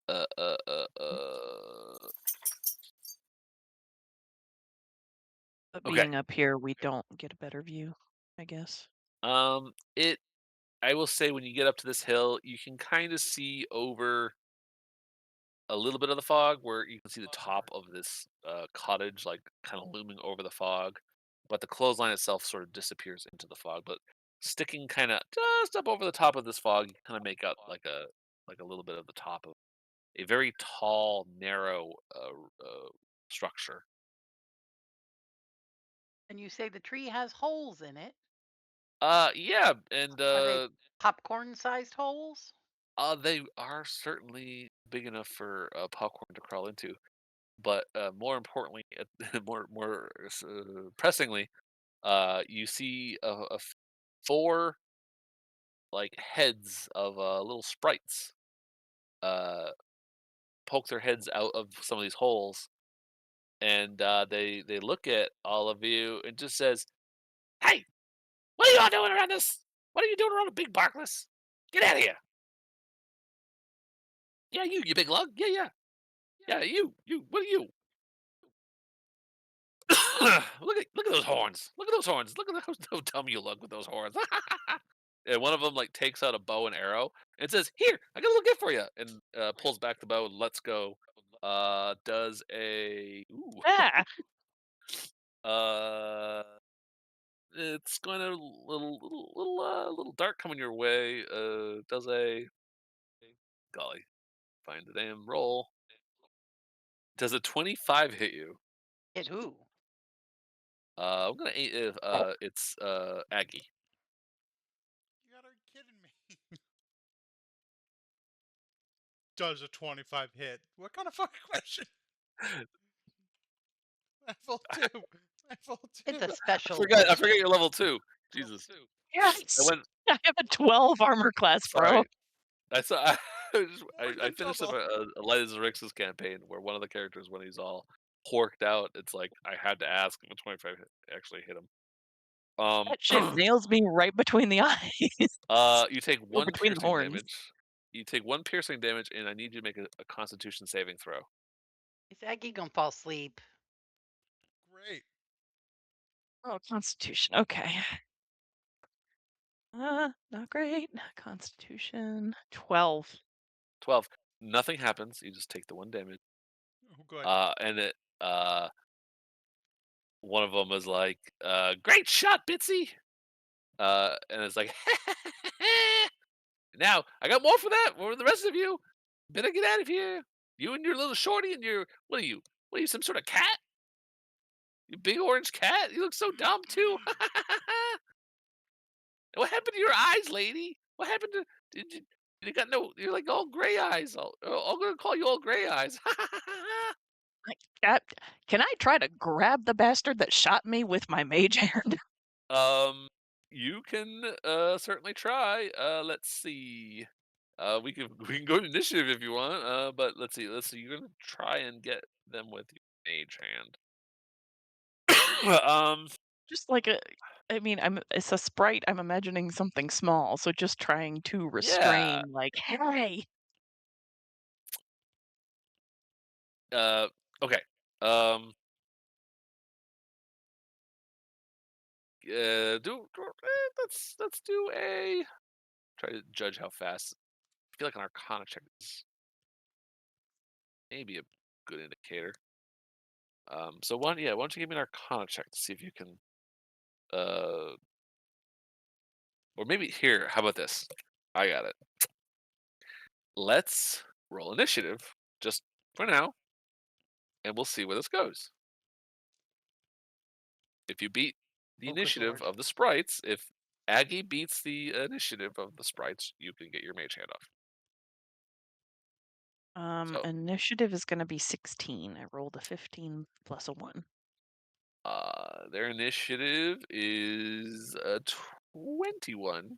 Speaker 4: Uh, uh, uh, uh.
Speaker 3: But
Speaker 4: Okay.
Speaker 3: being up here, we don't get a better view, I guess.
Speaker 4: It. I will say when you get up to this hill, you can kind of see over a little bit of the fog, where you can see the top of this cottage, like kind of looming over the fog. But the clothesline itself sort of disappears into the fog. But sticking kind of just up over the top of this fog, you kind of make out like a little bit of the top of a very tall, narrow structure.
Speaker 1: And you say the tree has holes in it.
Speaker 4: Yeah, and
Speaker 1: Are they popcorn-sized holes?
Speaker 4: they are certainly big enough for popcorn to crawl into. But more importantly, more pressingly, you see four like heads of little sprites uh, poke their heads out of some of these holes, and they look at all of you and just says, "Hey, what are you all doing around this? What are you doing around a big Barkless? Get out of here! Yeah, you big lug. Yeah. You. What are you? Look at those horns. Look at those horns. Look at how dumb you look with those horns." And one of them like takes out a bow and arrow and says, "Here, I got a little gift for you," and pulls back the bow and lets go. Does a ooh,
Speaker 3: Ah,
Speaker 4: uh, it's going to little dark coming your way. Does a golly, find the damn roll. Does a 25 hit you?
Speaker 1: Hit who?
Speaker 4: I'm gonna it's Aggie.
Speaker 5: You gotta be kidding me. Does a 25 hit? What kind of fucking question? Level 2. Level 2.
Speaker 1: It's a
Speaker 4: I
Speaker 1: special
Speaker 4: forgot
Speaker 1: edition.
Speaker 4: you're level 2. Jesus. I
Speaker 3: Yes.
Speaker 4: went.
Speaker 3: I have a 12 armor class, bro.
Speaker 4: Sorry. I saw.
Speaker 5: More
Speaker 4: I
Speaker 5: than
Speaker 4: finished up
Speaker 5: double.
Speaker 4: a Light as Rix's campaign where one of the characters, when he's all porked out, it's like I had to ask if a 25 actually hit him.
Speaker 3: That shit nails me right between the eyes.
Speaker 4: You take
Speaker 3: Or
Speaker 4: one
Speaker 3: between the
Speaker 4: piercing
Speaker 3: horns.
Speaker 4: damage. You take one piercing damage, and I need you to make a Constitution saving throw.
Speaker 1: Is Aggie gonna fall asleep?
Speaker 5: Great.
Speaker 3: Oh, Constitution. Okay. Not great. Constitution. 12.
Speaker 4: 12. Nothing happens. You just take the one damage.
Speaker 5: Oh, good.
Speaker 4: And it one of them is like, "Great shot, Bitsy," and it's like, "Now I got more for that. More for the rest of you. Better get out of here. You and your little shorty and your what are you? What are you? Some sort of cat? You big orange cat? You look so dumb too. What happened to your eyes, lady? What happened to? Did you got no? You're like all gray eyes. I'm gonna call you all gray eyes.
Speaker 3: Can I try to grab the bastard that shot me with my mage hand?
Speaker 4: You can certainly try. Let's see. We can we can go to initiative if you want. But let's see. You're gonna try and get them with your mage hand.
Speaker 3: Just like I mean, it's a sprite. I'm imagining something small, so just trying to
Speaker 4: Yeah.
Speaker 3: restrain, like, hey.
Speaker 4: Okay. Um. Let's do a try to judge how fast. I feel like an Arcana check is maybe a good indicator. So why don't you give me an Arcana check to see if you can, or maybe here. How about this? I got it. Let's roll initiative just for now, and we'll see where this goes. If you beat the
Speaker 1: Oh, good
Speaker 4: initiative
Speaker 1: lord.
Speaker 4: of the sprites, if Aggie beats the initiative of the sprites, you can get your mage hand off. So,
Speaker 3: Initiative is gonna be 16. I rolled a 15 plus a 1.
Speaker 4: their initiative is 21.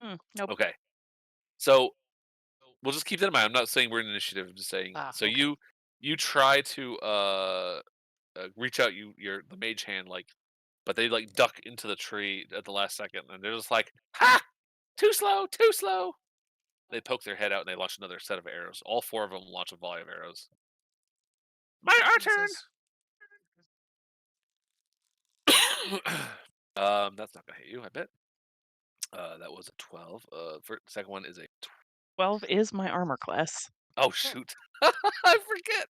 Speaker 3: Nope.
Speaker 4: Okay, so we'll just keep that in mind. I'm not saying we're in initiative. I'm just saying.
Speaker 1: Ah,
Speaker 4: So
Speaker 1: okay.
Speaker 4: you try to reach out the mage hand like, but they like duck into the tree at the last second, and they're just like, "Ha! Too slow! Too slow!" They poke their head out and they launch another set of arrows. All four of them launch a volley of arrows. Our turn.
Speaker 5: Jesus.
Speaker 4: That's not gonna hit you, I bet. That was a 12. Second one is a
Speaker 3: 12 is my armor class.
Speaker 4: oh shoot, I forget.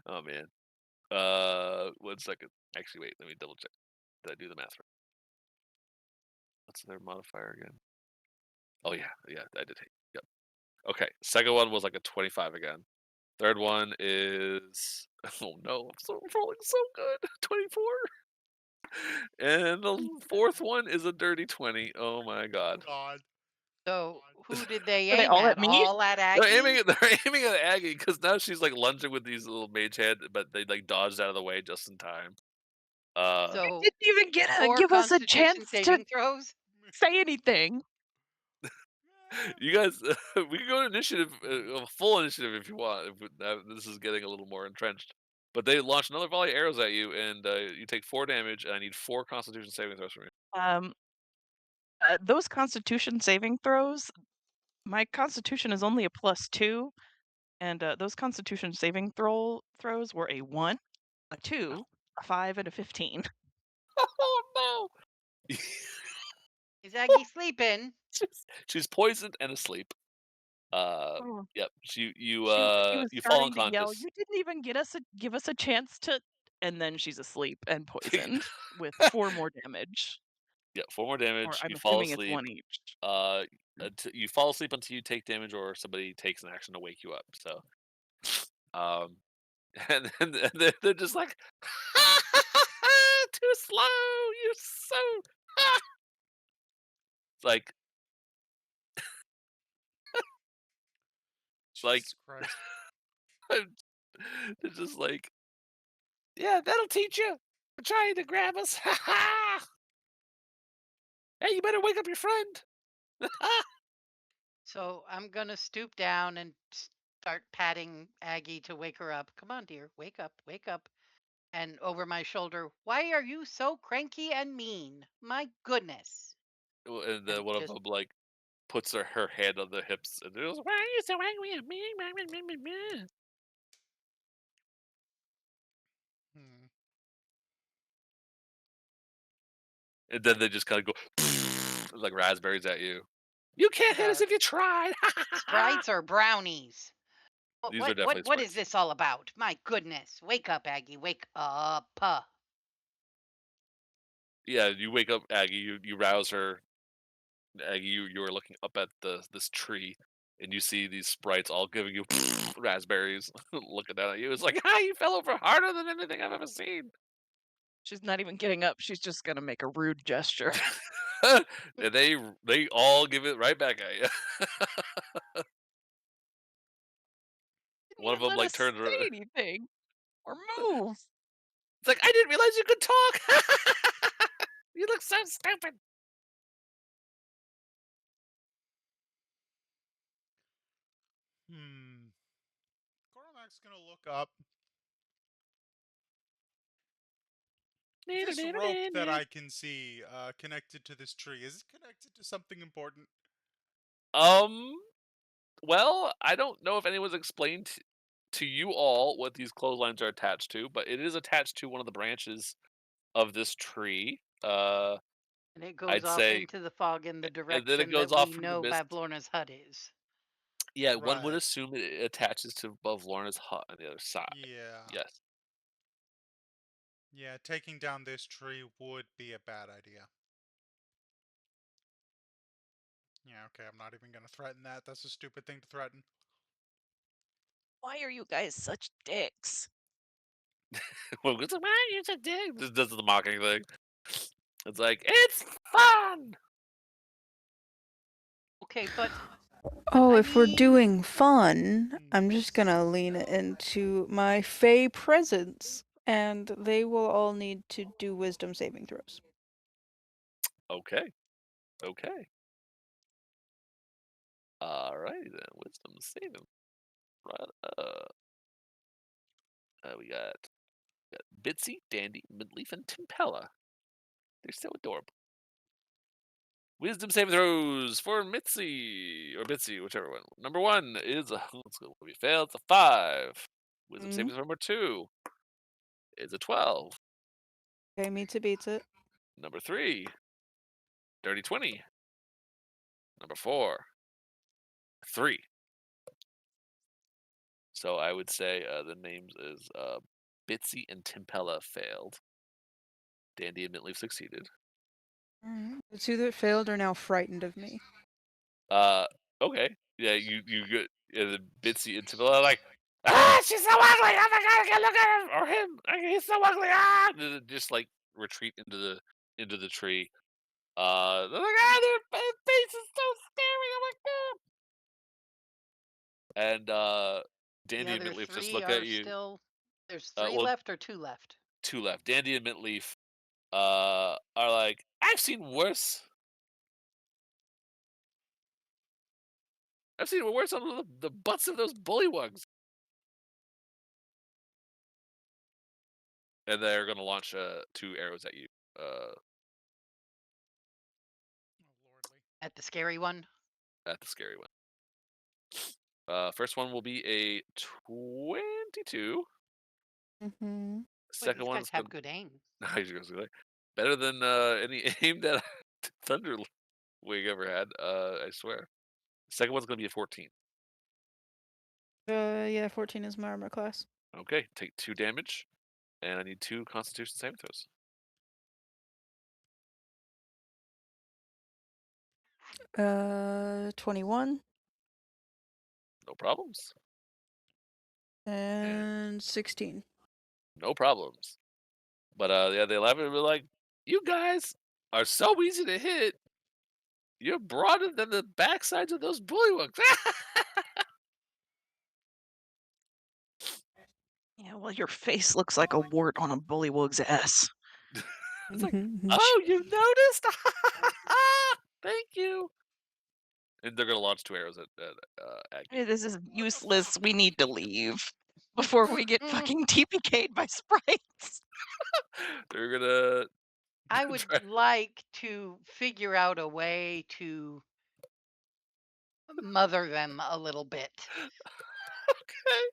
Speaker 4: Oh man. 1 second. Actually, wait. Let me double check. Did I do the math right? What's their modifier again? Oh yeah, I did. Yep. Okay. Second one was like a 25 again. Third one is oh no, I'm rolling so good. 24. And the fourth one is a dirty 20. Oh my god.
Speaker 5: God.
Speaker 1: So who did they
Speaker 3: Are they
Speaker 1: aim
Speaker 3: all
Speaker 1: at?
Speaker 3: at me?
Speaker 1: All at
Speaker 4: They're
Speaker 1: Aggie?
Speaker 4: aiming at Aggie because now she's like lunging with these little mage head, but they like dodged out of the way just in time.
Speaker 1: So
Speaker 3: Didn't even
Speaker 1: four
Speaker 3: give us a
Speaker 1: Constitution
Speaker 3: chance to
Speaker 1: saving throws.
Speaker 3: say anything.
Speaker 4: You guys, we can go to initiative, a full initiative if you want. This is getting a little more entrenched. But they launch another volley of arrows at you, and you take 4 damage, and I need 4 Constitution saving throws from you.
Speaker 3: Those Constitution saving throws. My Constitution is only a +2, and those Constitution saving throws were a 1, a 2, a 5, and a 15.
Speaker 4: Oh no!
Speaker 1: Is Aggie sleeping?
Speaker 4: She's poisoned and asleep.
Speaker 3: Oh.
Speaker 4: Yep.
Speaker 3: She was
Speaker 4: You fall
Speaker 3: starting to yell,
Speaker 4: unconscious.
Speaker 3: "You didn't even give us a chance to," and then she's asleep and poisoned with 4 more damage.
Speaker 4: Yeah, 4 more
Speaker 3: Or
Speaker 4: damage.
Speaker 3: I'm
Speaker 4: You fall
Speaker 3: assuming it's
Speaker 4: asleep.
Speaker 3: 1 each.
Speaker 4: You fall asleep until you take damage, or somebody takes an action to wake you up. So, um, and they're just like, too slow. You're so. It's like,
Speaker 5: Jesus Christ.
Speaker 4: they're just like, Yeah, that'll teach you. For trying to grab us. Ha ha! Hey, you better wake up your friend.
Speaker 1: So I'm gonna stoop down and start patting Aggie to wake her up. Come on, dear, wake up, wake up. And over my shoulder, why are you so cranky and mean? My goodness.
Speaker 4: And then
Speaker 1: And
Speaker 4: one of
Speaker 1: just
Speaker 4: them like puts her hand on the hips and goes, "Why are you so angry at me?"
Speaker 5: Hmm.
Speaker 4: And then they just kind of go like raspberries at you. You can't hit us
Speaker 1: uh,
Speaker 4: if you tried.
Speaker 1: Sprites or brownies? What
Speaker 4: These are
Speaker 1: what what
Speaker 4: definitely
Speaker 1: what is
Speaker 4: sprites.
Speaker 1: this all about? My goodness. Wake up, Aggie. Wake up.
Speaker 4: Yeah, you wake up Aggie. You rouse her. Aggie, you are looking up at this tree, and you see these sprites all giving you raspberries, looking down at you. It's like, ah, you fell over harder than anything I've ever seen.
Speaker 3: She's not even getting up. She's just gonna make a rude gesture.
Speaker 4: And they all give it right back at you.
Speaker 3: Didn't
Speaker 4: One of
Speaker 3: even
Speaker 4: them
Speaker 3: let
Speaker 4: like
Speaker 3: us
Speaker 4: turns.
Speaker 3: say anything or move.
Speaker 4: It's like, I didn't realize you could talk. You look so stupid.
Speaker 5: Cormac's gonna look up. This rope that I can see connected to this tree, is it connected to something important?
Speaker 4: Well, I don't know if anyone's explained to you all what these clotheslines are attached to, but it is attached to one of the branches of this tree.
Speaker 1: And it goes
Speaker 4: I'd
Speaker 1: off
Speaker 4: say,
Speaker 1: into the fog in the
Speaker 4: and then it
Speaker 1: direction
Speaker 4: goes
Speaker 1: that
Speaker 4: off
Speaker 1: we
Speaker 4: from the
Speaker 1: know
Speaker 4: mist.
Speaker 1: Bavlorna's hut is.
Speaker 4: Yeah, one would
Speaker 5: Right.
Speaker 4: assume it attaches to above Lorna's hut on the other side.
Speaker 5: Yeah.
Speaker 4: Yes.
Speaker 5: Yeah, taking down this tree would be a bad idea. Yeah, okay, I'm not even gonna threaten that. That's a stupid thing to threaten.
Speaker 3: Why are you guys such dicks?
Speaker 4: Well, it's like, why are you so dick? Just does the mocking thing. It's like, it's fun.
Speaker 1: Okay, but
Speaker 7: Oh,
Speaker 1: I
Speaker 7: if we're
Speaker 1: mean,
Speaker 7: doing fun, I'm just
Speaker 5: Yes.
Speaker 7: gonna lean into my Fey presence, and they will all need to do wisdom saving throws.
Speaker 4: Okay. Okay. Alrighty then. Wisdom saving. Right. We got Bitsy, Dandy, Midleaf, and Timpella. They're so adorable. Wisdom saving throws for Mitzi or Bitsy, whichever one. Number 1 is let's go. We failed. It's a 5. Wisdom saving throw number 2 is a 12.
Speaker 7: Okay, meets it beats it.
Speaker 4: Number 3, dirty 20. Number 4, 3. So I would say the names is Bitsy and Timpella failed. Dandy and Midleaf succeeded.
Speaker 7: Alright. The two that failed are now frightened of me.
Speaker 4: Okay. Yeah, you get the Bitsy and Timpella are like, ah, she's so ugly. Oh my god, I can't look at him or him. He's so ugly. Ah, and then just like retreat into the tree. They're like, ah, their face is so scary. Oh my god. And
Speaker 1: the
Speaker 4: Dandy and
Speaker 1: other
Speaker 4: Midleaf just
Speaker 1: three
Speaker 4: look at
Speaker 1: are
Speaker 4: you.
Speaker 1: still. There's three
Speaker 4: Well,
Speaker 1: left or two left?
Speaker 4: 2 left. Dandy and Midleaf are like, I've seen worse. I've seen worse on the butts of those bullywugs. And they're gonna launch 2 arrows at you.
Speaker 5: Oh, lordly.
Speaker 1: At the scary one?
Speaker 4: At the scary one. First one will be a 22.
Speaker 7: Mm-hmm.
Speaker 1: Boy,
Speaker 4: Second
Speaker 1: these guys
Speaker 4: one's
Speaker 1: have
Speaker 4: gonna
Speaker 1: good aim.
Speaker 4: better than any aim that Thunderwing ever had. I swear. Second one's gonna be a 14.
Speaker 7: Yeah, 14 is my armor class.
Speaker 4: Okay, take 2 damage, and I need 2 Constitution saving throws.
Speaker 7: 21
Speaker 4: No problems.
Speaker 7: and 16.
Speaker 4: No problems. But yeah, the 11 will be like, you guys are so easy to hit. You're broader than the backsides of those bullywugs.
Speaker 3: Yeah, well, your face looks like a wart on a bullywug's ass.
Speaker 4: It's like, oh, you noticed? Thank you. And they're gonna launch 2 arrows at Aggie.
Speaker 3: Hey, this is useless. We need to leave before we get fucking TPK'd by sprites.
Speaker 4: They're gonna
Speaker 1: I would
Speaker 4: try.
Speaker 1: like to figure out a way to mother them a little bit.
Speaker 4: Okay.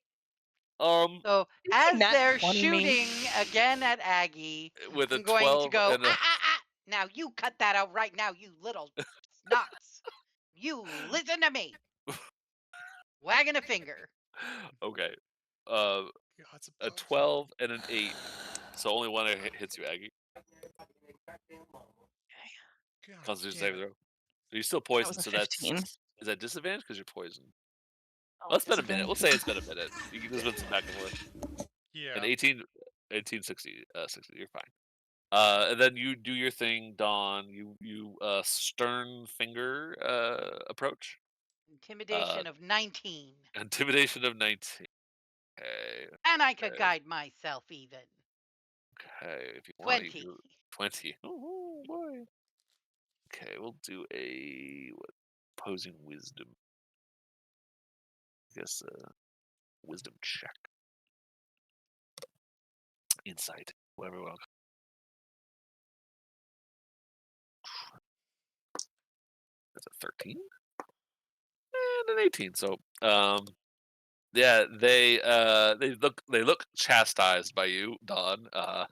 Speaker 1: So
Speaker 3: You
Speaker 1: as
Speaker 3: can nat
Speaker 1: they're
Speaker 3: 20 me.
Speaker 1: shooting again at Aggie,
Speaker 4: With a
Speaker 1: I'm going to
Speaker 4: 12
Speaker 1: go,
Speaker 4: and a
Speaker 1: now you cut that out right now, you little snots. You listen to me. Wagging a finger.
Speaker 4: okay.
Speaker 5: God, it's
Speaker 4: A
Speaker 5: above.
Speaker 4: 12 and an 8. So only one hits you, Aggie.
Speaker 5: God
Speaker 4: Constitution
Speaker 5: damn
Speaker 4: saving
Speaker 5: it.
Speaker 4: throw. You're still
Speaker 3: That
Speaker 4: poisoned,
Speaker 3: was a
Speaker 4: so
Speaker 3: 15.
Speaker 4: is that disadvantage because you're poisoned?
Speaker 3: Oh,
Speaker 4: Well, it's been a minute. We'll
Speaker 3: disadvantage.
Speaker 4: say it's been a minute. There's been some back and forth. And
Speaker 5: Yeah.
Speaker 4: 1860, 60. You're fine. And then you do your thing, Dawn. You stern finger approach.
Speaker 1: Intimidation of 19.
Speaker 4: Intimidation of 19. Okay.
Speaker 1: And I could guide myself even.
Speaker 4: Okay. If you want, you
Speaker 1: 20.
Speaker 4: do 20. Oh boy. Okay, we'll do a opposing wisdom. I guess wisdom check. Insight. Whatever we want. That's a 13 and an 18. So yeah, they look chastised by you, Dawn. Uh,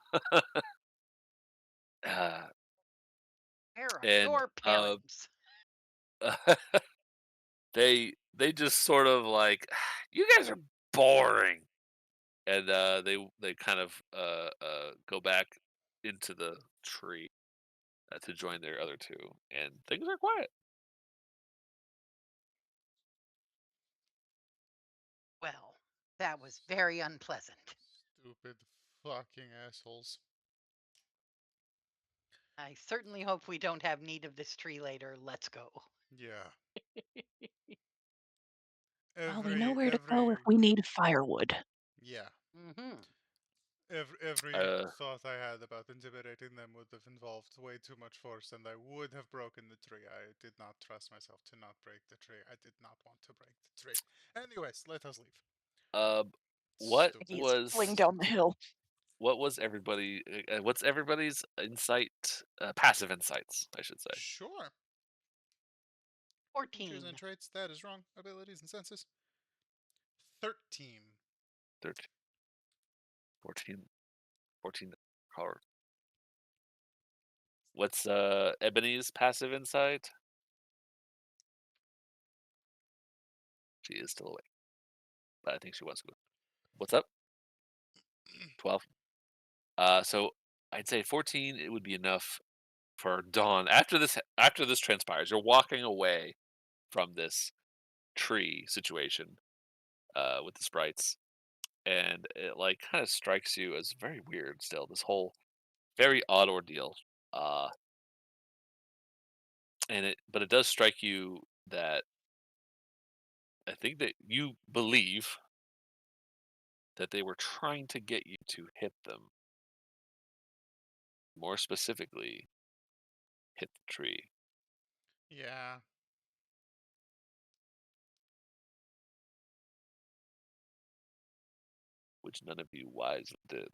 Speaker 1: Where are
Speaker 4: and
Speaker 1: your parents?
Speaker 4: they just sort of like, you guys are boring, and they kind of go back into the tree to join their other two, and things are quiet.
Speaker 1: Well, that was very unpleasant.
Speaker 5: Stupid fucking assholes.
Speaker 1: I certainly hope we don't have need of this tree later. Let's go.
Speaker 5: Yeah.
Speaker 3: Well, we know where to
Speaker 5: Every
Speaker 3: go if we need firewood.
Speaker 5: yeah.
Speaker 1: Mm-hmm.
Speaker 5: Every thought I had about intimidating them would have involved way too much force, and I would have broken the tree. I did not trust myself to not break the tree. I did not want to break the tree. Anyways, let us leave.
Speaker 4: What
Speaker 5: Stupid.
Speaker 3: He's fling down the hill.
Speaker 4: what was everybody? What's everybody's insight? Passive insights, I should say.
Speaker 5: Sure.
Speaker 1: 14.
Speaker 5: Features and traits. That is wrong. Abilities and senses. 13.
Speaker 4: 13, 14 power. What's Ebony's passive insight? She is still awake, but I think she wants to go. What's up? 12. So I'd say 14. It would be enough for Dawn. After this transpires, you're walking away from this tree situation with the sprites, and it like kind of strikes you as very weird. Still, this whole very odd ordeal. Uh, but it does strike you that I think that you believe that they were trying to get you to hit them. More specifically, hit the tree.
Speaker 5: Yeah.
Speaker 4: Which none of you wisely did.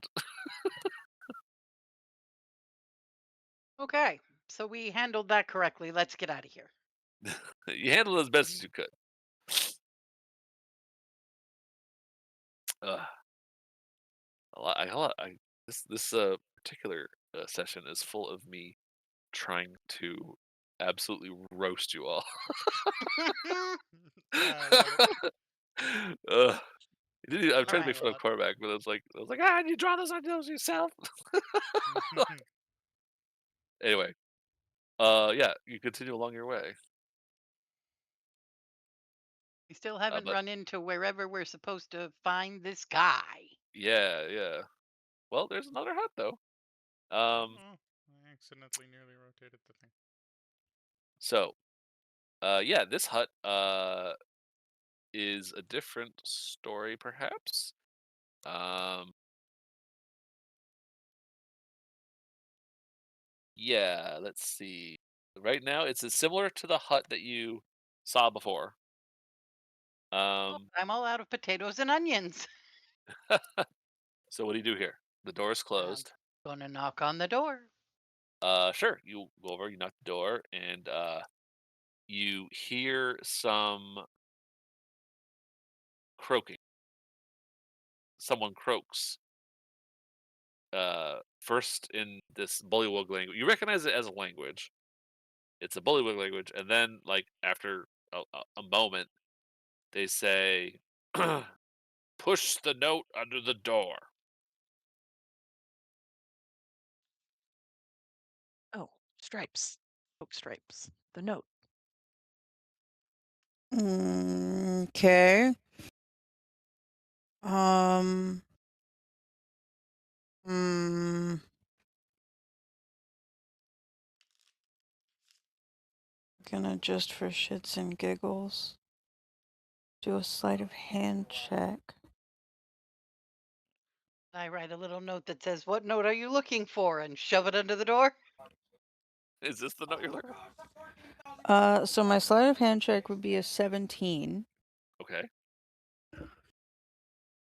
Speaker 1: Okay. So we handled that correctly. Let's get out of here.
Speaker 4: You handled it as best as you could. Uh, this particular session is full of me trying to absolutely roast you all.
Speaker 5: I love it.
Speaker 4: uh, I'm trying to make
Speaker 1: Alright.
Speaker 4: fun of quarterback, but I was like, you draw those ideas yourself. Anyway, yeah, you continue along your way.
Speaker 1: We still haven't
Speaker 4: But
Speaker 1: run into wherever we're supposed to find this guy.
Speaker 4: yeah. Well, there's another hut though.
Speaker 5: Oh, I accidentally nearly rotated the thing.
Speaker 4: So, yeah, this hut is a different story, perhaps. Yeah, let's see. Right now, it's similar to the hut that you saw before.
Speaker 1: Oh, I'm all out of potatoes and onions.
Speaker 4: So what do you do here? The door is
Speaker 1: I'm
Speaker 4: closed.
Speaker 1: gonna knock on the door.
Speaker 4: Sure. You go over, you knock the door, and you hear some croaking. Someone croaks. First in this bullywug language. You recognize it as a language. It's a bullywug language, and then like after a moment, they say, "Push the note under the door."
Speaker 3: Oh, stripes. Oak stripes. The note.
Speaker 7: Okay. Um. Hmm. Gonna just for shits and giggles do a sleight of hand check.
Speaker 1: I write a little note that says, "What note are you looking for?" and shove it under the door.
Speaker 4: Is this the note you're looking for?
Speaker 7: So my sleight of hand check would be a 17.
Speaker 4: Okay.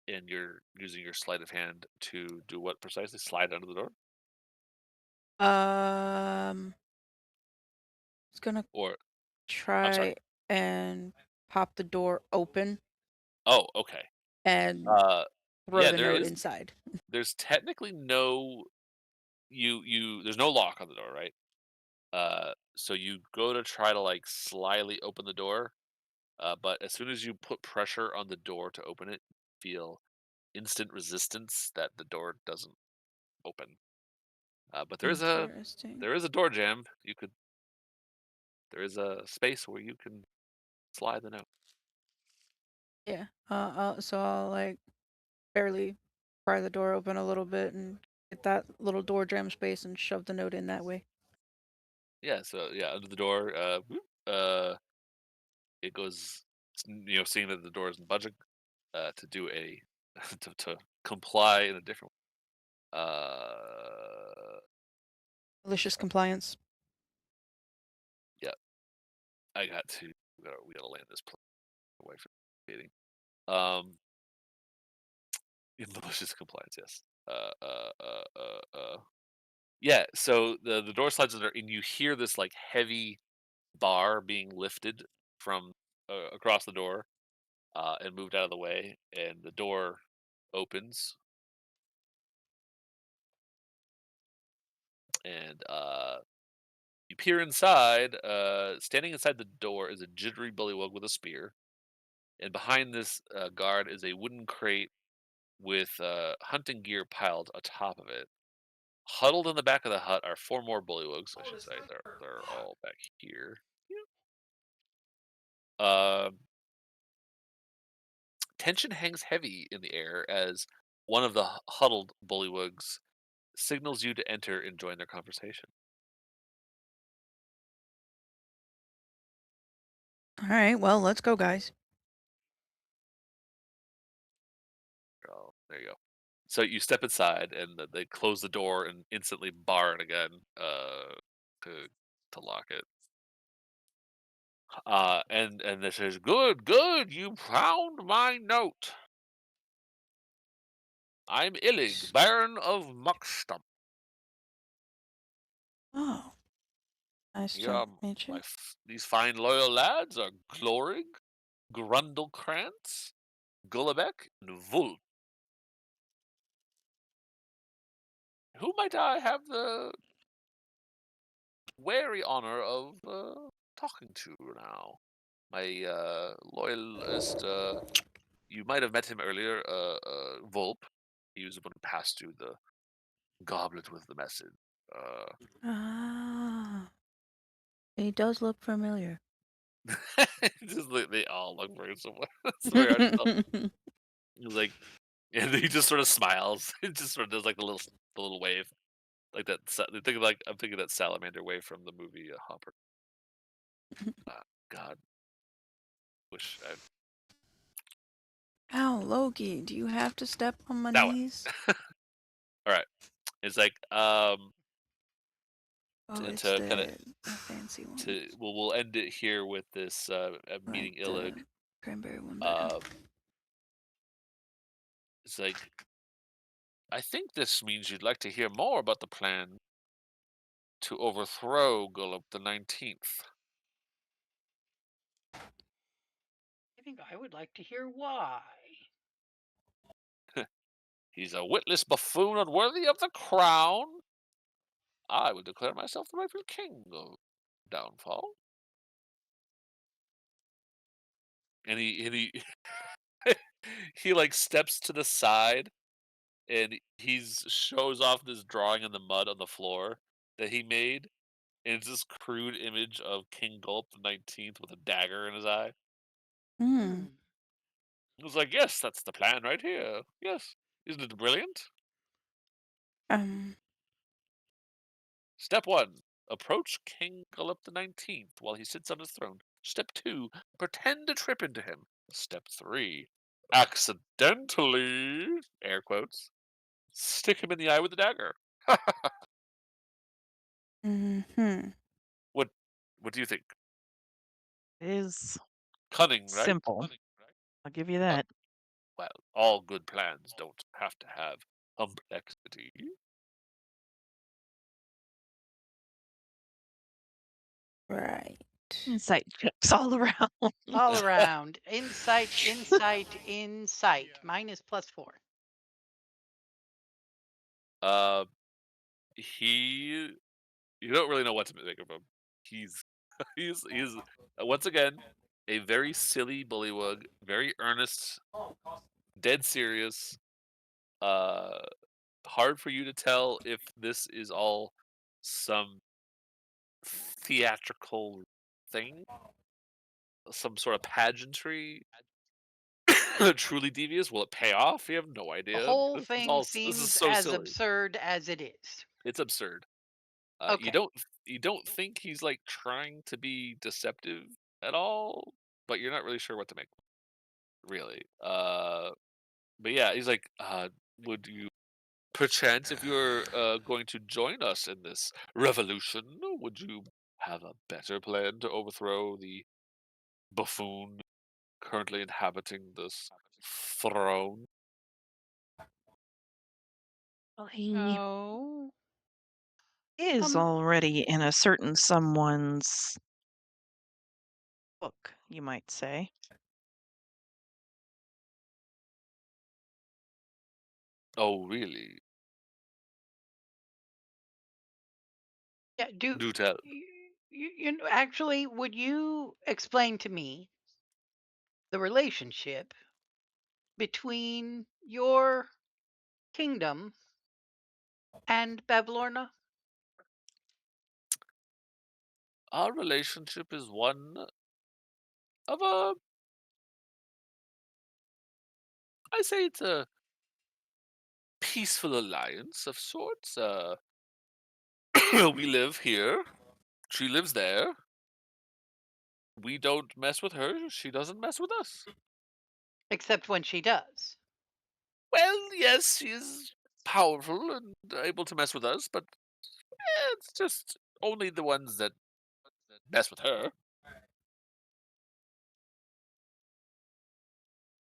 Speaker 4: And you're using your sleight of hand to do what precisely? Slide under the door?
Speaker 7: It's gonna
Speaker 4: Or I'm sorry.
Speaker 7: try and pop the door open
Speaker 4: Oh, okay.
Speaker 7: and throw
Speaker 4: Yeah,
Speaker 7: the note inside.
Speaker 4: there's technically no there's no lock on the door, right? So you go to try to like slyly open the door, but as soon as you put pressure on the door to open it, feel instant resistance that the door doesn't open. But
Speaker 7: Interesting.
Speaker 4: there is a door jam. There is a space where you can slide the note.
Speaker 7: Yeah. So I'll like barely pry the door open a little bit and get that little door jam space and shove the note in that way.
Speaker 4: Yeah, so yeah, under the door, it goes, seeing that the door isn't budging, to do a to comply in a different way.
Speaker 7: Malicious compliance.
Speaker 4: Yeah, we gotta land this plane away from dating. Um, in malicious compliance, yes. Yeah. So the door slides under, and you hear this like heavy bar being lifted from across the door, and moved out of the way, and the door opens, and you peer inside. Standing inside the door is a jittery bullywug with a spear, and behind this guard is a wooden crate with hunting gear piled atop of it. Huddled in the back of the hut are four more bullywugs, I should say. They're all back here. Uh, Tension hangs heavy in the air as one of the huddled bullywugs signals you to enter and join their conversation.
Speaker 7: All right, well, let's go, guys.
Speaker 4: Oh, there you go. So you step inside, and they close the door and instantly bar it again, to lock it. And this says, "Good, good, you found my note. I'm Illig, Baron of Muckstump.
Speaker 7: Oh, nice
Speaker 4: Here
Speaker 7: to
Speaker 4: are
Speaker 7: meet you.
Speaker 4: these fine loyal lads are Glorig, Grundlekrantz, Gullabek, and Vul. Who might I have the wary honor of talking to now? My loyalist, you might have met him earlier, Volp. He was the one who passed you the goblet with the message.
Speaker 7: Ah, he does look familiar.
Speaker 4: They all look very similar. It's very hard to tell. He's like, and he just sort of smiles. It just sort of does like the little wave, like that. I'm thinking that salamander wave from the movie Hopper. God, wish I
Speaker 7: Ow, Loki, do you have to step on my
Speaker 4: That one.
Speaker 7: knees?
Speaker 4: All right. It's like
Speaker 7: Oh,
Speaker 4: to,
Speaker 7: it's
Speaker 4: to kind of
Speaker 7: the fancy one.
Speaker 4: we'll end it here with this meeting
Speaker 7: Like the
Speaker 4: Illig.
Speaker 7: cranberry one better.
Speaker 4: It's like, I think this means you'd like to hear more about the plan to overthrow Gullup the 19th.
Speaker 1: I think I would like to hear why.
Speaker 4: He's a witless buffoon unworthy of the crown. I would declare myself the rightful king of Downfall. And he he like steps to the side and he's shows off this drawing in the mud on the floor that he made. And it's this crude image of King Gulp the 19th with a dagger in his eye.
Speaker 7: Hmm.
Speaker 4: It was like, yes, that's the plan right here. Yes. Isn't it brilliant?
Speaker 7: Um.
Speaker 4: Step 1. Approach King Gullup the 19th while he sits on his throne. Step 2. Pretend to trip into him. Step 3. Accidentally, air quotes, stick him in the eye with the dagger.
Speaker 7: Hmm.
Speaker 4: What do you think?
Speaker 3: It is
Speaker 4: Cunning, right?
Speaker 3: simple. I'll give you
Speaker 4: Uh,
Speaker 3: that.
Speaker 4: well, all good plans don't have to have complexity.
Speaker 7: Right.
Speaker 3: Insight checks all around.
Speaker 1: All around. Insight, insight, insight. Mine is +4.
Speaker 4: Uh, he, you don't really know what to make of him. He's he's once again a very silly bullywug, very earnest, dead serious. Uh, Hard for you to tell if this is all some theatrical thing, some sort of pageantry. Truly devious. Will it pay off? You have no
Speaker 1: The
Speaker 4: idea.
Speaker 1: whole thing
Speaker 4: This is
Speaker 1: seems
Speaker 4: so
Speaker 1: as
Speaker 4: silly.
Speaker 1: absurd as it is.
Speaker 4: It's absurd. You
Speaker 1: Okay.
Speaker 4: don't think he's like trying to be deceptive at all, but you're not really sure what to make. Really. But yeah, he's like, would you perchance, if you're going to join us in this revolution, would you have a better plan to overthrow the buffoon currently inhabiting this throne?
Speaker 3: Well, he
Speaker 1: Oh.
Speaker 3: is already in a certain someone's book, you might say.
Speaker 4: Oh, really?
Speaker 1: Yeah,
Speaker 4: Do tell.
Speaker 1: actually, would you explain to me the relationship between your kingdom and Babylorna?
Speaker 4: Our relationship is one of a, I say it's a peaceful alliance of sorts. We live here. She lives there. We don't mess with her. She doesn't mess with us.
Speaker 1: Except when she does.
Speaker 4: Well, yes, she's powerful and able to mess with us, but it's just only the ones that mess with her.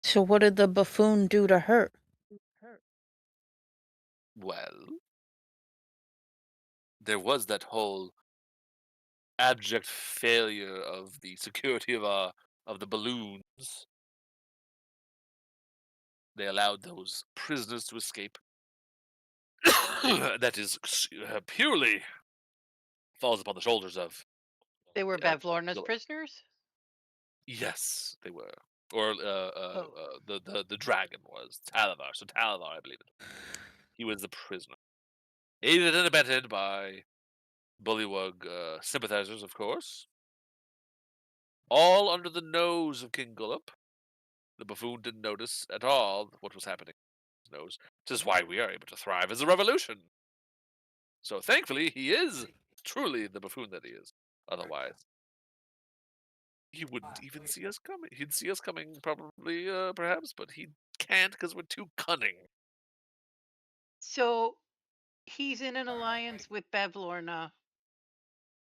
Speaker 7: So what did the buffoon do to her?
Speaker 4: Well, there was that whole abject failure of the security of the balloons. They allowed those prisoners to escape. That is purely falls upon the shoulders of
Speaker 1: They were
Speaker 4: uh,
Speaker 1: Babylorna's
Speaker 4: Gulliver.
Speaker 1: prisoners?
Speaker 4: Yes, they were. Or
Speaker 1: Oh.
Speaker 4: the dragon was Talavar. So Talavar, I believe it. He was the prisoner, aided and abetted by Bullywug sympathizers, of course. All under the nose of King Gullup. The buffoon didn't notice at all what was happening in his nose, which is why we are able to thrive as a revolution. So thankfully, he is truly the buffoon that he is. Otherwise, He wouldn't even see us coming. He'd see us coming, probably, perhaps, but he can't because we're too cunning.
Speaker 1: So he's in an alliance with Bevlorna,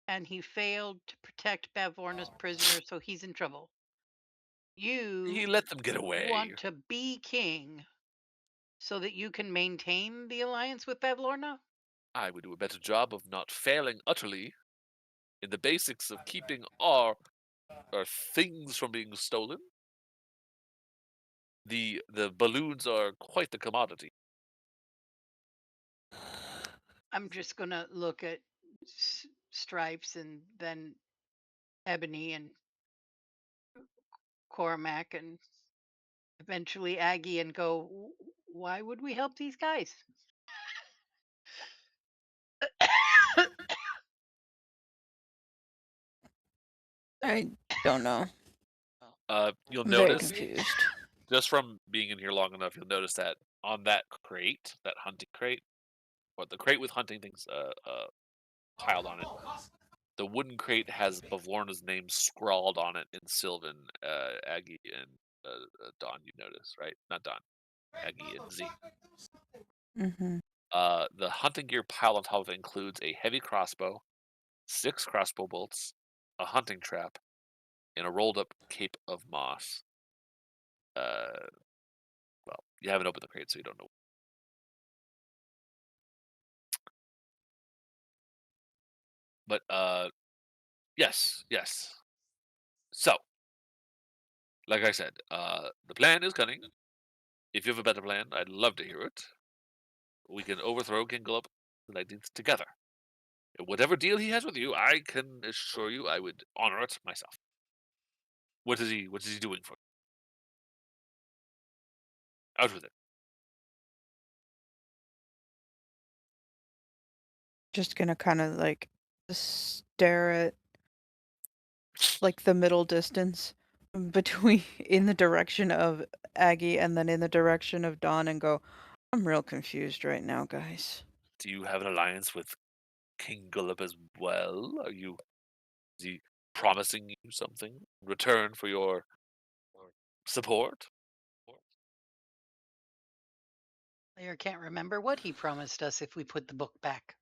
Speaker 1: and he failed to protect Bevlorna's prisoner, so he's in trouble.
Speaker 4: He
Speaker 1: You
Speaker 4: let them get away.
Speaker 1: want to be king so that you can maintain the alliance with Bevlorna?
Speaker 4: I would do a better job of not failing utterly in the basics of keeping our things from being stolen. The balloons are quite the commodity.
Speaker 1: I'm just gonna look at Stripes and then Ebony and Cormac and eventually Aggie and go, Why would we help these guys?"
Speaker 7: I don't know.
Speaker 4: You'll
Speaker 7: Very
Speaker 4: notice,
Speaker 7: confused.
Speaker 4: just from being in here long enough, you'll notice that on that crate, that hunting crate, or the crate with hunting things piled on it, the wooden crate has Bavlorna's name scrawled on it in Sylvan, Aggie, and Don. You notice, right? Not Don, Aggie and Z.
Speaker 7: Mm-hmm.
Speaker 4: The hunting gear pile on top of it includes a heavy crossbow, 6 crossbow bolts, a hunting trap, and a rolled up cape of moss. Well, you haven't opened the crate, so you don't know. But yes, yes. So, like I said, the plan is cunning. If you have a better plan, I'd love to hear it. We can overthrow King Gulp and I did together. And whatever deal he has with you, I can assure you I would honor it myself. What is he doing for you? Out with it.
Speaker 7: Just gonna kind of like stare at like the middle distance between in the direction of Aggie and then in the direction of Dawn and go, I'm real confused right now, guys.
Speaker 4: Do you have an alliance with King Gulp as well? Is he promising you something in return for your support?
Speaker 1: Player can't remember what he promised us if we put the book back.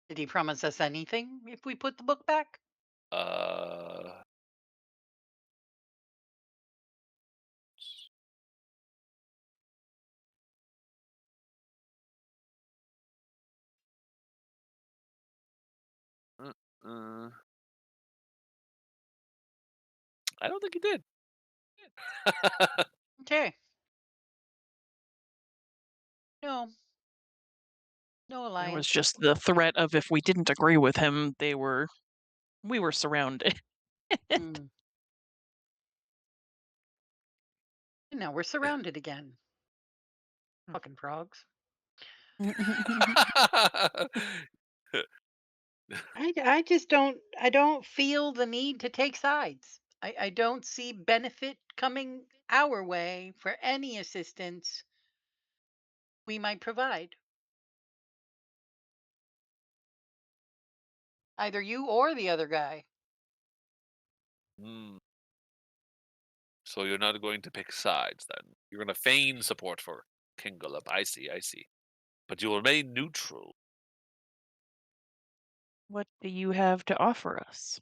Speaker 1: Did he promise us anything if we put the book back?
Speaker 4: Uh, uh, uh, I don't think he did.
Speaker 1: Okay. No. No
Speaker 3: There was
Speaker 1: alliance.
Speaker 3: just the threat of if we didn't agree with him, we were surrounded.
Speaker 1: Mm. And now we're surrounded again. Fucking frogs. I just don't feel the need to take sides. I don't see benefit coming our way for any assistance we might provide. Either you or the other guy.
Speaker 4: Hmm. So you're not going to pick sides then. You're going to feign support for King Gulp. I see, I see. But you'll remain neutral.
Speaker 3: What do you have to offer us?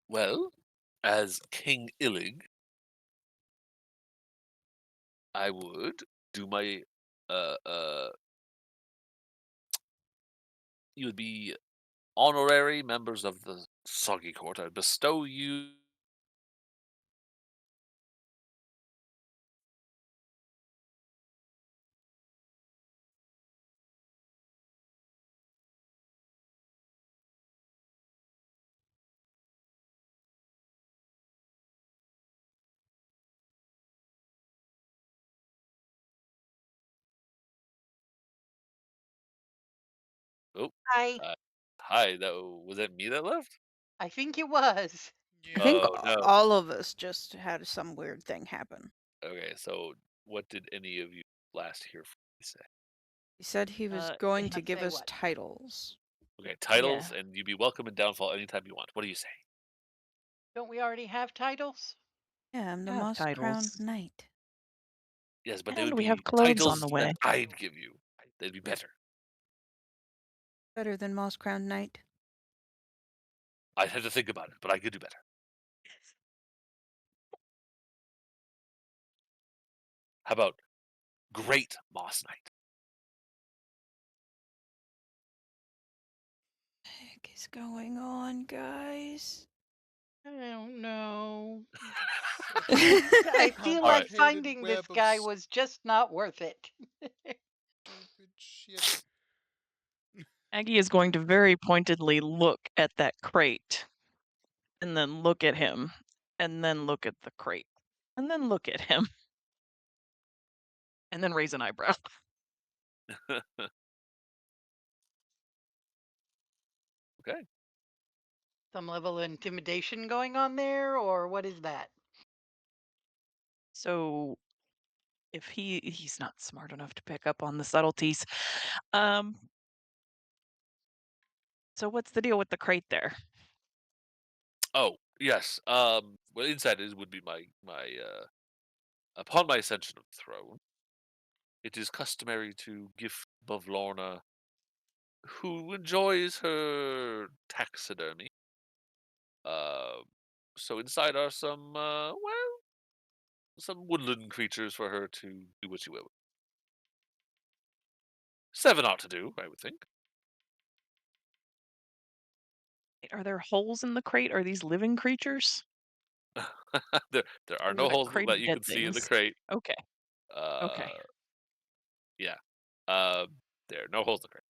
Speaker 4: Well, as King Illig, I would do my uh uh you would be honorary members of the Soggy Court. I would bestow you. Oh,
Speaker 1: I
Speaker 4: uh, hi. That was that me that left?
Speaker 1: I think it was.
Speaker 7: I think
Speaker 4: Oh no.
Speaker 7: all of us just had some weird thing happen.
Speaker 4: Okay, so what did any of you last hear from me say?
Speaker 7: He said he was
Speaker 3: Uh,
Speaker 7: going to
Speaker 1: Not
Speaker 7: give
Speaker 1: say
Speaker 7: us
Speaker 1: what?
Speaker 7: titles.
Speaker 4: Okay,
Speaker 3: Yeah.
Speaker 4: titles, and you be welcome in Downfall anytime you want. What do you say?
Speaker 1: Don't we already have titles?
Speaker 7: Yeah, I'm the
Speaker 3: Have
Speaker 7: Moss Crowned
Speaker 3: titles.
Speaker 7: Knight.
Speaker 4: Yes, but they
Speaker 3: And
Speaker 4: would
Speaker 3: we have
Speaker 4: be
Speaker 3: clothes on
Speaker 4: titles
Speaker 3: the
Speaker 4: that
Speaker 3: way.
Speaker 4: I'd give you. They'd be better.
Speaker 7: Better than Moss Crowned Knight.
Speaker 4: I'd have to think about it, but I could do better. How about Great Moss Knight?
Speaker 7: What the heck is going on, guys?
Speaker 1: I don't know. I feel like
Speaker 5: Complicated
Speaker 1: finding this
Speaker 5: web of
Speaker 1: guy was just not worth it.
Speaker 5: stupid shit.
Speaker 3: Aggie is going to very pointedly look at that crate, and then look at him, and then look at the crate, and then look at him, and then raise an eyebrow.
Speaker 4: Okay.
Speaker 1: Some level of intimidation going on there, or what is that?
Speaker 3: So if he's not smart enough to pick up on the subtleties. Um so what's the deal with the crate there?
Speaker 4: Oh, yes. Well, inside it would be my upon my ascension of the throne, it is customary to gift Bavlorna, who enjoys her taxidermy. Uh, so inside are some some woodland creatures for her to do what she will. 7 ought to do, I would think.
Speaker 3: Are there holes in the crate? Are these living creatures?
Speaker 4: There are
Speaker 3: Or is it
Speaker 4: no
Speaker 3: a
Speaker 4: holes
Speaker 3: crate
Speaker 4: that
Speaker 3: of
Speaker 4: you
Speaker 3: dead
Speaker 4: can see in the
Speaker 3: things?
Speaker 4: crate.
Speaker 3: Okay. Okay.
Speaker 4: Uh, yeah. Uh, there are no holes in the crate.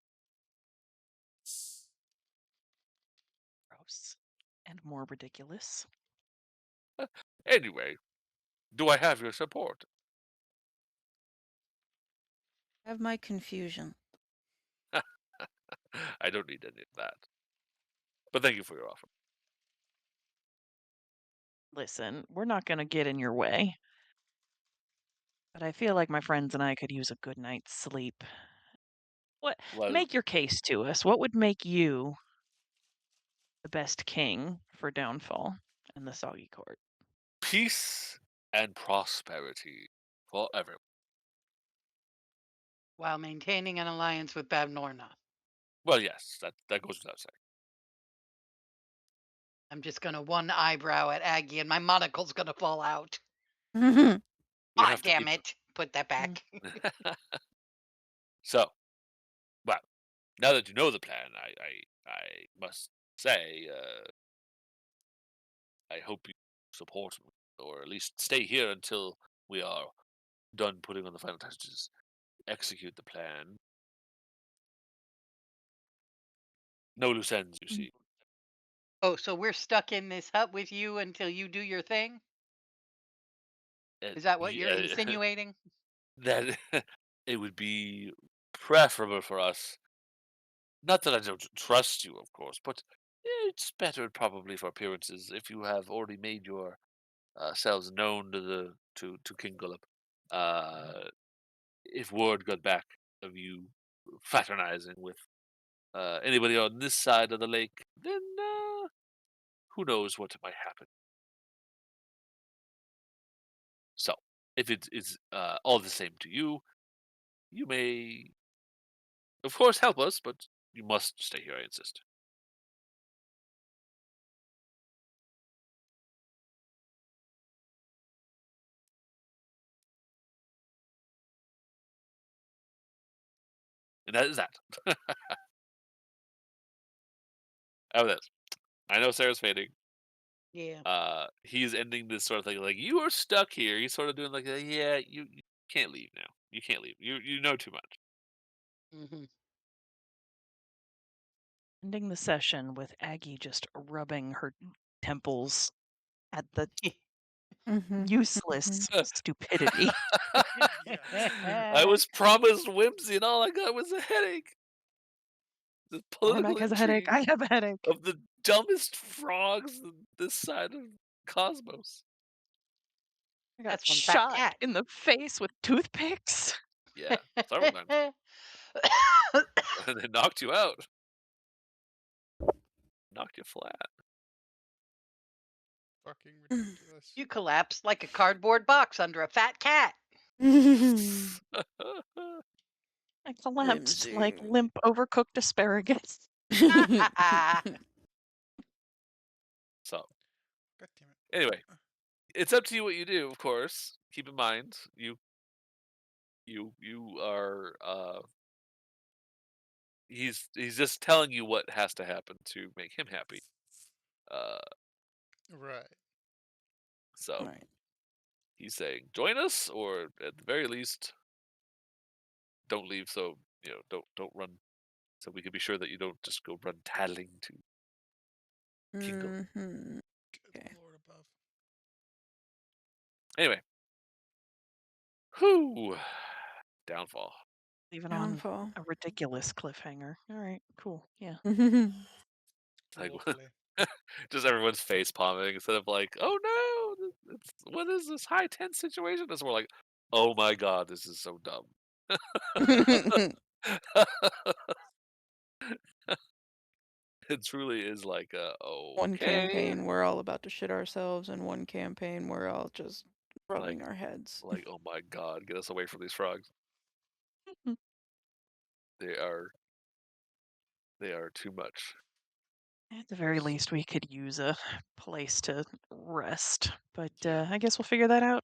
Speaker 3: Gross. And more ridiculous.
Speaker 4: Anyway, do I have your support?
Speaker 7: Have my confusion.
Speaker 4: I don't need any of that. But thank you for your offer.
Speaker 3: Listen, we're not gonna get in your way. But I feel like my friends and I could use a good night's sleep. What
Speaker 4: Well,
Speaker 3: make your case to us. What would make you the best king for Downfall and the Soggy Court?
Speaker 4: peace and prosperity for everyone.
Speaker 1: While maintaining an alliance with Bavnorna.
Speaker 4: Well, yes, that goes without saying.
Speaker 1: I'm just gonna one eyebrow at Aggie and my monocle's gonna fall out.
Speaker 7: Mhm.
Speaker 4: You
Speaker 1: Ah,
Speaker 4: have to
Speaker 1: damn
Speaker 4: keep
Speaker 1: it. Put that
Speaker 3: Mm.
Speaker 1: back.
Speaker 4: So, well, now that you know the plan, I must say, I hope you support me, or at least stay here until we are done putting on the final touches. Execute the plan. No loose ends, you
Speaker 3: Mm.
Speaker 4: see.
Speaker 1: Oh, so we're stuck in this hut with you until you do your thing? Is that what you're
Speaker 4: Yeah,
Speaker 1: insinuating?
Speaker 4: that it would be preferable for us. Not that I don't trust you, of course, but it's better probably for appearances if you have already made your selves known to the to King Gullop. Uh, if word got back of you fraternizing with anybody on this side of the lake, then who knows what might happen. So, if it is all the same to you, you may, of course, help us, but you must stay here, I insist. And that is that. How about this? I know Sarah's fading.
Speaker 1: Yeah.
Speaker 4: He's ending this sort of thing like, you are stuck here. He's sort of doing like, yeah, you can't leave now. You can't leave. You know too much.
Speaker 1: Hmm.
Speaker 3: Ending the session with Aggie just rubbing her temples at the
Speaker 7: Mhm.
Speaker 3: useless stupidity.
Speaker 4: I was promised whimsy, and all I got was a headache. The political
Speaker 3: Cormac has a headache.
Speaker 4: intrigue
Speaker 3: I have a headache.
Speaker 4: of the dumbest frogs on this side of cosmos.
Speaker 3: I got
Speaker 1: That's one fat
Speaker 3: shot
Speaker 1: cat.
Speaker 3: in the face with toothpicks.
Speaker 4: Yeah, several times. and then knocked you out. Knocked you flat.
Speaker 5: Fucking ridiculous.
Speaker 1: You collapsed like a cardboard box under a fat cat.
Speaker 3: I collapsed like
Speaker 7: Whimsy.
Speaker 3: limp, overcooked asparagus.
Speaker 4: So
Speaker 5: God damn it.
Speaker 4: anyway, it's up to you what you do. Of course, keep in mind you are. He's just telling you what has to happen to make him happy.
Speaker 5: Right.
Speaker 4: So
Speaker 7: Right.
Speaker 4: he's saying join us, or at the very least, don't leave. So don't run. So we can be sure that you don't just go run tattling to Kingle.
Speaker 7: Mhm.
Speaker 5: Good
Speaker 7: Okay.
Speaker 5: Lord above.
Speaker 4: Anyway, whoo, downfall.
Speaker 3: Even on
Speaker 7: Downfall.
Speaker 3: a ridiculous cliffhanger. All right, cool. Yeah.
Speaker 4: Like
Speaker 5: Lovely.
Speaker 4: just everyone's face palming instead of like, oh no, what is this high tense situation? It's more like, oh my god, this is so dumb. It truly is like,
Speaker 7: One
Speaker 4: okay,
Speaker 7: campaign we're all about to shit ourselves, and one campaign we're all just rubbing
Speaker 4: like
Speaker 7: our heads.
Speaker 4: like oh my god, get us away from these frogs. They are too much.
Speaker 3: At the very least, we could use a place to rest. But
Speaker 5: Yeah.
Speaker 3: I guess we'll figure that out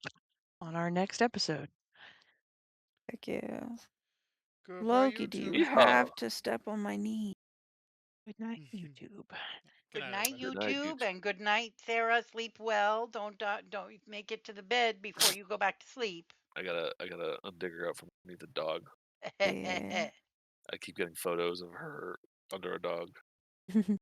Speaker 3: on our next episode.
Speaker 7: Heck yeah.
Speaker 5: Goodbye,
Speaker 7: Loki, do you
Speaker 5: YouTube.
Speaker 4: Yeehaw.
Speaker 7: have to step on my knee?
Speaker 3: Good night, YouTube.
Speaker 5: Good
Speaker 1: Good
Speaker 5: night,
Speaker 1: night,
Speaker 5: everybody.
Speaker 4: Good night,
Speaker 1: YouTube,
Speaker 4: YouTube.
Speaker 1: and good night, Sarah. Sleep well. Don't make it to the bed before you go back to sleep.
Speaker 4: I gotta undig her out from underneath the dog.
Speaker 7: Yeah.
Speaker 4: I keep getting photos of her under a dog.